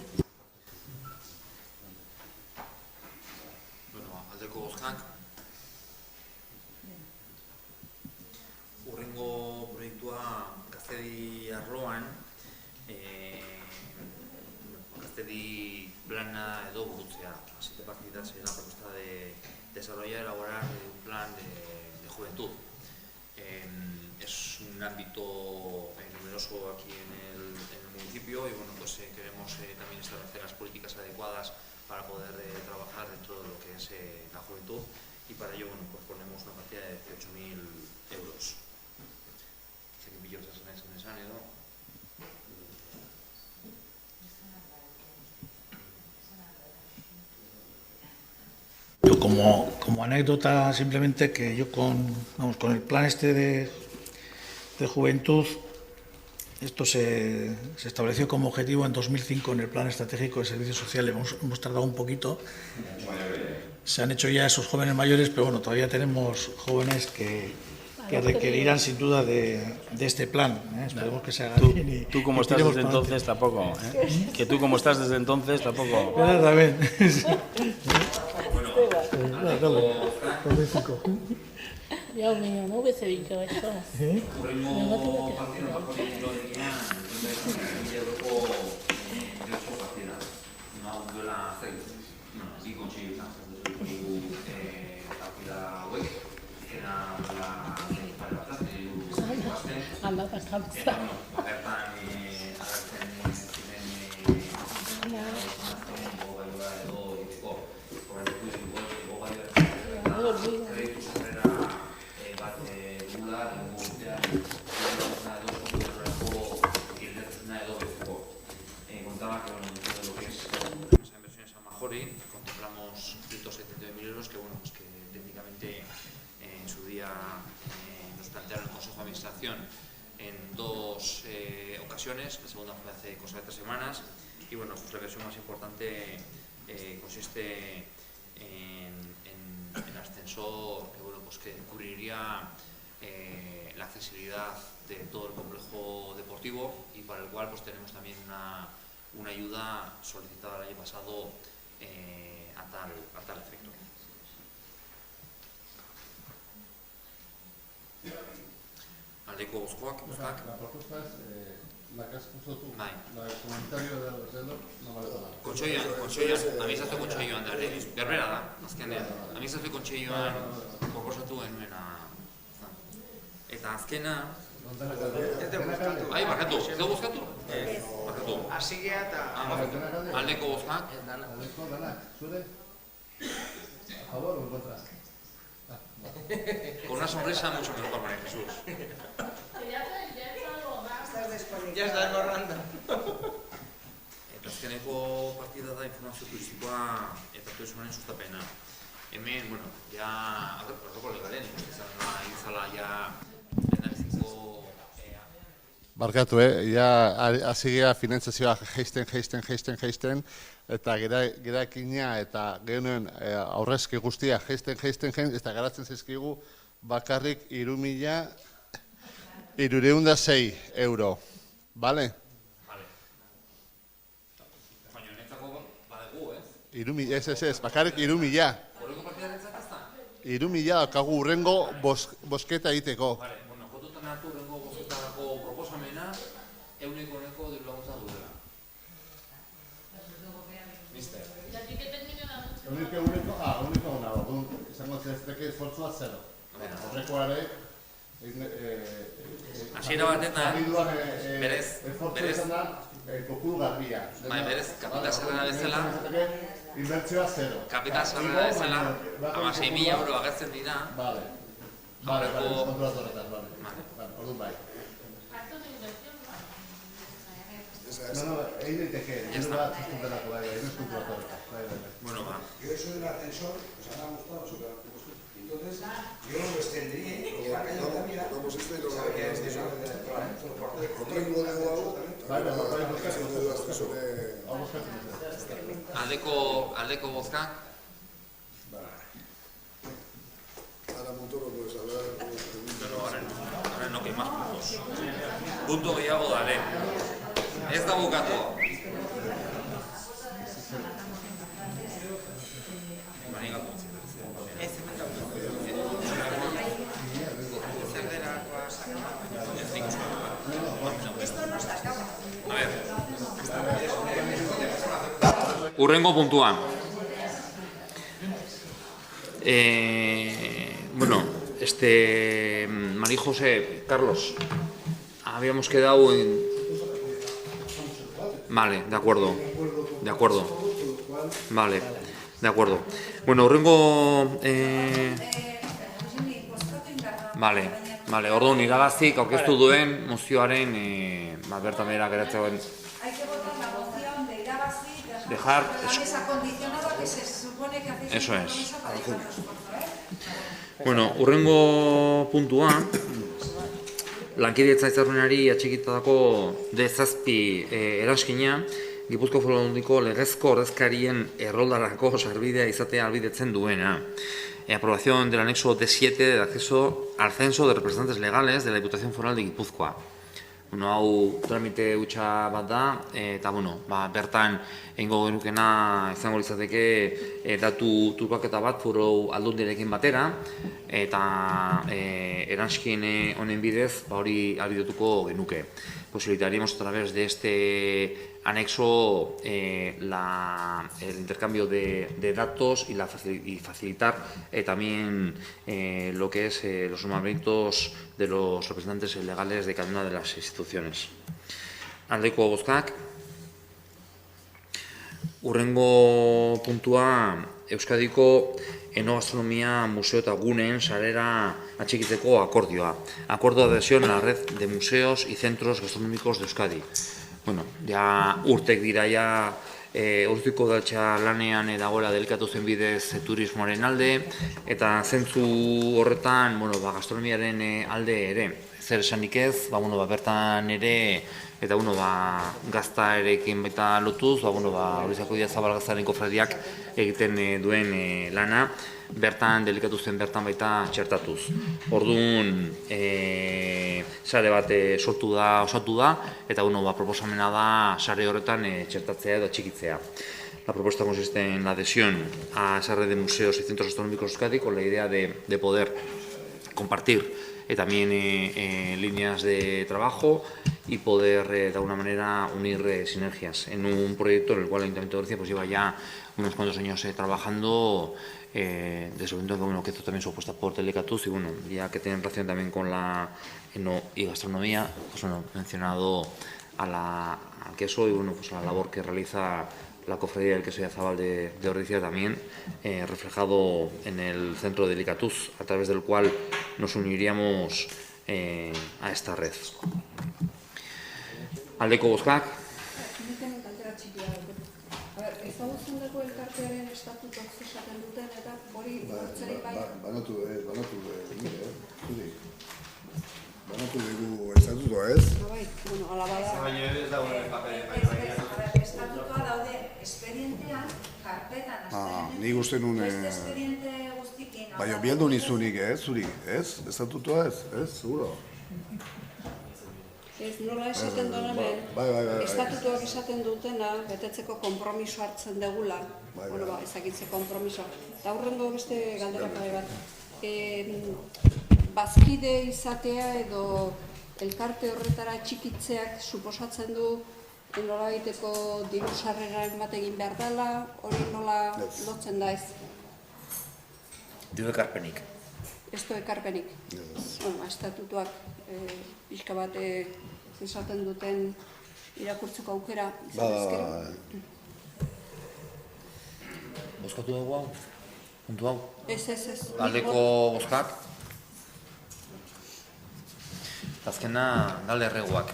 Plana edo burutzea. A 7 partidas en la propuesta de desarrollar y elaborar un plan de juventud. Es un ámbito numeroso aquí en el municipio y bueno, pues queremos también establecer las políticas adecuadas para poder trabajar dentro de lo que es la juventud y para ello bueno, pues ponemos una partida de 18.000 euros. Sé que pillos en ese año, ¿no? Yo como anécdota simplemente que yo con el plan este de juventud, esto se estableció como objetivo en 2005 en el plan estratégico de servicios sociales. Hemos tardado un poquito, se han hecho ya esos jóvenes mayores, pero bueno, todavía tenemos jóvenes que requerirán sin duda de este plan. Esperemos que se haga bien. Tú como estás desde entonces tampoco. Que tú como estás desde entonces tampoco. También. Dios mío, no hubiese dicho eso. Anda para cansar. Contemplamos 179.000 euros que, bueno, pues que técnicamente en su día nos plantearon el Consejo de Administración en 2 ocasiones. La segunda fue hace cosa de 3 semanas y bueno, pues la versión más importante consiste en ascensor que, bueno, pues que cubriría la accesibilidad de todo el complejo deportivo y para el cual pues tenemos también una ayuda solicitada el año pasado a tal efecto. Aldeko bozkoak. La propuesta es la que has puesto tú, la del comentario del no vale nada. Kontxoioan, amizazio kontxoioan da, berbera da, azkenean. Amizazio kontxoioan proposatu genuena. Eta azkena... Bai, barkatu, ez da bozkatu? Barkatu. Hasi gea eta... Aldeko bozkak. Aldeko danak, zure? A favor o en contra? Con una sonrisa mucho mejor, María Jesús. Ya estás borrando. Eta azkeneko partida da informazio turistikoa eta turismoaren sustapena. Hemen, bueno, ja... Horreko legalen, egin zala ja... Barkatu, ja hasi gea finantzazioa jaisten, eta gerakina eta genuen aurrezki guztia jaisten, eta garatzen zaizkigu bakarrik 3.306 euro. Bale? Bale. Baina netzako badegu, ez? Ez, bakarrik 3.000. 3.000 daukagu urrengo bosketa egiteko. Bueno, kontutan hartu urrengo bosketarako proposamena, euneko diru laguntza duela. Mister. Euneko ona, izango zezteke esfortzua zero. Horrekoare, hasiera batetan, berez, kopuru garbia. Berez, kapital sarrera bezala, inbertzioa zero. Kapital sarrera bezala, 16.000 euro agertzen dira. Vale, konturatu horretan, orduan bai. No, egin daiteke, diru bat zuzkundelako bai, ez konturatu horretan. Bueno, va. Yo eso del ascensor, pues me ha gustado súper. Entonces, yo lo extendría y la calle también, sabe que es de aldeko bozka. Ahora Montoro puedes hablar. Pero ahora no, que hay más puntos. Punto gehiago dale. Ez da bukatu. Urrengo puntua. Bueno, María José, Carlos, habíamos quedado en... Vale, de acuerdo. Vale, de acuerdo. Bueno, urrengo... Vale, orduan irabazik aurkeztu duen mozioaren bertan behera geratzen. Hay que votar la moción de irabazi dejar esa condicionada que se supone que hacéis eso es. para dejar el esfuerzo, Bueno, urrengo puntua, lankidetza hitzarmenari atxikitako D7 eranskina, Gipuzkoako Foru Aldundiko legezko ordezkarien erroldarako sarbidea izatea ahalbidetzen duena. Aprobación del anexo D7 de acceso al censo de representantes legales de la Diputación Foral de Gipuzkoa. Bueno, hau tramite hutsa bat da, eta bertan egingo genukena izango litzateke datu turkaketa bat Foru Aldundiarekin batera, eta eranskin honen bidez hori ahalbidetuko genuke. Posibilitaríamos a través de este anexo el intercambio de datos y facilitar también lo que es los nombramientos de los representantes legales de cada una de las instituciones. Aldeko bozkak. Urrengo puntua Euskadiko enogastronomia museo eta guneen sarera atxikiteko akordioa. Acuerdo de adhesión a la red de museos y centros gastronómicos de Euskadi. Bueno, ja urtek dira ja urtiko datxa lanean dagoela delikatu zen bidez turismoaren alde, eta zentzu horretan gastronomiaren alde ere. Zer esanik ez, bertan ere, eta gazta erekin baita lotuz, Horizako Idiazabal Gaztaren kofradiak egiten duen lana, bertan delikatu zen bertan baita txertatuz. Orduan, sare bat osatu da, eta proposamena da sare horretan txertatzea edo txikitzea. La propuesta consiste en la adhesión a esa red de museos y centros gastronómicos de Euskadi con la idea de poder compartir también líneas de trabajo y poder de alguna manera unir sinergias en un proyecto en el cual el Ayuntamiento de Orcia lleva ya unos cuantos años trabajando desde el momento que esto también se opuesta por Telecatuz y ya que tiene relación también con la eno y gastronomía, mencionado al queso y a la labor que realiza la cofradía del queso Idiazabal de Ordizia también, reflejado en el centro de Delicatuz, a través del cual nos uniríamos a esta red. Aldeko bozkak. Ezagutzen dugu elkartearen estatutuak zesaten duten eta hori hartzeri bai? Banatu dugu estatutua ez? Bai, ala bada. Baina ez dagoen estatutua daude espedientean, karpetan, nik uste nun... espediente guztikin... Baina bieldu nizunik ez, zuri, ez? Estatutua ez, seguro? Ez nola esaten duen hemen, estatutuak esaten dutena, betetzeko konpromiso hartzen degula. Bueno, ezagitze konpromiso. Eta hurrengo beste galdera pare bat. Bazkide izatea edo elkarte horretara txikitzeak suposatzen du nola baiteko diru sarreraren bat egin behar dela, hori nola lotzen da ez? Diru ekarpenik. Ez du ekarpenik. Estatutuak pixka bat esaten duten irakurtzeko aukera izan ezkero. Bozkatu dugu hau? Puntu hau? Ez. Aldeko bozkak? Azkena, galde erreguak.